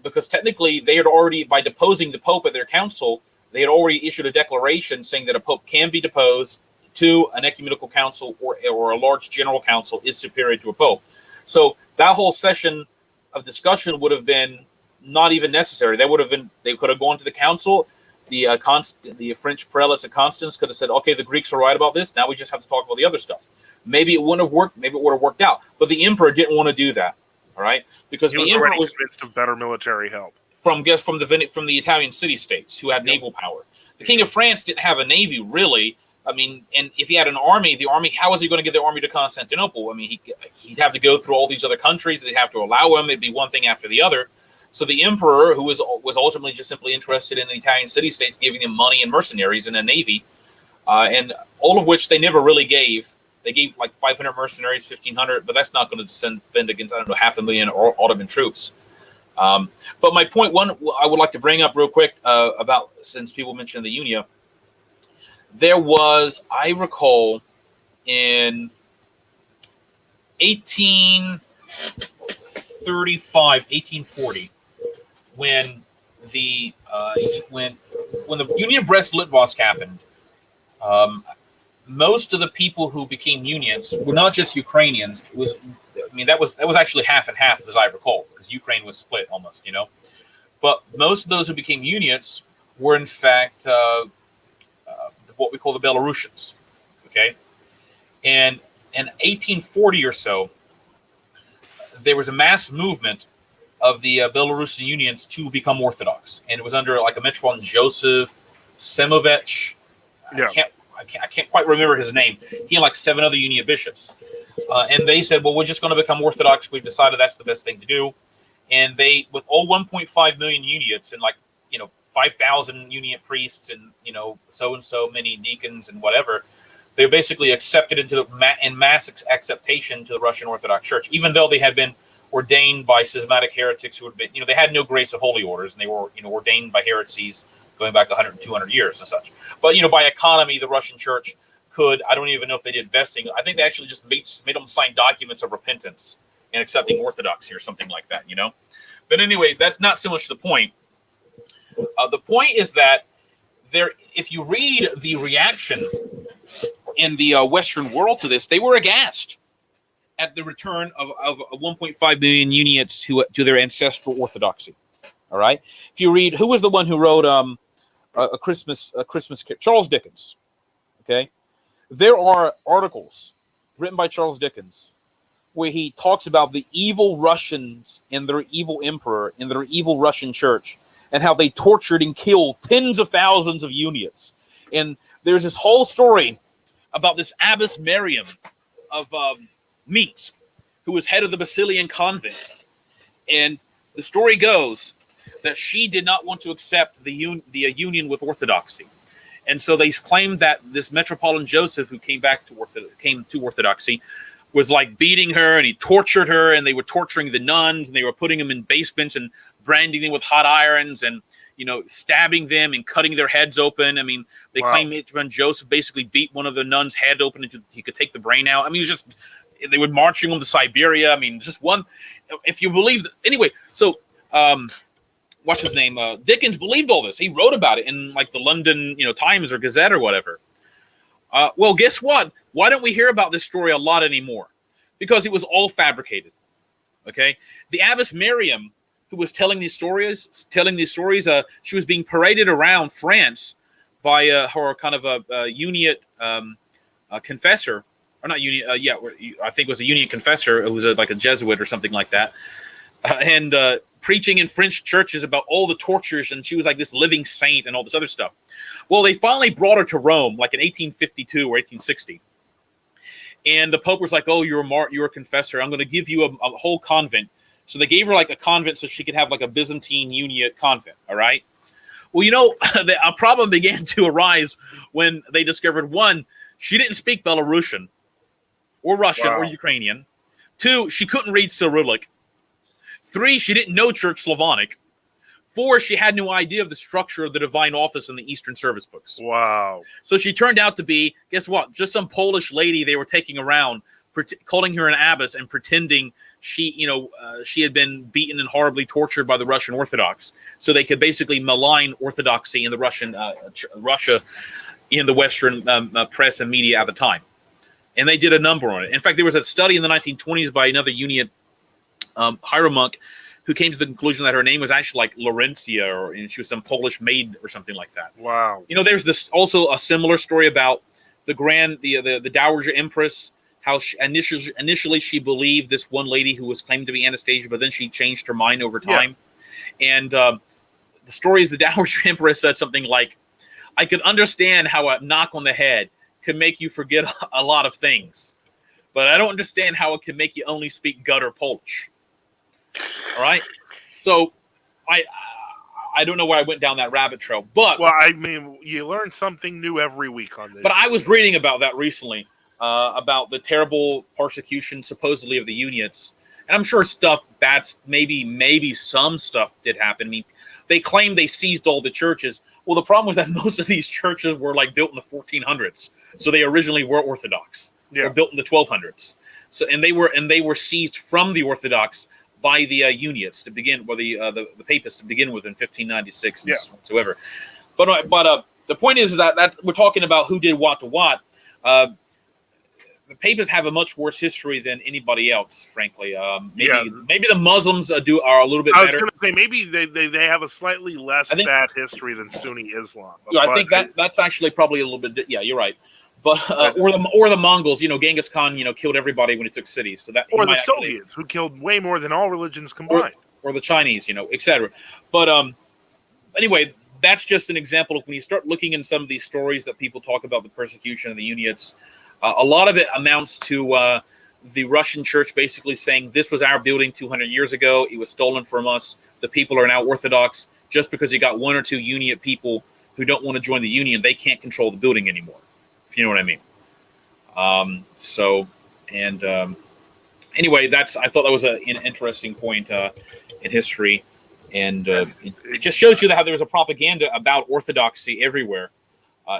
Because technically they had already, by deposing the Pope at their council, they had already issued a declaration saying that a Pope can be deposed to an ecumenical council or a large general council is superior to a Pope. So that whole session of discussion would have been not even necessary. They could have gone to the council. The French prelates at Constance could have said, okay, the Greeks are right about this. Now we just have to talk about the other stuff. Maybe it wouldn't have worked. Maybe it would have worked out. But the emperor didn't want to do that. All right, because the emperor was convinced of better military help from the Italian city-states who had naval power. The King of France didn't have a navy, really. I mean, and if he had an army, how was he going to get the army to Constantinople? I mean, he'd have to go through all these other countries. They'd have to allow him. It'd be one thing after the other. So the emperor, who was ultimately just simply interested in the Italian city-states, giving them money and mercenaries and a navy, and all of which they never really gave. They gave like 500 mercenaries, 1,500, but that's not going to defend against, 500,000 Ottoman troops. But my point one, I would like to bring up real quick about, since people mentioned the Unia, there was, I recall, in 1840, when the Union of Brest-Litovsk happened, most of the people who became unions were not just Ukrainians. That was actually half and half, as I recall, because Ukraine was split almost, But most of those who became uniates were, in fact, what we call the Belarusians. Okay, and in 1840 or so, there was a mass movement of the Belarusian unions to become Orthodox, and it was under like a Metropolitan Joseph Semovich. Yeah. I can't quite remember his name. He and like 7 other union bishops, and they said, "Well, we're just going to become Orthodox. We've decided that's the best thing to do." And they, with all 1.5 million uniates and 5,000 uniate priests and so and so many deacons and whatever, they were basically accepted into in mass acceptation to the Russian Orthodox Church, even though they had been ordained by schismatic heretics who had been, they had no grace of holy orders, and they were, ordained by heresies going back 100 and 200 years and such. But, by economy, the Russian Church could, I don't even know if they did vesting. I think they actually just made them sign documents of repentance and accepting Orthodoxy or something like that, But anyway, that's not so much the point. The point is that if you read the reaction in the Western world to this, they were aghast at the return of 1.5 million uniates to their ancestral Orthodoxy. All right. If you read, who was the one who wrote a Christmas Charles Dickens. Okay, there are articles written by Charles Dickens where he talks about the evil Russians and their evil emperor and their evil Russian church, and how they tortured and killed tens of thousands of uniates. And there's this whole story about this Abbess Miriam of Minsk, who was head of the Basilian convent. And the story goes that she did not want to accept the union with Orthodoxy. And so they claimed that this Metropolitan Joseph, who came to Orthodoxy, was like beating her, and he tortured her, and they were torturing the nuns, and they were putting them in basements and branding them with hot irons and, stabbing them and cutting their heads open. I mean, they claim Metropolitan Joseph basically beat one of the nuns' head open until he could take the brain out. I mean, it was just, they were marching them to Siberia. I mean, just one, if you believe, anyway, so, what's his name? Dickens believed all this. He wrote about it in like the London, Times or Gazette or whatever. Well, guess what? Why don't we hear about this story a lot anymore? Because it was all fabricated. Okay, the Abbess Miriam, who was telling these stories, she was being paraded around France by her kind of a uniate confessor, or not uniate. I think it was a uniate confessor. It was like a Jesuit or something like that, and preaching in French churches about all the tortures, and she was like this living saint and all this other stuff. Well, they finally brought her to Rome, like in 1852 or 1860. And the Pope was like, "Oh, you're a confessor. I'm going to give you a whole convent." So they gave her like a convent so she could have like a Byzantine uniate convent. All right. Well, a problem began to arise when they discovered, 1, she didn't speak Belarusian or Russian or Ukrainian. 2, she couldn't read Cyrillic. 3, she didn't know Church Slavonic. 4, she had no idea of the structure of the divine office in the Eastern service books. Wow. So she turned out to be, guess what? Just some Polish lady they were taking around, calling her an abbess and pretending she had been beaten and horribly tortured by the Russian Orthodox. So they could basically malign Orthodoxy in the Russia in the Western press and media at the time. And they did a number on it. In fact, there was a study in the 1920s by another uniate hieromonk who came to the conclusion that her name was actually like Laurentia, and she was some Polish maid or something like that. Wow. There's this also a similar story about the Dowager Empress, how initially she believed this one lady who was claimed to be Anastasia, but then she changed her mind over time. Yeah. And the story is the Dowager Empress said something like, "I could understand how a knock on the head could make you forget a lot of things, but I don't understand how it can make you only speak gutter Polish." All right. So I don't know why I went down that rabbit trail, but I mean, you learn something new every week on this. But I was reading about that recently, about the terrible persecution supposedly of the uniates, and I'm sure maybe some stuff did happen. I mean, they claimed they seized all the churches. Well, the problem was that most of these churches were like built in the 1400s, so they originally were Orthodox. Yeah. Or built in the 1200s. So and they were seized from the Orthodox by the uniates to begin, or the papists to begin with in 1596 and whatsoever. But the point is that we're talking about who did what to what. the papists have a much worse history than anybody else, frankly. Maybe Yeah. maybe the Muslims are a little bit I was better. going to say maybe they have a slightly less bad history than Sunni Islam. Yeah, I think that's actually probably a little bit. Yeah, you're right. But or the Mongols, Genghis Khan, killed everybody when he took cities. So that or the Soviets, who killed way more than all religions combined, or the Chinese, etc. But anyway, that's just an example of when you start looking in some of these stories that people talk about the persecution of the Uniates. A lot of it amounts to the Russian church basically saying this was our building 200 years ago. It was stolen from us. The people are now Orthodox. Just because you got one or two Uniate people who don't want to join the Union, they can't control the building anymore, if you know what I mean. Anyway, I thought that was an interesting point in history. And it just shows you how there was a propaganda about Orthodoxy everywhere.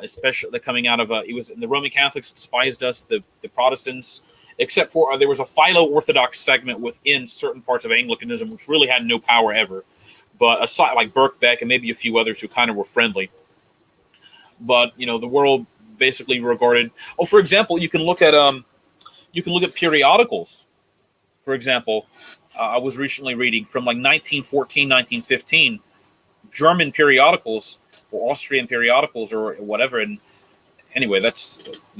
Especially coming out of the Roman Catholics despised us, the Protestants, except for there was a Philo-Orthodox segment within certain parts of Anglicanism, which really had no power ever. But aside, like Birkbeck and maybe a few others who kind of were friendly. But the world basically regarded. Oh, for example, you can look at periodicals. For example, I was recently reading from like 1914, 1915, German periodicals. Or Austrian periodicals or whatever, and anyway, I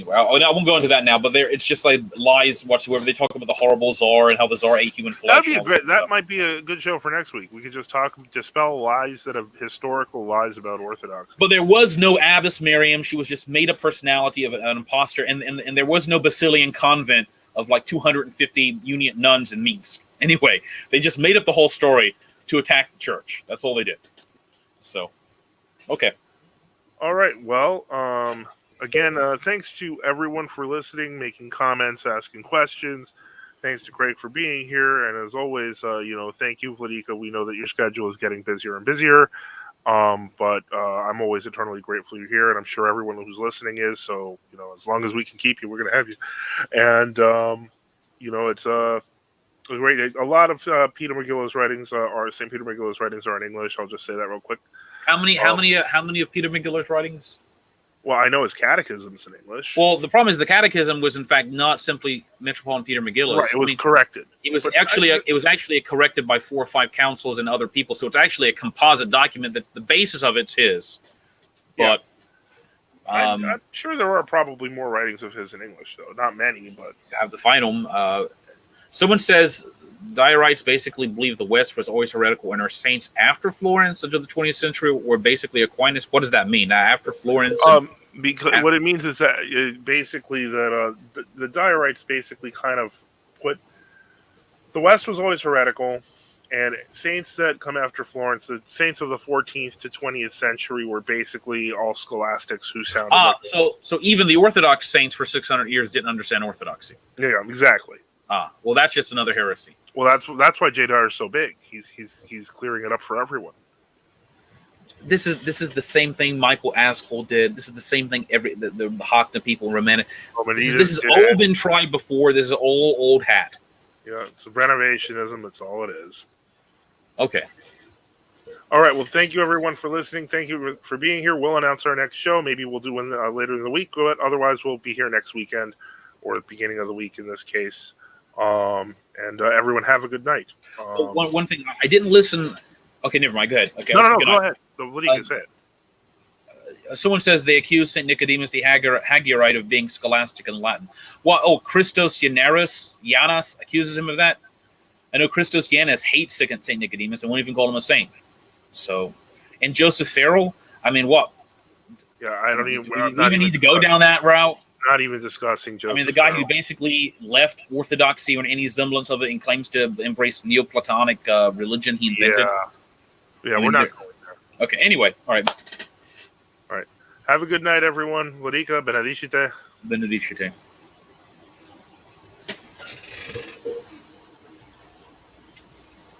won't go into that now. But it's just like lies whatsoever. They talk about the horrible Tsar and how the Tsar ate human flesh. That might be a good show for next week. We could just dispel lies that are historical lies about Orthodoxy. But there was no Abbess Miriam. She was just made up personality of an imposter, and there was no Basilian convent of like 250 Uniate nuns in Minsk. Anyway, they just made up the whole story to attack the church. That's all they did. So. Okay. All right. Well, again, thanks to everyone for listening, making comments, asking questions. Thanks to Craig for being here. And as always, thank you, Vladika. We know that your schedule is getting busier and busier. But I'm always eternally grateful you're here. And I'm sure everyone who's listening is. So, as long as we can keep you, we're going to have you. And, it's a lot of Peter McGillow's writings St. Peter McGillow's writings are in English. I'll just say that real quick. How many of Peter McGillow's writings? Well, I know his catechism's in English. Well, the problem is the catechism was in fact not simply Metropolitan Peter McGillow's. Right, it was corrected. It was actually corrected by 4 or 5 councils and other people. So it's actually a composite document that the basis of it's his. But I'm sure there are probably more writings of his in English, though. Not many, but I have to find them. Someone says Diorites basically believe the West was always heretical, and our saints after Florence into the 20th century were basically Aquinas. What does that mean? After Florence? Because what it means is that basically that the Diorites basically kind of put the West was always heretical, and saints that come after Florence, the saints of the 14th to 20th century, were basically all scholastics who sounded. So even the Orthodox saints for 600 years didn't understand Orthodoxy. Yeah, exactly. Well, that's just another heresy. Well, that's why J. Dyer is so big. He's clearing it up for everyone. This is the same thing Michael Askell did. This is the same thing the Hockna people, Romantic. This has all been tried before. This is old hat. Yeah, it's renovationism. That's all it is. Okay. All right. Well, thank you everyone for listening. Thank you for being here. We'll announce our next show. Maybe we'll do one later in the week, but otherwise we'll be here next weekend or the beginning of the week in this case. And everyone have a good night. One thing, I didn't listen. Okay, never mind. Go ahead. Okay, no, go ahead. What do you say? Someone says they accuse St. Nicodemus the Hagiorite of being scholastic in Latin. What? Oh, Christos Yanas accuses him of that. I know Christos Yanas hates St. Nicodemus and won't even call him a saint. So, and Joseph Farrell, I mean, what? Yeah, I don't even. Do we even need to go down that route? Not even discussing Joseph. I mean, the guy Farrell, who basically left Orthodoxy or any semblance of it and claims to embrace Neoplatonic religion he invented. Yeah, we're not going there. Okay, anyway, all right. All right. Have a good night, everyone. Vladika, benedicite. Benedicite.